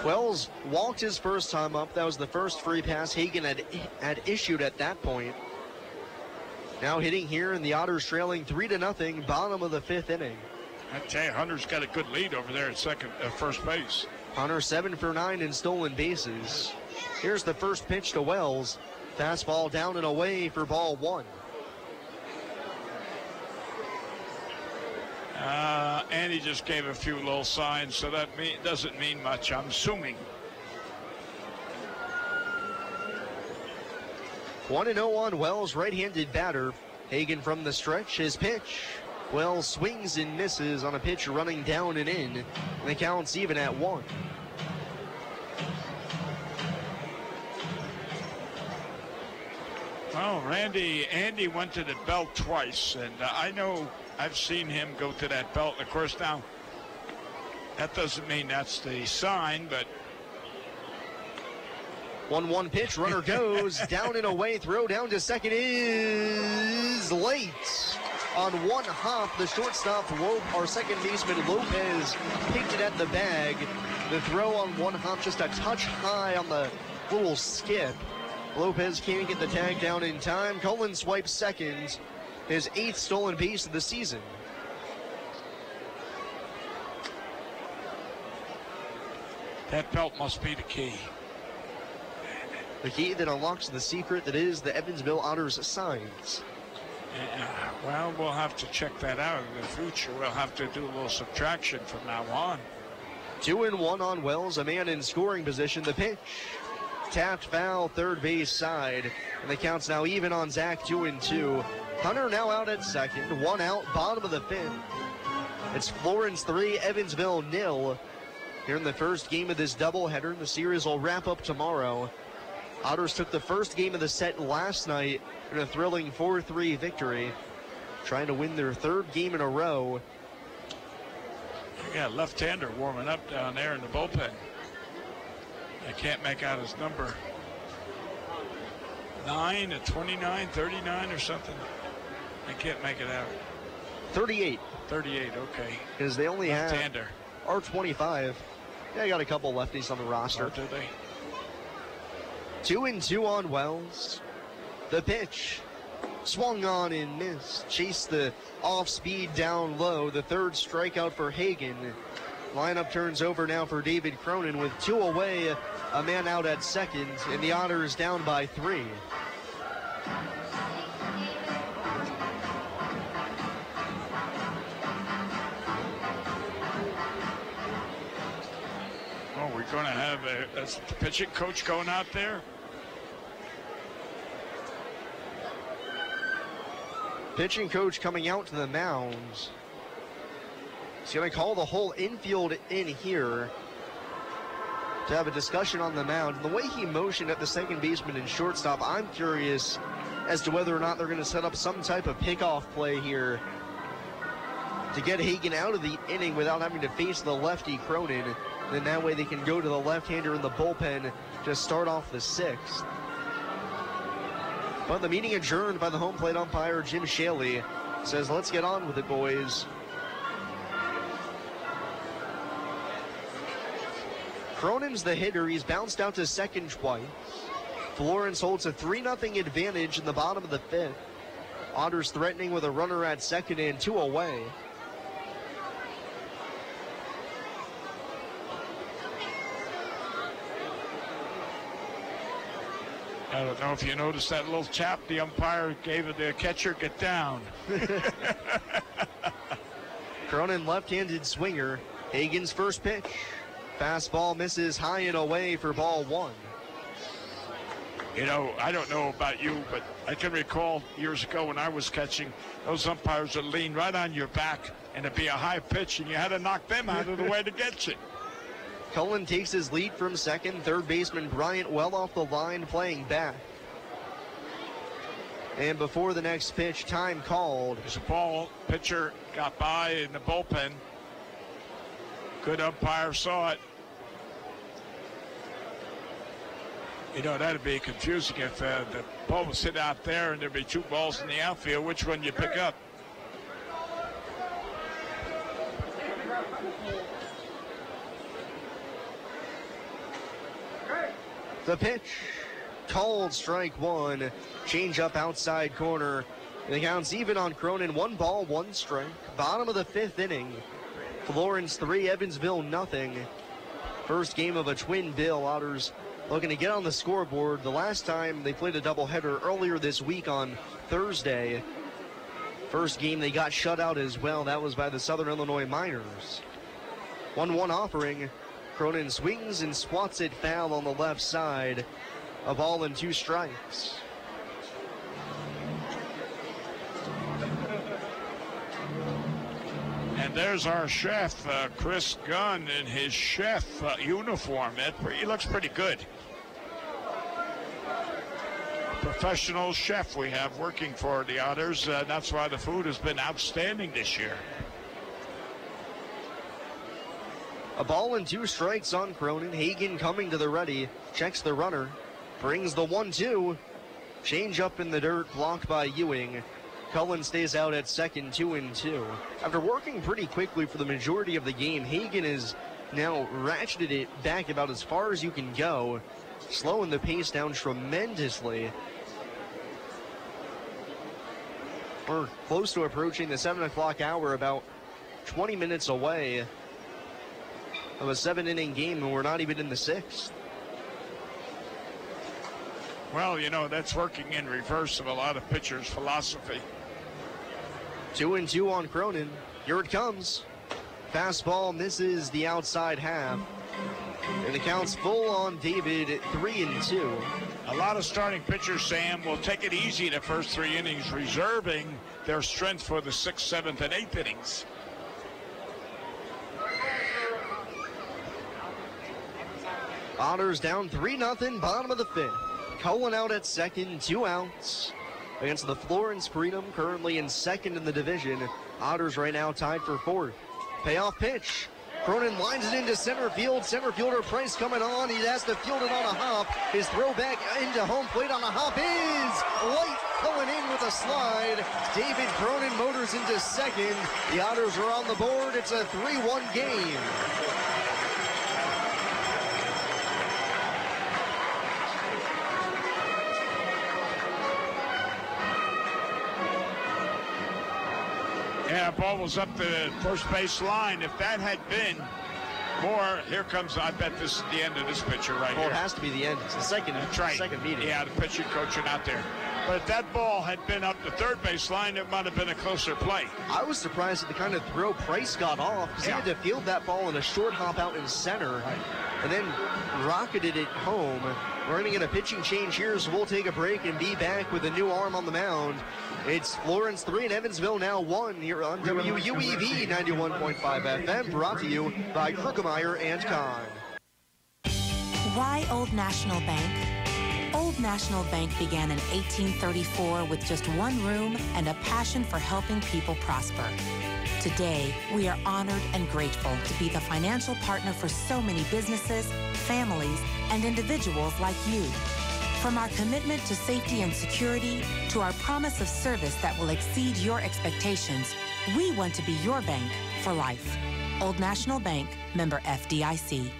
S1: Wells walked his first time up. That was the first free pass Hagan had issued at that point. Now hitting here, and the Otters trailing 3-0, bottom of the 5th inning.
S2: I tell you, Hunter's got a good lead over there at first base.
S1: Hunter 7 for 9 in stolen bases. Here's the first pitch to Wells. Fastball down and away for ball 1.
S2: Andy just gave a few little signs, so that doesn't mean much, I'm assuming.
S1: 1-0 on Wells, right-handed batter. Hagan from the stretch, his pitch. Wells swings and misses on a pitch running down and in. And the count's even at 1.
S2: Well, Andy went to the belt twice, and I know I've seen him go to that belt. Of course, now, that doesn't mean that's the sign, but...
S1: 1-1 pitch, runner goes, down and away, throw down to second is late. On one hop, the shortstop, our second baseman, Lopez, picked it at the bag. The throw on one hop, just a touch high on the little skip. Lopez can't get the tag down in time. Cullen swipes second, his 8th stolen base of the season.
S2: That belt must be the key.
S1: The key that unlocks the secret that is the Evansville Otters signs.
S2: Well, we'll have to check that out in the future. We'll have to do a little subtraction from now on.
S1: 2-1 on Wells, a man in scoring position. The pitch. Tapped foul, third base side. And the count's now even on Zach, 2-2. Hunter now out at second. 1 out, bottom of the 5th. It's Florence 3, Evansville 0. Here in the first game of this doubleheader. The series will wrap up tomorrow. Otters took the first game of the set last night in a thrilling 4-3 victory, trying to win their 3rd game in a row.
S2: We got a left-hander warming up down there in the bullpen. I can't make out his number. 9 to 29, 39 or something. I can't make it out.
S1: 38.
S2: 38, okay.
S1: Because they only have
S2: left-hander.
S1: R25. Yeah, I got a couple lefties on the roster.
S2: Oh, do they?
S1: 2-2 on Wells. The pitch. Swung on and missed. Chased the off-speed down low. The 3rd strikeout for Hagan. Lineup turns over now for David Cronin with 2 away. A man out at second. And the Otters down by 3.
S2: Oh, we're going to have a pitching coach going out there?
S1: Pitching coach coming out to the mound. He's going to call the whole infield in here to have a discussion on the mound. And the way he motioned at the second baseman and shortstop, I'm curious as to whether or not they're going to set up some type of pickoff play here to get Hagan out of the inning without having to face the lefty Cronin. Then that way they can go to the left-hander in the bullpen to start off the 6th. But the meeting adjourned by the home plate umpire, Jim Shaley, says, let's get on with it, boys. Cronin's the hitter. He's bounced out to second twice. Florence holds a 3-0 advantage in the bottom of the 5th. Otters threatening with a runner at second and 2 away.
S2: I don't know if you noticed that little tap the umpire gave the catcher, get down.
S1: Cronin left-handed swinger. Hagen's first pitch. Fastball misses high and away for ball one.
S2: You know, I don't know about you, but I can recall years ago when I was catching, those umpires would lean right on your back, and it'd be a high pitch, and you had to knock them out of the way to get you.
S1: Cullen takes his lead from second. Third baseman Bryant well off the line, playing back. And before the next pitch, time called.
S2: There's a ball. Pitcher got by in the bullpen. Good umpire saw it. You know, that'd be confusing if the ball was hit out there and there'd be two balls in the outfield. Which one you pick up?
S1: The pitch, called strike one. Change up outside corner. The count's even on Cronin. 1 ball, 1 strike. Bottom of the 5th inning. Florence 3, Evansville nothing. First game of a twin bill. Otters looking to get on the scoreboard. The last time they played a doubleheader earlier this week on Thursday. First game they got shut out as well. That was by the Southern Illinois Miners. 1-1 offering. Cronin swings and swats it foul on the left side. A ball and 2 strikes.
S2: And there's our chef, Chris Gunn, in his chef uniform. He looks pretty good. Professional chef we have working for the Otters. That's why the food has been outstanding this year.
S1: A ball and 2 strikes on Cronin. Hagen coming to the ready. Checks the runner. Brings the 1-2. Change up in the dirt. Blocked by Ewing. Cullen stays out at second, 2-2. After working pretty quickly for the majority of the game, Hagen has now ratcheted it back about as far as you can go, slowing the pace down tremendously. We're close to approaching the 7 o'clock hour, about 20 minutes away of a 7-inning game, and we're not even in the 6th.
S2: Well, you know, that's working in reverse of a lot of pitchers' philosophy.
S1: 2-2 on Cronin. Here it comes. Fastball misses the outside half. And the count's full on David, 3-2.
S2: A lot of starting pitchers, Sam, will take it easy the first 3 innings, reserving their strength for the 6th, 7th, and 8th innings.
S1: Otters down 3-0, bottom of the 5th. Cullen out at second, 2 outs. Against the Florence Freedom, currently in second in the division. Otters right now tied for 4th. Payoff pitch. Cronin lines it into center field. Center fielder Price coming on. He has to field it on a hop. His throw back into home plate on a hop is light. Going in with a slide. David Cronin motors into second. The Otters are on the board. It's a 3-1 game.
S2: Yeah, ball was up the first base line. If that had been more, here comes, I bet this is the end of this pitcher right here.
S1: Well, it has to be the end. It's the second,
S2: That's right.
S1: Second meeting.
S2: Yeah, the pitching coach are not there. But if that ball had been up the third base line, it might have been a closer play.
S1: I was surprised at the kind of throw Price got off, because he had to field that ball in a short hop out in center, and then rocketed it home. We're going to get a pitching change here, so we'll take a break and be back with a new arm on the mound. It's Florence 3 and Evansville now 1 here on WUEV 91.5 FM, brought to you by Krugemeyer and Kahn.
S8: Why Old National Bank? Old National Bank began in 1834 with just 1 room and a passion for helping people prosper. Today, we are honored and grateful to be the financial partner for so many businesses, families, and individuals like you. From our commitment to safety and security to our promise of service that will exceed your expectations, we want to be your bank for life. Old National Bank, member FDIC.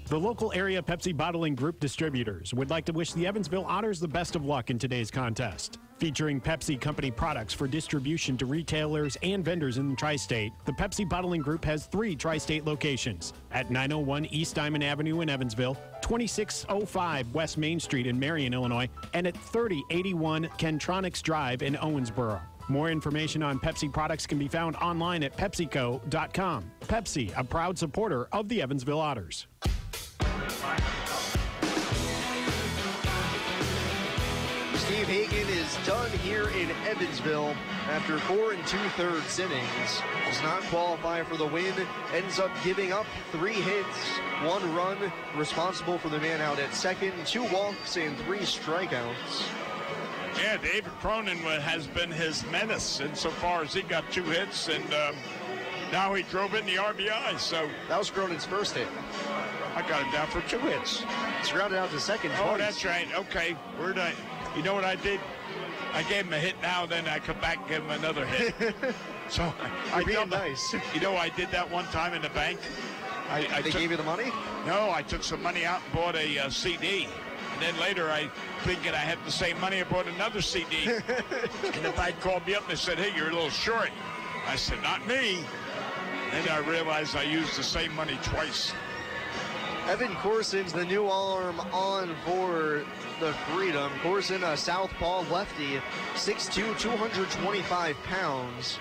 S3: The local area Pepsi Bottling Group distributors would like to wish the Evansville Otters the best of luck in today's contest. Featuring Pepsi Company products for distribution to retailers and vendors in the tri-state, the Pepsi Bottling Group has 3 tri-state locations at 901 East Diamond Avenue in Evansville, 2605 West Main Street in Marion, Illinois, and at 3081 Kentronics Drive in Owensboro. More information on Pepsi products can be found online at PepsiCo.com. Pepsi, a proud supporter of the Evansville Otters.
S1: Steve Hagan is done here in Evansville after 4 2/3 innings. Does not qualify for the win. Ends up giving up 3 hits, 1 run, responsible for the man out at second, 2 walks, and 3 strikeouts.
S2: Yeah, David Cronin has been his menace insofar as he got 2 hits, and now he drove in the RBI. So
S1: that was Cronin's first hit.
S2: I got him down for 2 hits.
S1: He's grounded out to second twice.
S2: Oh, that's right. Okay, where'd I? You know what I did? I gave him a hit now, then I come back and give him another hit. So I did
S1: nice.
S2: You know, I did that one time in the bank.
S1: They gave you the money?
S2: No, I took some money out and bought a CD. And then later, thinking I had the same money, I bought another CD. And the bank called me up and they said, "Hey, you're a little short." I said, "Not me." Then I realized I used the same money twice.
S1: Evan Corson's the new arm on for the Freedom. Corson, a southpaw lefty, 6'2", 225 pounds.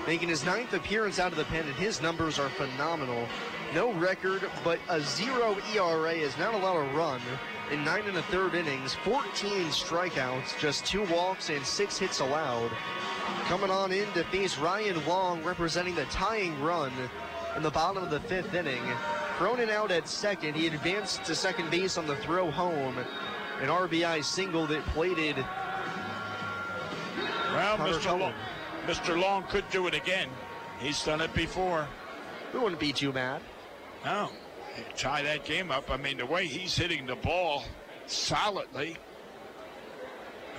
S1: Making his 9th appearance out of the pen, and his numbers are phenomenal. No record, but a 0 ERA, is not allowed a run in 9 1/3 innings, 14 strikeouts, just 2 walks, and 6 hits allowed. Coming on in to face Ryan Long, representing the tying run in the bottom of the 5th inning. Cronin out at second. He advanced to second base on the throw home. An RBI single that plated.
S2: Well, Mr. Long could do it again. He's done it before.
S1: We wouldn't be too mad.
S2: No. Tie that game up. I mean, the way he's hitting the ball solidly,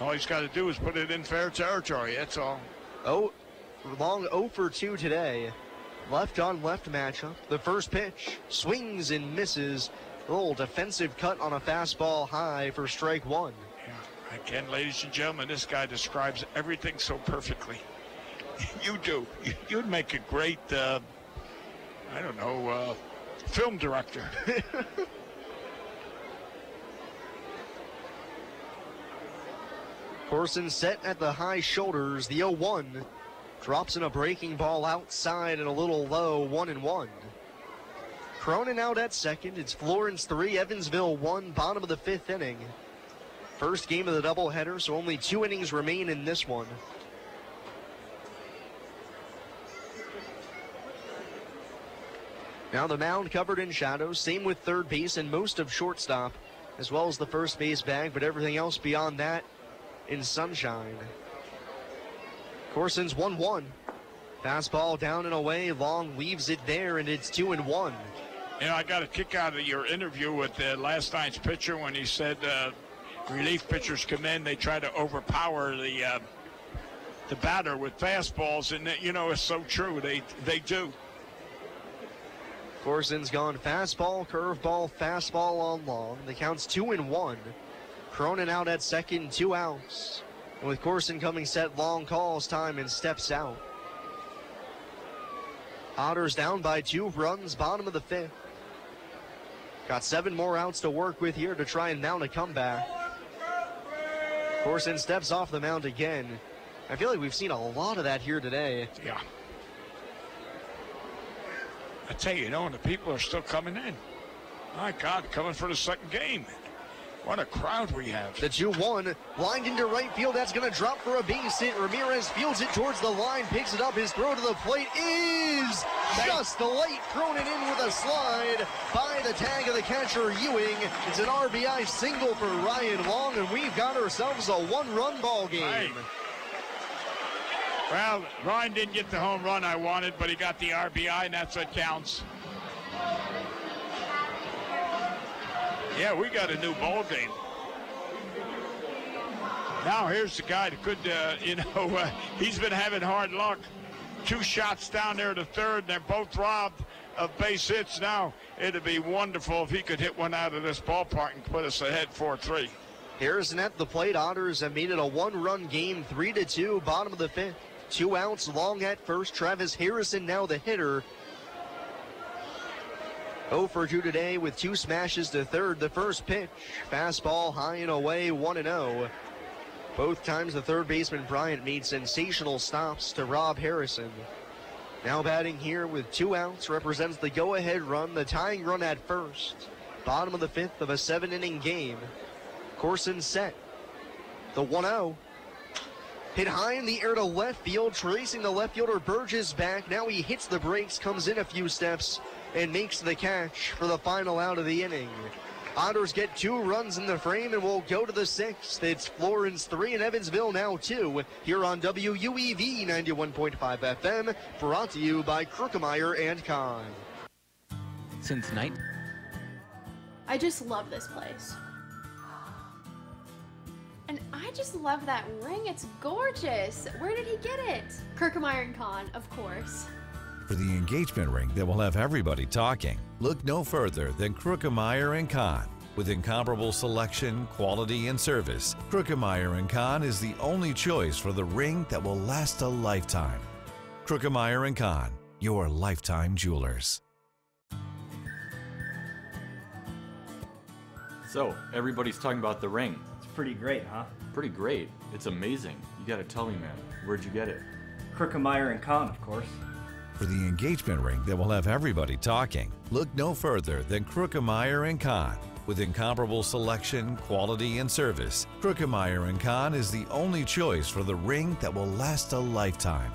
S2: all he's got to do is put it in fair territory. That's all.
S1: Oh, Long 0 for 2 today. Left on left matchup. The first pitch swings and misses. A little defensive cut on a fastball high for strike 1.
S2: Yeah. Again, ladies and gentlemen, this guy describes everything so perfectly. You do. You'd make a great, film director.
S1: Corson set at the high shoulders. The 0-1. Drops in a breaking ball outside and a little low, 1-1. Cronin out at second. It's Florence 3, Evansville 1, bottom of the 5th inning. First game of the doubleheader, so only 2 innings remain in this one. Now the mound covered in shadows, same with third base and most of shortstop, as well as the first base bag, but everything else beyond that in sunshine. Corson's 1-1. Fastball down and away. Long leaves it there, and it's 2-1.
S2: You know, I got a kick out of your interview with last night's pitcher when he said relief pitchers come in, they try to overpower the batter with fastballs, and you know, it's so true. They do.
S1: Corson's gone fastball, curveball, fastball on Long. The count's 2-1. Cronin out at second, 2 outs. And with Corson coming set, Long calls time and steps out. Otters down by 2 runs, bottom of the 5th. Got 7 more outs to work with here to try and mount a comeback. Corson steps off the mound again. I feel like we've seen a lot of that here today.
S2: Yeah. I tell you, and the people are still coming in. My God, coming for the second game. What a crowd we have.
S1: The 2-1, lined into right field. That's going to drop for a base hit. Ramirez fields it towards the line, picks it up. His throw to the plate is just late. Cronin in with a slide by the tag of the catcher, Ewing. It's an RBI single for Ryan Long, and we've got ourselves a 1-run ball game.
S2: Right. Well, Ryan didn't get the home run I wanted, but he got the RBI, and that's what counts. Yeah, we got a new ball game. Now here's the guy that could, he's been having hard luck. 2 shots down there to third, and they're both robbed of base hits. Now it'd be wonderful if he could hit one out of this ballpark and put us ahead 4-3.
S1: Harrison at the plate. Otters have made it a one-run game, 3-2, bottom of the fifth. 2 outs, long at first. Travis Harrison now the hitter. 0 for 2 today with 2 smashes to third. The first pitch, fastball high and away, 1-0. Both times the third baseman Bryant made sensational stops to Rob Harrison. Now batting here with 2 outs, represents the go-ahead run, the tying run at first. Bottom of the fifth of a 7-inning game. Corson set. The 1-0. Hit high in the air to left field, tracing the left fielder Burgess back. Now he hits the brakes, comes in a few steps, and makes the catch for the final out of the inning. Otters get 2 runs in the frame and will go to the 6th. It's Florence 3 and Evansville now 2 here on WUEV 91.5 FM, brought to you by Krukemeyer and Kahn.
S5: Since night.
S21: I just love this place. And I just love that ring. It's gorgeous. Where did he get it? Krukemeyer and Kahn, of course.
S22: For the engagement ring that will have everybody talking, look no further than Krukemeyer & Kahn. With incomparable selection, quality, and service, Krukemeyer & Kahn is the only choice for the ring that will last a lifetime. Krukemeyer & Kahn, your lifetime jewelers.
S23: So, everybody's talking about the ring.
S24: It's pretty great, huh?
S23: Pretty great. It's amazing. You gotta tell me, man. Where'd you get it?
S24: Krukemeyer & Kahn, of course.
S22: For the engagement ring that will have everybody talking, look no further than Krukemeyer & Kahn. With incomparable selection, quality, and service, Krukemeyer & Kahn is the only choice for the ring that will last a lifetime.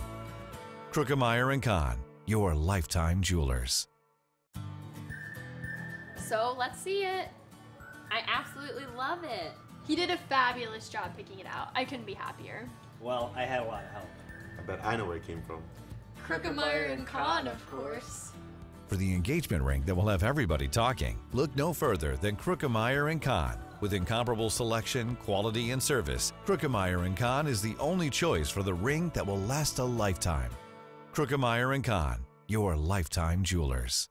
S22: Krukemeyer & Kahn, your lifetime jewelers.
S21: So let's see it. I absolutely love it. He did a fabulous job picking it out. I couldn't be happier.
S24: Well, I had a lot of help.
S25: I bet I know where it came from.
S21: Krukemeyer and Kahn, of course.
S22: For the engagement ring that will have everybody talking, look no further than Krukemeyer & Kahn. With incomparable selection, quality, and service, Krukemeyer & Kahn is the only choice for the ring that will last a lifetime. Krukemeyer & Kahn, your lifetime jewelers.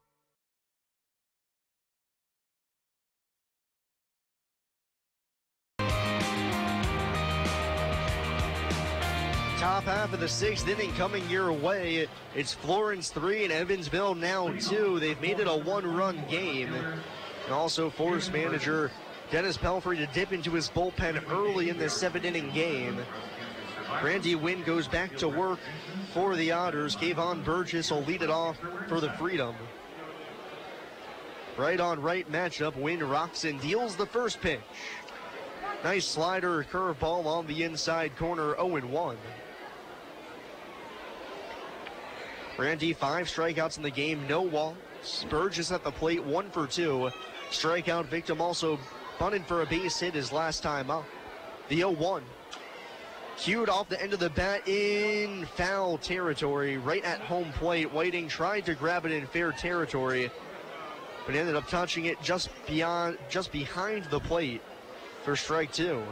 S1: Top half of the 6th inning coming your way. It's Florence 3 and Evansville now 2. They've made it a one-run game. And also forced manager Dennis Pelfrey to dip into his bullpen early in this 7-inning game. Randy Wynn goes back to work for the Otters. Kayvon Burgess will lead it off for the Freedom. Right on right matchup. Wynn rocks and deals the first pitch. Nice slider, curveball on the inside corner, 0-1. Randy, 5 strikeouts in the game, no walks. Burgess at the plate, 1 for 2. Strikeout victim also bunted for a base hit his last time up. The 0-1. Cued off the end of the bat in foul territory, right at home plate. Whiting tried to grab it in fair territory, but ended up touching it just behind the plate for strike 2.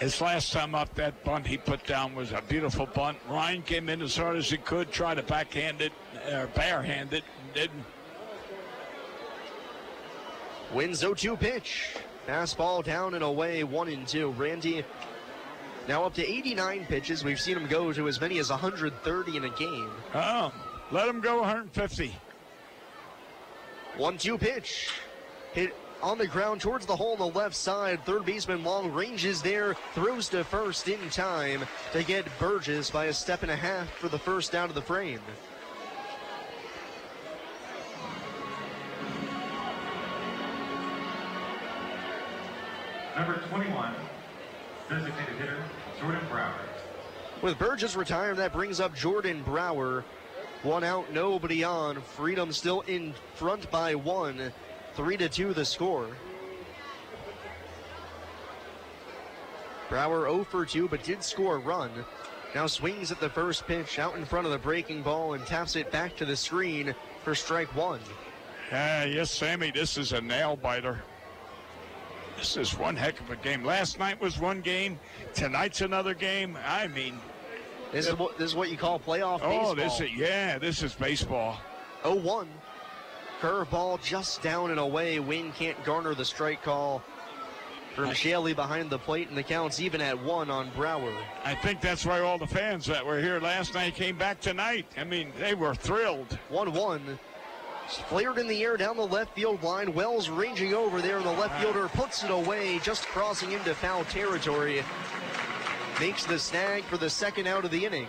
S2: His last time up, that bunt he put down was a beautiful bunt. Ryan came in as hard as he could, tried to backhand it, or barehand it, didn't.
S1: Wins 0-2 pitch. Fastball down and away, 1-2. Randy now up to 89 pitches. We've seen him go to as many as 130 in a game.
S2: Oh, let him go 150.
S1: 1-2 pitch. Hit on the ground towards the hole on the left side. Third baseman Long ranges there, throws to first in time to get Burgess by a step and a half for the first out of the frame.
S6: Number 21, designated hitter, Jordan Brower.
S1: With Burgess retired, that brings up Jordan Brower. 1 out, nobody on. Freedom still in front by 1. 3-2 the score. Brower 0 for 2, but did score a run. Now swings at the first pitch out in front of the breaking ball and taps it back to the screen for strike 1.
S2: Yes, Sammy, this is a nail biter. This is one heck of a game. Last night was one game. Tonight's another game. I mean,
S1: This is what you call playoff baseball.
S2: This is baseball.
S1: 0-1. Curveball just down and away. Wynn can't garner the strike call from Shaley behind the plate, and the count's even at 1 on Brower.
S2: I think that's why all the fans that were here last night came back tonight. I mean, they were thrilled.
S1: 1-1. Flared in the air down the left field line. Wells ranging over there, and the left fielder puts it away, just crossing into foul territory. Makes the snag for the second out of the inning.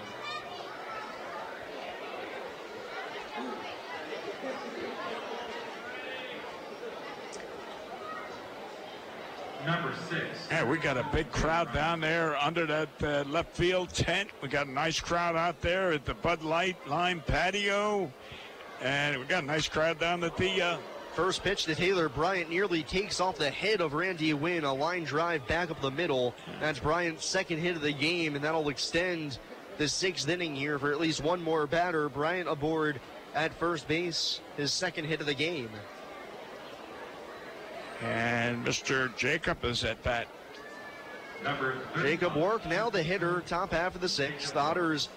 S6: Number 6.
S2: Yeah, we got a big crowd down there under that left field tent. We got a nice crowd out there at the Bud Light Lime patio. And we got a nice crowd down at the...
S1: First pitch to Taylor Bryant nearly takes off the head of Randy Wynn. A line drive back up the middle. That's Bryant's second hit of the game, and that'll extend the 6th inning here for at least one more batter. Bryant aboard at first base, his second hit of the game.
S2: And Mr. Jacob is at bat.
S1: Jacob Work now the hitter, top half of the 6th. The Otters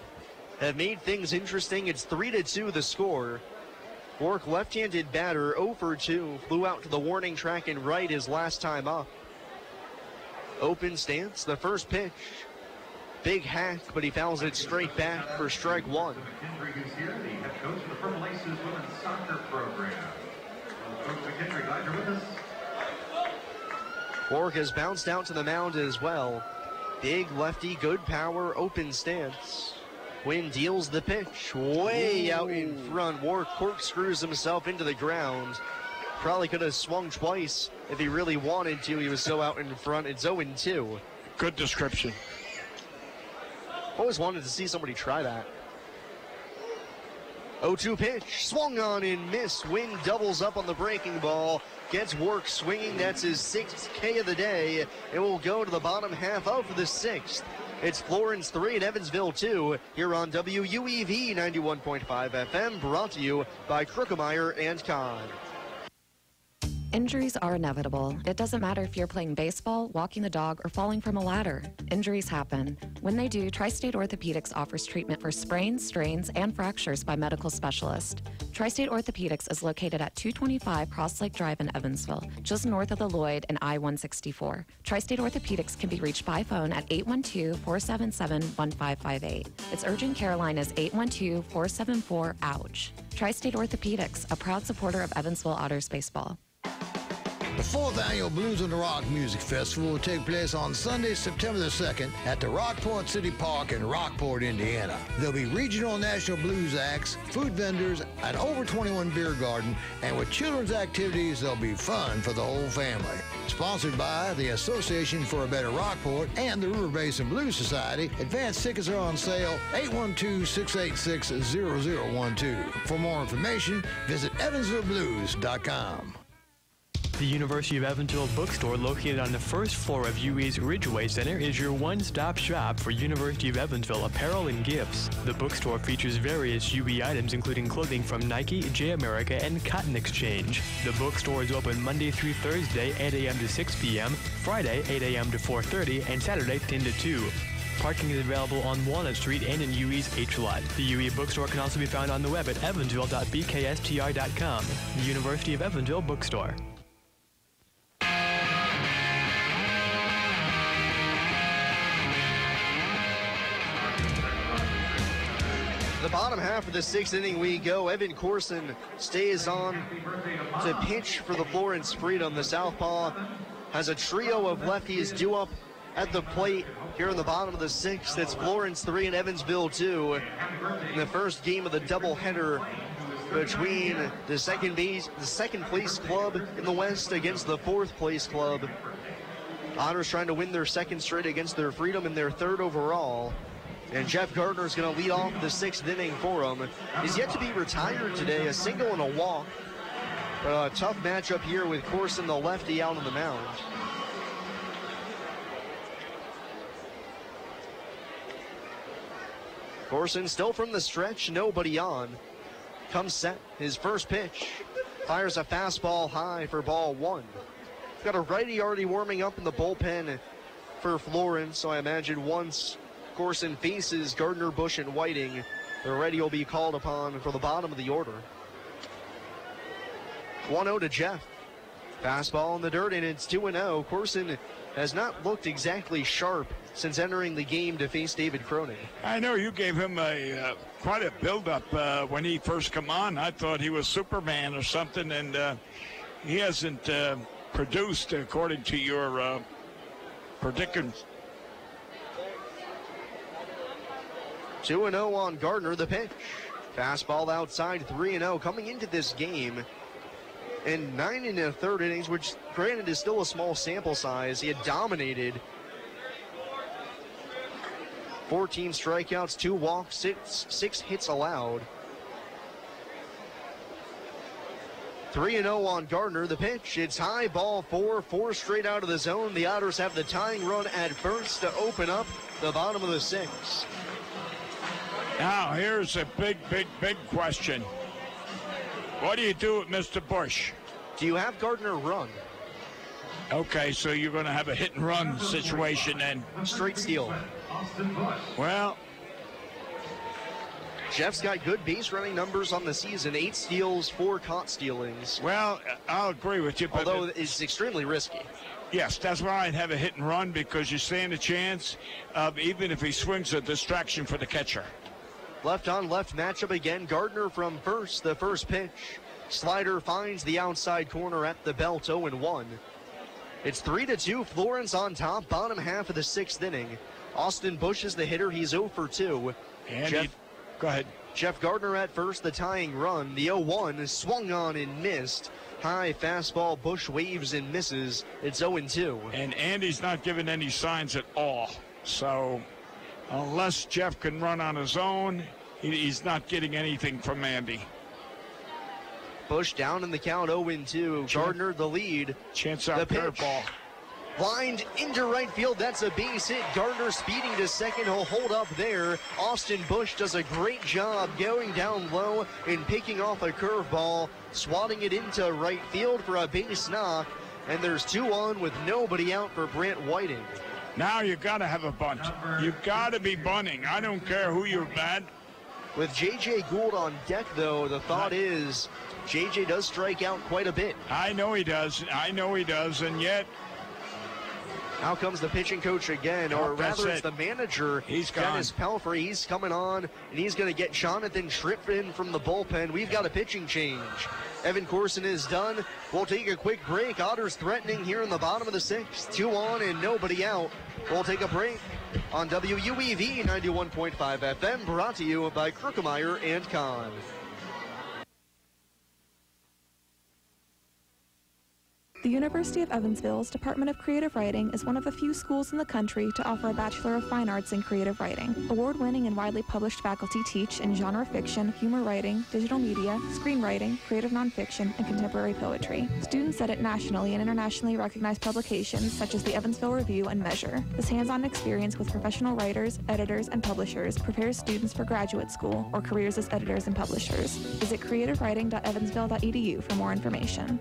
S1: have made things interesting. It's 3-2 the score. Work, left-handed batter, 0 for 2. Flew out to the warning track and right his last time up. Open stance, the first pitch. Big hack, but he fouls it straight back for strike 1.
S6: McKendry is here, the head coach of the Purple Aces women's soccer program. Coach McKendry, glad you're with us.
S1: Work has bounced out to the mound as well. Big lefty, good power, open stance. Wynn deals the pitch way out in front. Work corkscrews himself into the ground. Probably could have swung twice if he really wanted to. He was so out in front. It's 0-2.
S2: Good description.
S1: Always wanted to see somebody try that. 0-2 pitch, swung on and missed. Wynn doubles up on the breaking ball. Gets Work swinging. That's his 6th K of the day. It will go to the bottom half of the 6th. It's Florence 3 and Evansville 2 here on WUEV 91.5 FM, brought to you by Krookemeyer and Kahn.
S9: Injuries are inevitable. It doesn't matter if you're playing baseball, walking the dog, or falling from a ladder. Injuries happen. When they do, Tri-State Orthopedics offers treatment for sprains, strains, and fractures by medical specialists. Tri-State Orthopedics is located at 225 Cross Lake Drive in Evansville, just north of the Lloyd and I-164. Tri-State Orthopedics can be reached by phone at 812-477-1558. Its urgent care line is 812-474-OUCH. Tri-State Orthopedics, a proud supporter of Evansville Otters baseball.
S12: The 4th Annual Blues on the Rock Music Festival will take place on Sunday, September the 2nd at the Rockport City Park in Rockport, Indiana. There'll be regional and national blues acts, food vendors, an over 21 beer garden, and with children's activities, there'll be fun for the whole family. Sponsored by the Association for a Better Rockport and the River Basin Blues Society, advance tickets are on sale 812-686-0012. For more information, visit evansvilleblues.com.
S13: The University of Evansville bookstore, located on the first floor of UE's Ridgeway Center, is your one-stop shop for University of Evansville apparel and gifts. The bookstore features various UE items, including clothing from Nike, J America, and Cotton Exchange. The bookstore is open Monday through Thursday, 8 a.m. to 6 p.m., Friday, 8 a.m. to 4:30, and Saturday, 10 to 2. Parking is available on Walnut Street and in UE's H-Lot. The UE bookstore can also be found on the web at evansville.bkstr.com. The University of Evansville bookstore.
S1: The bottom half of the 6th inning we go. Evan Corson stays on to pitch for the Florence Freedom. The southpaw has a trio of lefties due up at the plate here in the bottom of the 6th. It's Florence 3 and Evansville 2 in the first game of the doubleheader between the second place club in the West against the 4th place club. Otters trying to win their 2nd straight against their Freedom and their 3rd overall. And Jeff Gardner is going to lead off the 6th inning for him. He's yet to be retired today, a single and a walk. But a tough matchup here with Corson, the lefty, out on the mound. Corson still from the stretch, nobody on. Comes set, his first pitch. Fires a fastball high for ball 1. Got a righty already warming up in the bullpen for Florence, so I imagine once Corson faces Gardner, Bush, and Whiting. The ready will be called upon for the bottom of the order. 1-0 to Jeff. Fastball in the dirt, and it's 2-0. Corson has not looked exactly sharp since entering the game to face David Cronin.
S2: I know you gave him quite a build-up when he first come on. I thought he was Superman or something, and he hasn't produced according to your predictions.
S1: 2-0 on Gardner, the pitch. Fastball outside, 3-0 coming into this game. In 9 1/3 innings, which granted is still a small sample size, he had dominated. 14 strikeouts, 2 walks, six hits allowed. 3-0 on Gardner, the pitch. It's high, ball 4 straight out of the zone. The Otters have the tying run at first to open up the bottom of the 6th.
S2: Now, here's a big question. What do you do with Mr. Bush?
S1: Do you have Gardner run?
S2: Okay, so you're going to have a hit-and-run situation then.
S1: Straight steal.
S2: Well,
S1: Jeff's got good base running numbers on the season. 8 steals, 4 caught stealings.
S2: Well, I'll agree with you. But
S1: although it's extremely risky.
S2: Yes, that's why I'd have a hit-and-run, because you stand a chance of, even if he swings, a distraction for the catcher.
S1: Left on left matchup again. Gardner from first, the first pitch. Slider finds the outside corner at the belt, 0-1. It's 3-2, Florence on top, bottom half of the 6th inning. Austin Bush is the hitter, he's 0 for 2.
S2: And go ahead.
S1: Jeff Gardner at first, the tying run. The 0-1 swung on and missed. High fastball, Bush waves and misses. It's 0-2.
S2: And Andy's not giving any signs at all. So unless Jeff can run on his own, he's not getting anything from Andy.
S1: Bush down in the count, 0-2. Gardner the lead.
S2: Chance out curveball.
S1: Lined into right field. That's a base hit. Gardner speeding to second. He'll hold up there. Austin Bush does a great job going down low and picking off a curveball, swatting it into right field for a base knock. And there's 2 on with nobody out for Brant Whiting.
S2: Now you got to have a bunt. You got to be bunting. I don't care who you're bat.
S1: With J.J. Gould on deck, though, the thought is J.J. does strike out quite a bit.
S2: I know he does. And yet,
S1: out comes the pitching coach again, or rather it's the manager.
S2: He's gone.
S1: Dennis Pelfrey. He's coming on, and he's going to get Jonathan Tripp in from the bullpen. We've got a pitching change. Evan Corson is done. We'll take a quick break. Otters threatening here in the bottom of the 6th. 2 on and nobody out. We'll take a break on WUEV 91.5 FM, brought to you by Krukemeyer and Kahn.
S14: The University of Evansville's Department of Creative Writing is one of the few schools in the country to offer a Bachelor of Fine Arts in Creative Writing. Award-winning and widely published faculty teach in genre fiction, humor writing, digital media, screenwriting, creative nonfiction, and contemporary poetry. Students edit nationally and internationally recognized publications such as the Evansville Review and Measure. This hands-on experience with professional writers, editors, and publishers prepares students for graduate school or careers as editors and publishers. Visit creativewriting.evansville.edu for more information.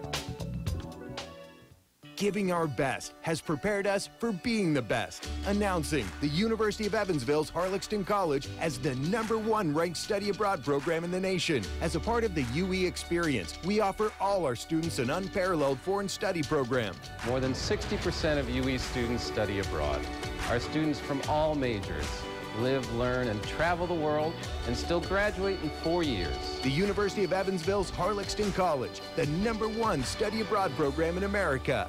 S15: Giving our best has prepared us for being the best. Announcing the University of Evansville's Harlaxton College as the #1 ranked study abroad program in the nation. As a part of the UE experience, we offer all our students an unparalleled foreign study program.
S16: More than 60% of UE students study abroad. Our students from all majors live, learn, and travel the world and still graduate in 4 years.
S15: The University of Evansville's Harlaxton College, the #1 study abroad program in America.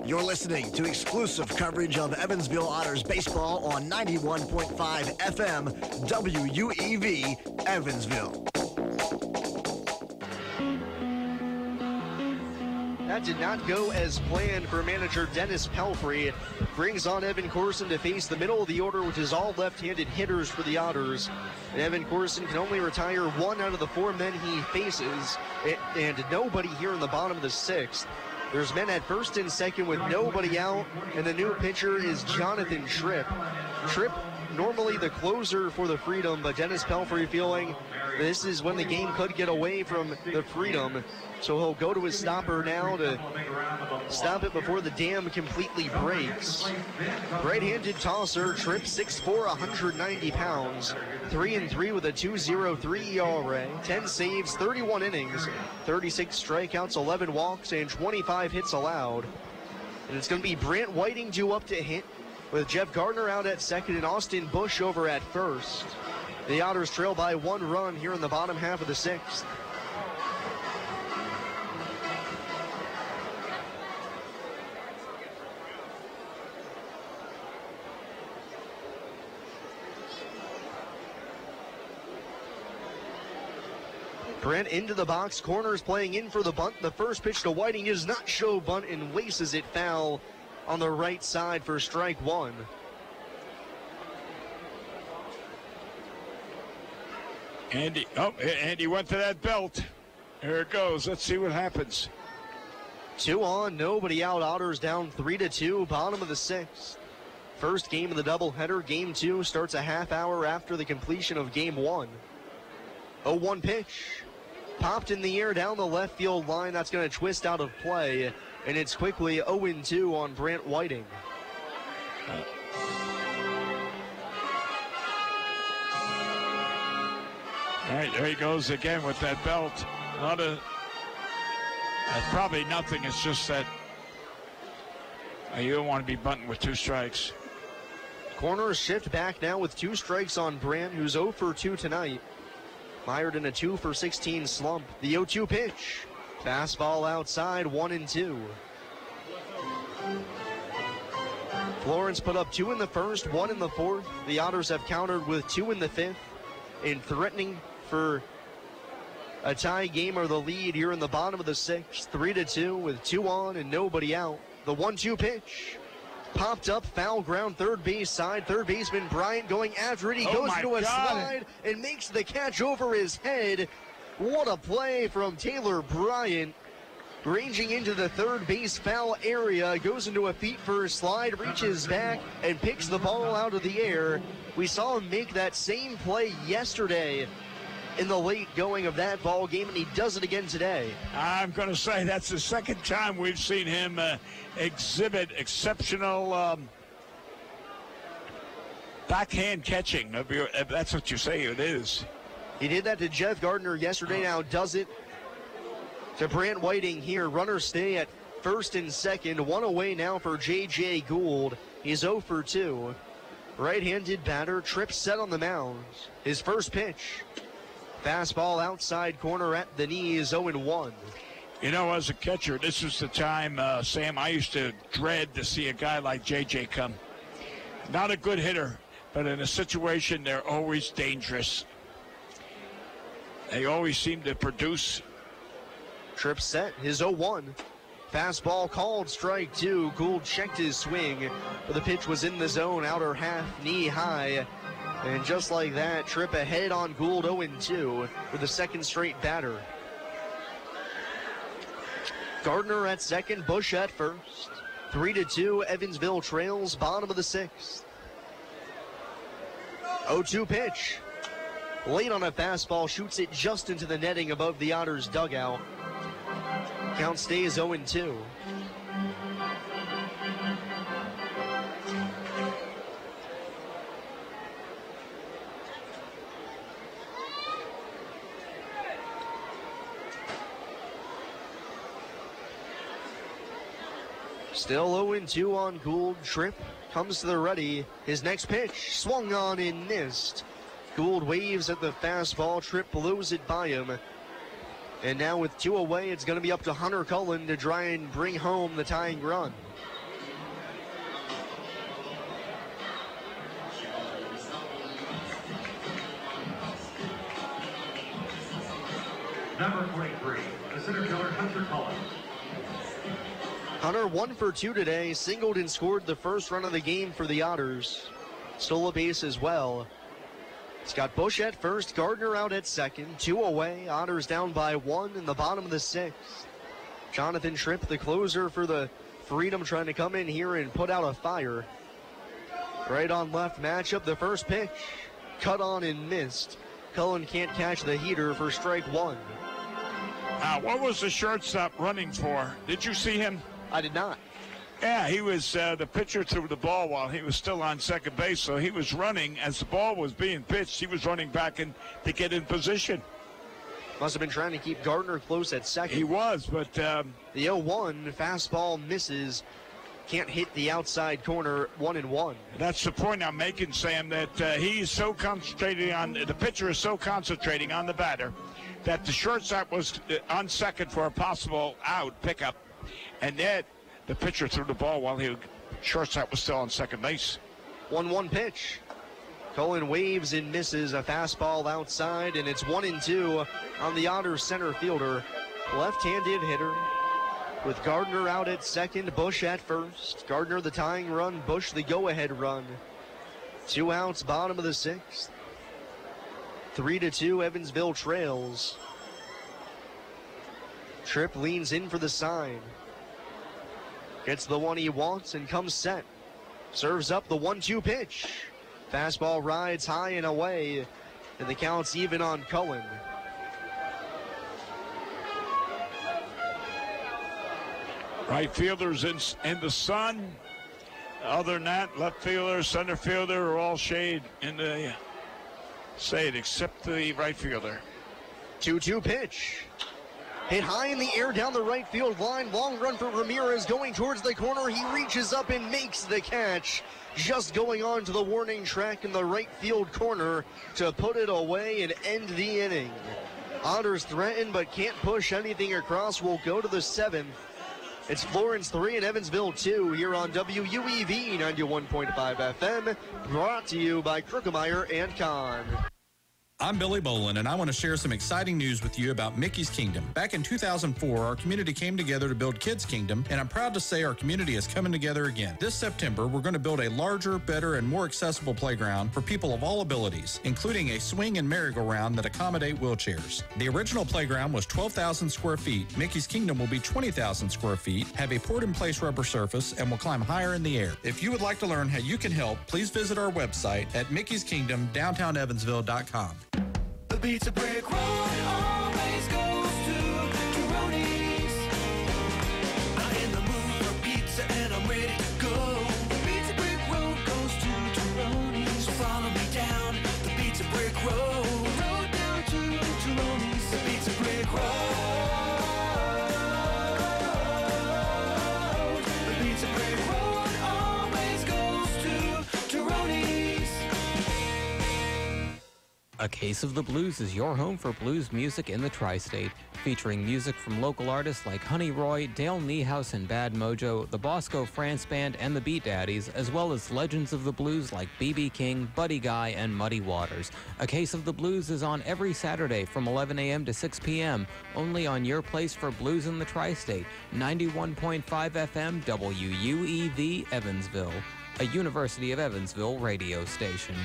S11: You're listening to exclusive coverage of Evansville Otters baseball on 91.5 FM WUEV Evansville.
S1: That did not go as planned for manager Dennis Pelfrey. Brings on Evan Corson to face the middle of the order, which is all left-handed hitters for the Otters. And Evan Corson can only retire 1 out of the 4 men he faces, and nobody here in the bottom of the 6th. There's men at first and second with nobody out, and the new pitcher is Jonathan Tripp. Tripp normally the closer for the Freedom, but Dennis Pelfrey feeling this is when the game could get away from the Freedom. So he'll go to his stopper now to stop it before the dam completely breaks. Right-handed tosser, Tripp 6'4", 190 pounds, 3-3 with a 2.03 ERA, 10 saves, 31 innings, 36 strikeouts, 11 walks, and 25 hits allowed. And it's going to be Brant Whiting due up to hit, with Jeff Gardner out at second and Austin Bush over at first. The Otters trail by 1 run here in the bottom half of the 6th. Brent into the box, corners playing in for the bunt. The first pitch to Whiting does not show bunt and laces it foul on the right side for strike 1.
S2: Andy went to that belt. Here it goes. Let's see what happens.
S1: 2 on, nobody out. Otters down 3-2, bottom of the 6th. First game of the doubleheader. Game 2 starts a half hour after the completion of game 1. 0-1 pitch. Popped in the air down the left field line. That's going to twist out of play. And it's quickly 0-2 on Brant Whiting.
S2: All right, there he goes again with that belt. Probably nothing. It's just that you don't want to be bunting with 2 strikes.
S1: Corners shift back now with 2 strikes on Brant, who's 0 for 2 tonight. Mired in a 2 for 16 slump. The 0-2 pitch. Fastball outside, 1-2. Florence put up 2 in the first, 1 in the fourth. The Otters have countered with 2 in the 5th, and threatening for a tie game or the lead here in the bottom of the 6th. 3-2 with 2 on and nobody out. The 1-2 pitch. Popped up, foul ground, third base side. Third baseman Bryant going after it. He goes into a slide and makes the catch over his head. What a play from Taylor Bryant. Ranging into the third base foul area, goes into a feet first slide, reaches back and picks the ball out of the air. We saw him make that same play yesterday in the late going of that ball game, and he does it again today.
S2: I'm going to say that's the second time we've seen him exhibit exceptional backhand catching. If that's what you say it is.
S1: He did that to Jeff Gardner yesterday, now does it to Brant Whiting here. Runners stay at first and second. 1 away now for J.J. Gould. He's 0 for 2. Right-handed batter, Tripp set on the mound. His first pitch. Fastball outside corner at the knees, 0-1.
S2: You know, as a catcher, this was the time, Sam, I used to dread to see a guy like J.J. come. Not a good hitter, but in a situation, they're always dangerous. They always seem to produce.
S1: Tripp set, his 0-1. Fastball called, strike 2. Gould checked his swing, but the pitch was in the zone, outer half, knee high. And just like that, Tripp ahead on Gould, 0-2 with the second straight batter. Gardner at second, Bush at first. 3-2, Evansville trails, bottom of the 6th. 0-2 pitch. Late on a fastball, shoots it just into the netting above the Otters dugout. Count stays 0-2. Still 0-2 on Gould. Tripp comes to the ready. His next pitch swung on and missed. Gould waves at the fastball. Tripp blows it by him. And now with 2 away, it's going to be up to Hunter Cullen to try and bring home the tying run.
S6: Number 43, the center fielder, Hunter Cullen.
S1: Hunter 1 for 2 today, singled and scored the first run of the game for the Otters. Stole a base as well. It's got Bush at first, Gardner out at second, 2 away. Otters down by 1 in the bottom of the 6th. Jonathan Tripp, the closer for the Freedom, trying to come in here and put out a fire. Right on left matchup, the first pitch. Cut on and missed. Cullen can't catch the heater for strike one.
S2: What was the shortstop running for? Did you see him?
S1: I did not.
S2: Yeah, he was, the pitcher threw the ball while he was still on second base, so he was running as the ball was being pitched. He was running back in to get in position.
S1: Must have been trying to keep Gardner close at second.
S2: He was, but
S1: the 0-1 fastball misses. Can't hit the outside corner, 1-1.
S2: That's the point I'm making, Sam, that he's so concentrating on, the pitcher is so concentrating on the batter that the shortstop was on second for a possible out pickup, and then the pitcher threw the ball while shortstop was still on second base.
S1: 1-1 pitch. Cullen waves and misses a fastball outside, and it's 1-2 on the Otters center fielder. Left-handed hitter with Gardner out at second, Bush at first. Gardner the tying run, Bush the go-ahead run. 2 outs, bottom of the 6th. 3-2, Evansville trails. Tripp leans in for the sign. Gets the one he wants and comes set. Serves up the 1-2 pitch. Fastball rides high and away, and the count's even on Cullen.
S2: Right fielder's in the sun. Other than that, left fielder, center fielder are all shade in the shade except the right fielder.
S1: 2-2 pitch. Hit high in the air down the right field line. Long run for Ramirez going towards the corner. He reaches up and makes the catch. Just going on to the warning track in the right field corner to put it away and end the inning. Otters threaten but can't push anything across. We'll go to the 7th. It's Florence 3 and Evansville 2 here on WUEV 91.5 FM. Brought to you by Krukemeyer and Kahn.
S10: I'm Billy Bolin, and I want to share some exciting news with you about Mickey's Kingdom. Back in 2004, our community came together to build Kids Kingdom, and I'm proud to say our community is coming together again. This September, we're going to build a larger, better, and more accessible playground for people of all abilities, including a swing and merry-go-round that accommodate wheelchairs. The original playground was 12,000 square feet. Mickey's Kingdom will be 20,000 square feet, have a poured-in-place rubber surface, and will climb higher in the air. If you would like to learn how you can help, please visit our website at mickeyskingdom.downtownevansville.com.
S17: The Pizza Brick Road always goes to Tyroni's. I'm in the mood for pizza and I'm ready to go. The Pizza Brick Road goes to Tyroni's. So follow me down the Pizza Brick Road. Road down to Tyroni's. The Pizza Brick Road. The Pizza Brick Road always goes to Tyroni's.
S5: A Case of the Blues is your home for blues music in the tri-state, featuring music from local artists like Honey Roy, Dale Niehaus and Bad Mojo, the Bosco France Band, and the Beat Daddies, as well as legends of the blues like B.B. King, Buddy Guy, and Muddy Waters. A Case of the Blues is on every Saturday from 11 a.m. to 6 p.m., only on your place for blues in the tri-state, 91.5 FM WUEV Evansville, a University of Evansville radio station.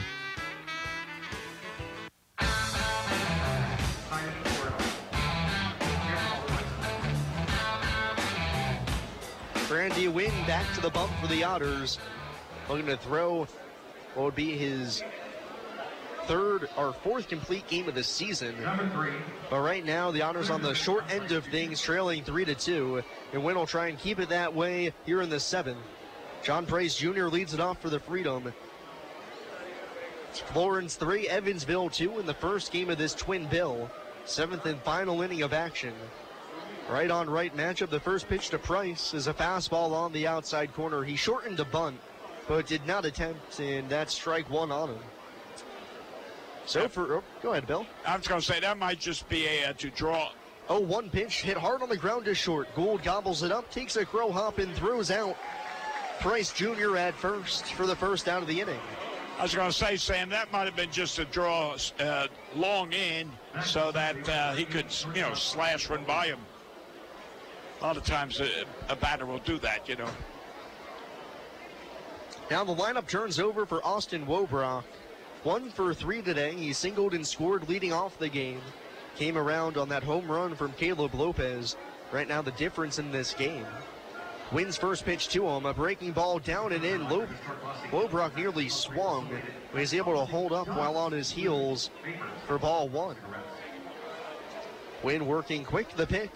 S1: Brandy Wynn back to the bump for the Otters. Looking to throw what would be his fourth complete game of the season. But right now, the Otters on the short end of things, trailing 3-2. And Wynn will try and keep it that way here in the 7th. John Price Jr. leads it off for the Freedom. It's Florence 3, Evansville 2 in the first game of this twin bill. 7th and final inning of action. Right on right matchup. The first pitch to Price is a fastball on the outside corner. He shortened a bunt, but did not attempt, and that's strike one on him. So go ahead, Bill.
S2: I was going to say that might just be to draw.
S1: 0-1 pitch hit hard on the ground to short. Gould gobbles it up, takes a crow hop, and throws out Price Jr. at first for the first out of the inning.
S2: I was going to say, Sam, that might have been just a draw long in so that he could, slash one by him. A lot of times a batter will do that,
S1: Now the lineup turns over for Austin Wobrock. 1 for 3 today. He singled and scored leading off the game. Came around on that home run from Caleb Lopez. Right now the difference in this game. Wynn's first pitch to him, a breaking ball down and in. Wobrock nearly swung, but he's able to hold up while on his heels for ball one. Wynn working quick, the pitch.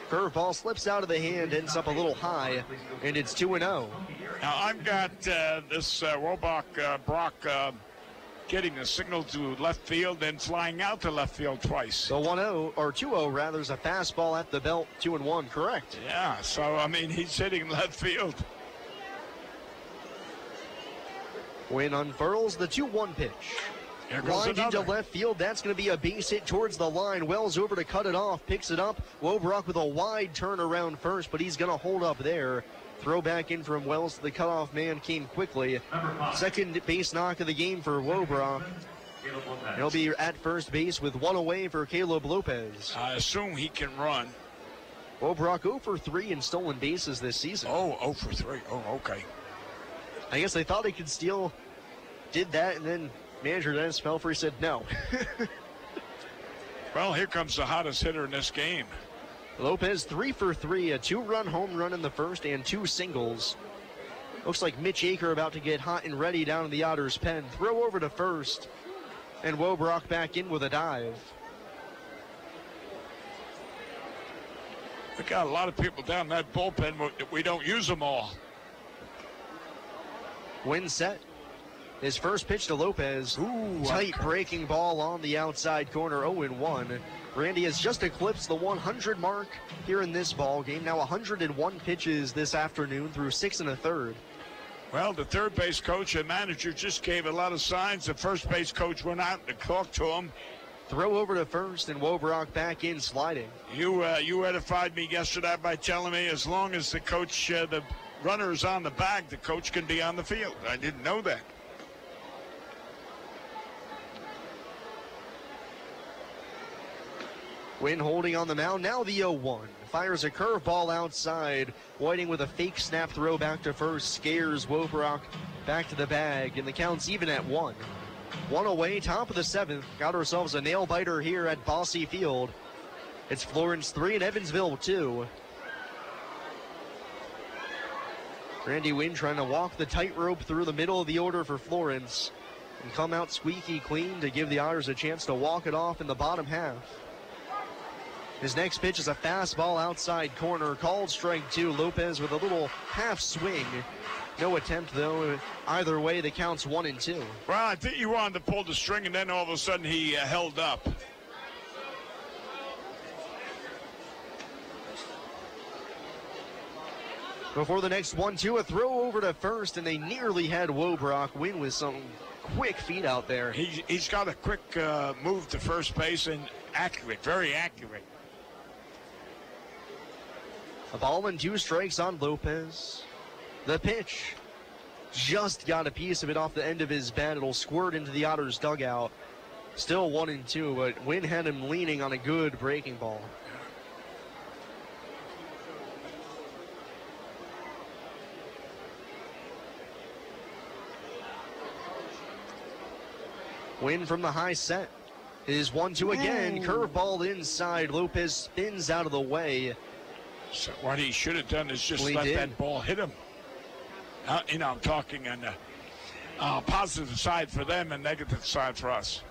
S1: Curveball slips out of the hand, ends up a little high, and it's 2-0.
S2: Now I've got this Wobrock getting a signal to left field, then flying out to left field twice.
S1: The 1-0, or 2-0 rather, is a fastball at the belt, 2-1, correct?
S2: Yeah, so I mean, he's hitting left field.
S1: Wynn unfurls the 2-1 pitch. Lined into left field, that's going to be a base hit towards the line. Wells over to cut it off, picks it up. Wobrock with a wide turn around first, but he's going to hold up there. Throw back in from Wells to the cutoff man came quickly. Second base knock of the game for Wobrock. He'll be at first base with one away for Caleb Lopez.
S2: I assume he can run.
S1: Wobrock 0 for 3 in stolen bases this season.
S2: Oh, 0 for 3. Oh, okay.
S1: I guess they thought he could steal. Did that, and then manager Dennis Pelfrey said no.
S2: Well, here comes the hottest hitter in this game.
S1: Lopez 3 for 3, a 2-run home run in the first and 2 singles. Looks like Mitch Aker about to get hot and ready down in the Otters pen. Throw over to first, and Wobrock back in with a dive.
S2: We got a lot of people down that bullpen. We don't use them all.
S1: Win set. His first pitch to Lopez. Tight breaking ball on the outside corner, 0-1. Randy has just eclipsed the 100 mark here in this ball game. Now 101 pitches this afternoon through 6 1/3.
S2: Well, the third base coach and manager just gave a lot of signs. The first base coach went out to talk to him.
S1: Throw over to first, and Wobrock back in sliding.
S2: You edified me yesterday by telling me as long as the coach, the runner is on the bag, the coach can be on the field. I didn't know that.
S1: Wynn holding on the mound. Now the 0-1. Fires a curveball outside. Whiting with a fake snap throw back to first. Scares Wobrock back to the bag. And the count's even at 1. 1 away, top of the 7th. Got ourselves a nail biter here at Bosse Field. It's Florence 3 and Evansville 2. Randy Wynn trying to walk the tightrope through the middle of the order for Florence and come out squeaky clean to give the Otters a chance to walk it off in the bottom half. His next pitch is a fastball outside corner, called strike 2. Lopez with a little half swing. No attempt, though. Either way, the count's 1 and 2.
S2: Well, I think he wanted to pull the string, and then all of a sudden he held up.
S1: Before the next 1-2, a throw over to first, and they nearly had Wobrock win with some quick feet out there.
S2: He's got a quick move to first base and accurate, very accurate.
S1: A ball and 2 strikes on Lopez. The pitch just got a piece of it off the end of his bat. It'll squirt into the Otters dugout. Still 1 and 2, but Wynn had him leaning on a good breaking ball. Wynn from the high set. Is 1-2 again. Curveball inside. Lopez spins out of the way.
S2: So what he should have done is just let that ball hit him. I'm talking on the positive side for them and negative side for us,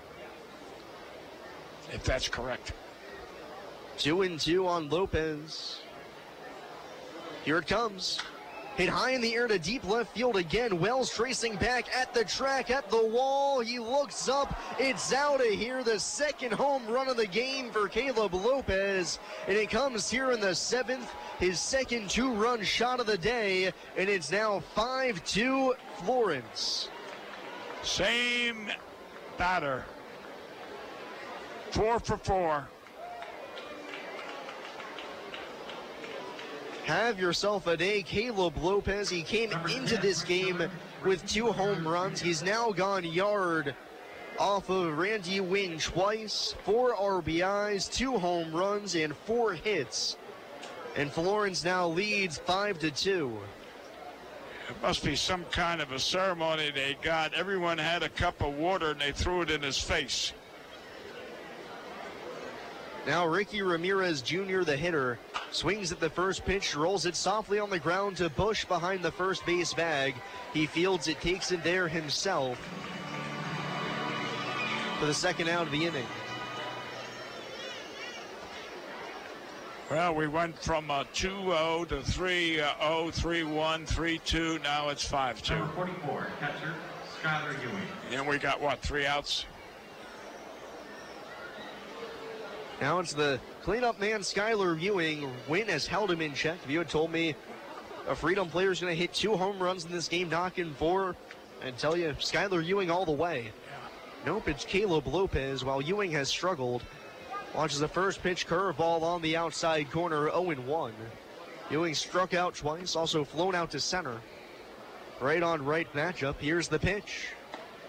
S2: if that's correct.
S1: 2-2 on Lopez. Here it comes. Hit high in the air to deep left field again. Wells tracing back at the track, at the wall. He looks up. It's out of here. The second home run of the game for Caleb Lopez. And it comes here in the 7th. His second 2-run shot of the day. And it's now 5-2 Florence.
S2: Same batter. 4 for 4.
S1: Have yourself a day, Caleb Lopez. He came into this game with 2 home runs. He's now gone yard off of Randy Wynn twice. 4 RBIs, 2 home runs, and 4 hits. And Florence now leads 5-2.
S2: It must be some kind of a ceremony they got. Everyone had a cup of water and they threw it in his face.
S1: Now Ricky Ramirez Jr., the hitter, Swings at the first pitch, rolls it softly on the ground to Bush behind the first base bag. He fields it, takes it there himself for the second out of the inning.
S2: Well, we went from 2-0 to 3-0, 3-1, 3-2. Now it's 5-2.
S6: Number 44, catcher, Skylar Ewing.
S2: And we got, what, 3 outs?
S1: Now it's the cleanup man, Skylar Ewing. Wynn has held him in check. If you had told me a Freedom player is going to hit 2 home runs in this game, knocking 4, I'd tell you Skylar Ewing all the way. Nope, it's Caleb Lopez, while Ewing has struggled. Launches the first pitch curveball on the outside corner, 0-1. Ewing struck out twice, also flown out to center. Right on right matchup. Here's the pitch.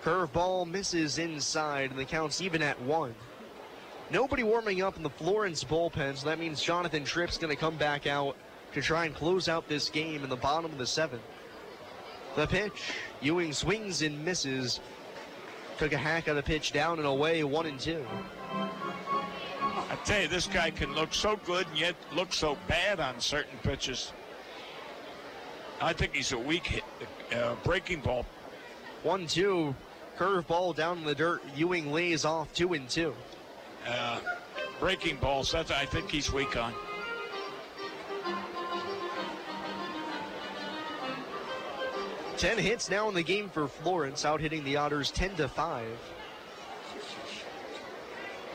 S1: Curveball misses inside, and the count's even at 1. Nobody warming up in the Florence bullpen, so that means Jonathan Tripp's going to come back out to try and close out this game in the bottom of the 7th. The pitch, Ewing swings and misses. Took a hack of the pitch down and away, 1-2.
S2: I tell you, this guy can look so good and yet look so bad on certain pitches. I think he's a weak hit, breaking ball.
S1: 1-2, curveball down in the dirt. Ewing lays off 2-2.
S2: Breaking balls, that's I think he's weak on.
S1: Ten hits now in the game for Florence, out hitting the Otters 10-5.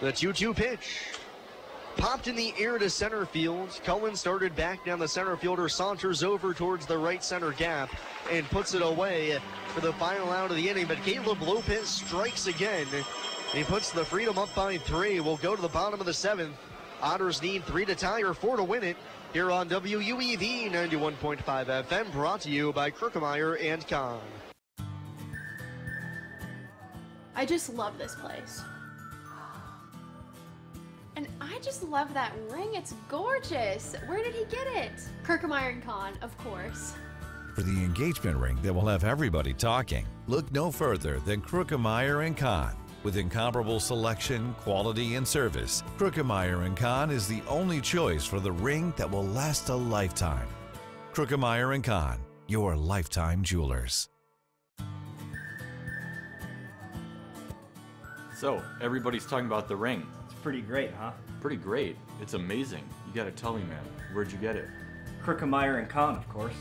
S1: The 2-2 pitch. Popped in the air to center field. Cullen started back down. The center fielder saunters over towards the right center gap and puts it away for the final out of the inning. But Caleb Lopez strikes again. He puts the Freedom up by 3. We'll go to the bottom of the 7th. Otters need 3 to tie or 4 to win it. Here on WUEV 91.5 FM, brought to you by Krukemeyer and Kahn.
S21: I just love this place. And I just love that ring. It's gorgeous. Where did he get it? Krukemeyer and Kahn, of course.
S22: For the engagement ring that will have everybody talking, look no further than Krukemeyer & Kahn. With incomparable selection, quality, and service, Krukemeyer & Kahn is the only choice for the ring that will last a lifetime. Krukemeyer & Kahn, your lifetime jewelers.
S23: So, everybody's talking about the ring.
S24: It's pretty great, huh?
S23: Pretty great. It's amazing. You gotta tell me, man. Where'd you get it?
S24: Krukemeyer & Kahn, of course.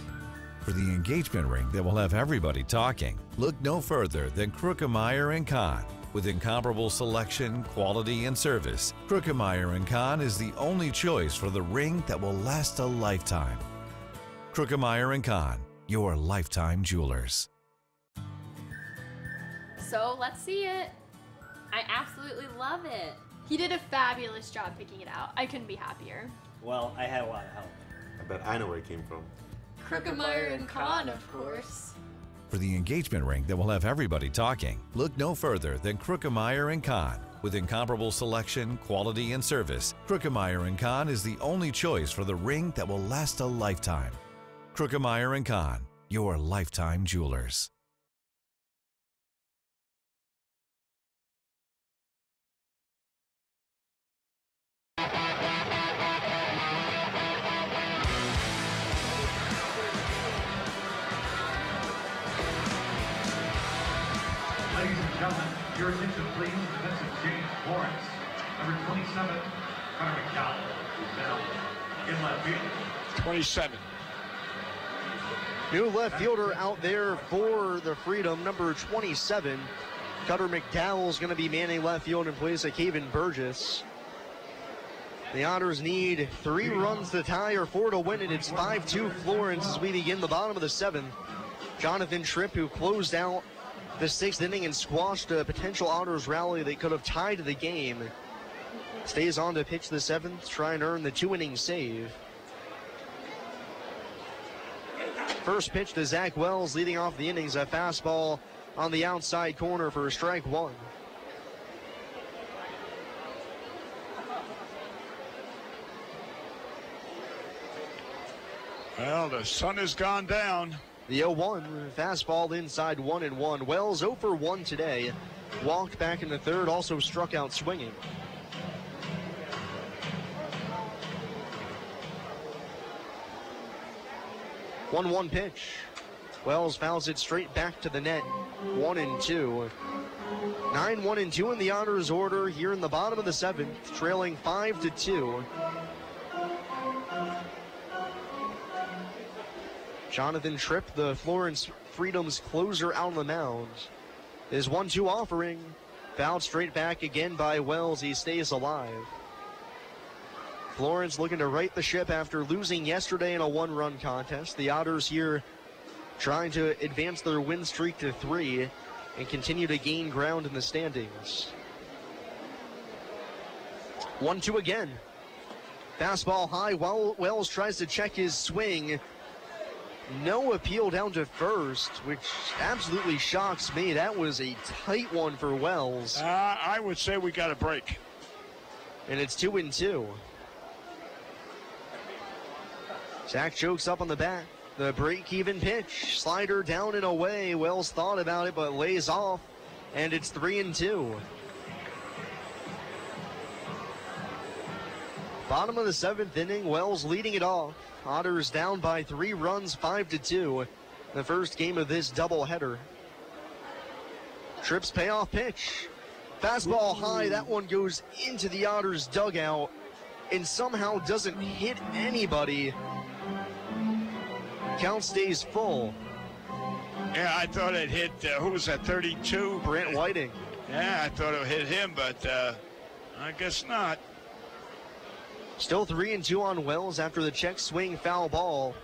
S22: For the engagement ring that will have everybody talking, look no further than Krukemeyer & Kahn. With incomparable selection, quality, and service, Krukemeyer & Kahn is the only choice for the ring that will last a lifetime. Krukemeyer & Kahn, your lifetime jewelers.
S21: So let's see it. I absolutely love it. He did a fabulous job picking it out. I couldn't be happier.
S24: Well, I had a lot of help.
S25: I bet I know where it came from.
S21: Krukemeyer and Kahn, of course.
S22: For the engagement ring that will have everybody talking, look no further than Krukemeyer & Kahn. With incomparable selection, quality, and service, Krukemeyer & Kahn is the only choice for the ring that will last a lifetime. Krukemeyer & Kahn, your lifetime jewelers.
S6: Ladies and gentlemen, your attention please. This is James Florence. Number 27, Connor McDowell, who's now in left field.
S2: 27.
S1: New left fielder out there for the Freedom, number 27. Cutter McDowell's going to be manning left field in place of Caven Burgess. The Otters need 3 runs to tie or 4 to win it. It's 5-2 Florence as we begin the bottom of the 7th. Jonathan Tripp, who closed out the 6th inning and squashed a potential Otters rally that could have tied the game, stays on to pitch the 7th, try and earn the 2-inning save. First pitch to Zach Wells, leading off the innings, a fastball on the outside corner for strike 1.
S2: Well, the sun has gone down.
S1: The 0-1, fastball inside 1-1. Wells 0 for 1 today. Walked back in the 3rd, also struck out swinging. 1-1 pitch. Wells fouls it straight back to the net. 1-2. 9-1-2 in the Otters order here in the bottom of the 7th, trailing 5-2. Jonathan Tripp, the Florence Freedom's closer, out on the mound. His 1-2 offering, fouled straight back again by Wells. He stays alive. Florence looking to right the ship after losing yesterday in a 1-run contest. The Otters here trying to advance their win streak to 3 and continue to gain ground in the standings. 1-2 again. Fastball high. Wells tries to check his swing. No appeal down to first, which absolutely shocks me. That was a tight one for Wells.
S2: I would say we got a break.
S1: And it's 2-2. Zach chokes up on the bat. The break-even pitch. Slider down and away. Wells thought about it, but lays off. And it's 3-2. Bottom of the 7th inning. Wells leading it off. Otters down by 3 runs, 5-2. The first game of this doubleheader. Tripp's payoff pitch. Fastball high. That one goes into the Otters dugout and somehow doesn't hit anybody. Count stays full.
S2: Yeah, I thought it hit, who was that, 32?
S1: Brent Whiting.
S2: Yeah, I thought it hit him, but I guess not.
S1: Still 3-2 on Wells after the check swing foul ball.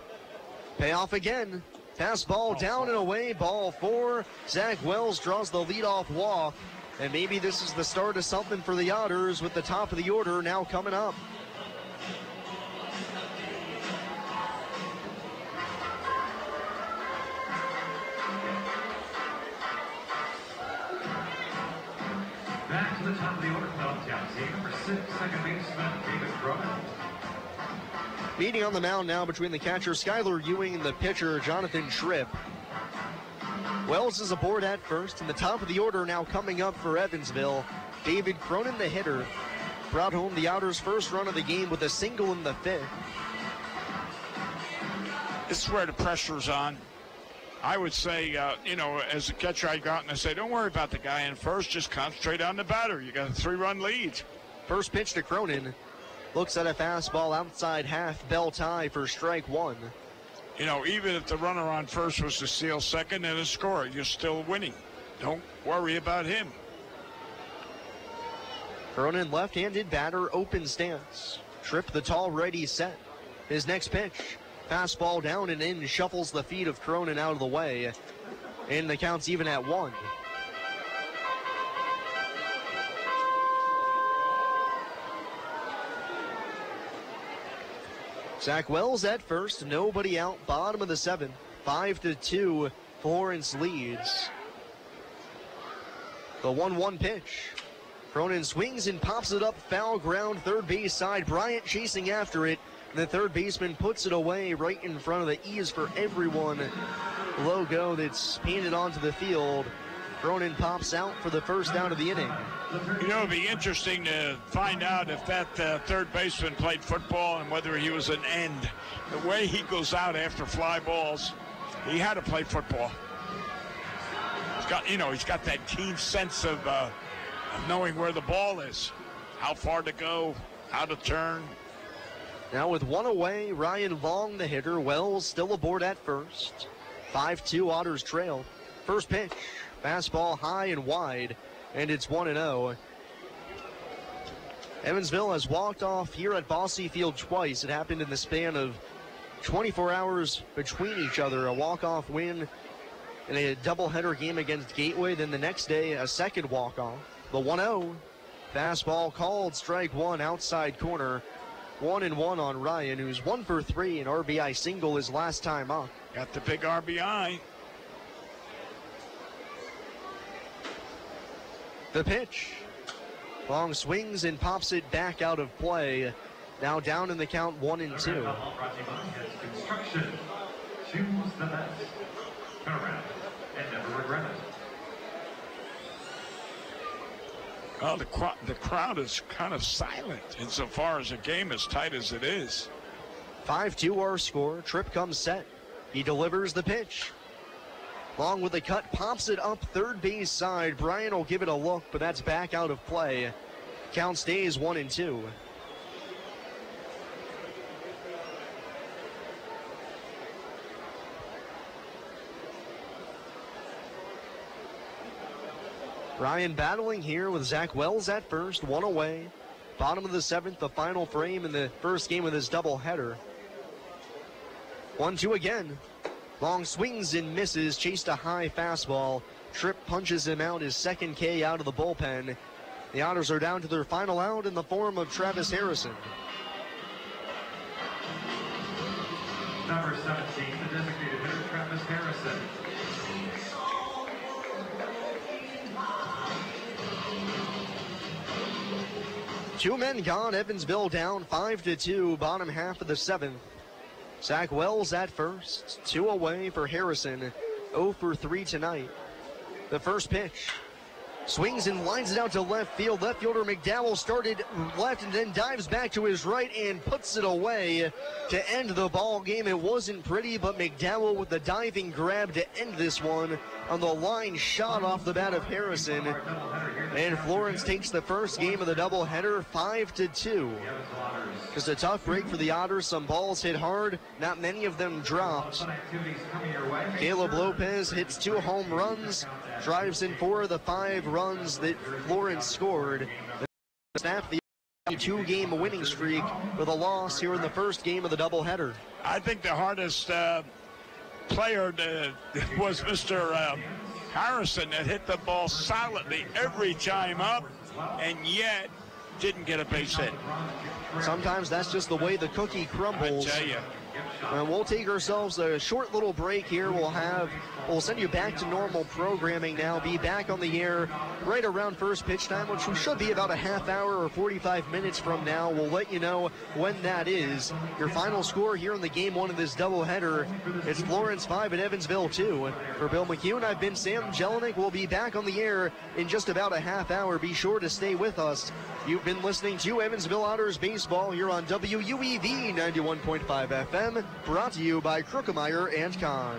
S1: Payoff again. Fastball down and away, ball 4. Zach Wells draws the leadoff walk. And maybe this is the start of something for the Otters with the top of the order now coming up.
S6: Back to the top of the order, Philadelphia. Number 6, second baseman, David Cronin.
S1: Meeting on the mound now between the catcher Skylar Ewing and the pitcher Jonathan Tripp. Wells is aboard at first, and the top of the order now coming up for Evansville. David Cronin, the hitter, brought home the Otters' first run of the game with a single in the 5th.
S2: This is where the pressure's on. I would say, as a catcher, I go out and I say, don't worry about the guy in first, just concentrate on the batter. You got a 3-run lead.
S1: First pitch to Cronin. Looks at a fastball outside half, bell tie for strike 1.
S2: You know, even if the runner on first was to steal second and a score, you're still winning. Don't worry about him.
S1: Cronin, left-handed batter, open stance. Tripp, the tall righty set. His next pitch. Fastball down and in, shuffles the feet of Cronin out of the way. And the count's even at 1. Zach Wells at first, nobody out, bottom of the 7th. 5-2, Florence leads. The 1-1 pitch. Cronin swings and pops it up, foul ground, third base side. Bryant chasing after it. The third baseman puts it away right in front of the E's for everyone logo that's painted onto the field. Cronin pops out for the first out of the inning.
S2: You know, it'd be interesting to find out if that third baseman played football and whether he was an end. The way he goes out after fly balls, he had to play football. He's got that keen sense of knowing where the ball is, how far to go, how to turn.
S1: Now with 1 away, Ryan Long, the hitter. Wells still aboard at first. 5-2 Otters trail. First pitch, fastball high and wide, and it's 1-0. Evansville has walked off here at Bosse Field twice. It happened in the span of 24 hours between each other. A walk-off win in a doubleheader game against Gateway. Then the next day, a second walk-off. The 1-0, fastball called, strike 1, outside corner. 1-1 on Ryan, who's 1 for 3, an RBI single his last time up.
S2: Got the big RBI.
S1: The pitch. Long swings and pops it back out of play. Now down in the count, 1-2.
S6: Construction. Choose the best. Turn around and never regret it.
S2: Well, the crowd is kind of silent insofar as a game as tight as it is.
S1: 5-2 our score. Tripp comes set. He delivers the pitch. Long with the cut, pops it up third base side. Bryan will give it a look, but that's back out of play. Count stays 1-2. Bryan battling here with Zach Wells at first, one away. Bottom of the seventh, the final frame in the first game of this doubleheader. 1-2 again. Long swings and misses, chased a high fastball. Tripp punches him out, his second K out of the bullpen. The Otters are down to their final out in the form of Travis Harrison.
S6: Number 17, the designated hitter, Travis Harrison.
S1: Two men gone, Evansville down 5-2, bottom half of the seventh. Zach Wells at first, 2 away for Harrison, 0 for 3 tonight. The first pitch, swings and lines it out to left field. Left fielder McDowell started left and then dives back to his right and puts it away to end the ball game. It wasn't pretty, but McDowell with the diving grab to end this one on the line shot off the bat of Harrison. And Florence takes the first game of the doubleheader 5-2. Just a tough break for the Otters. Some balls hit hard, not many of them dropped. Caleb Lopez hits 2 home runs, drives in 4 of the 5 runs that Florence scored. Snap the 2-game winning streak with a loss here in the first game of the doubleheader.
S2: I think the hardest player was Mr. Harrison, that hit the ball solidly every time up and yet didn't get a base hit.
S1: Sometimes that's just the way the cookie crumbles.
S2: I tell you.
S1: And we'll take ourselves a short little break here. We'll send you back to normal programming now. Be back on the air right around first pitch time, which should be about a half hour or 45 minutes from now. We'll let you know when that is. Your final score here in the game 1 of this doubleheader, it's Florence 5 and Evansville 2. For Bill McHugh, I've been Sam Jelinek. We'll be back on the air in just about a half hour. Be sure to stay with us. You've been listening to Evansville Otters Baseball here on WUEV 91.5 FM, brought to you by Krukemeyer and Kahn.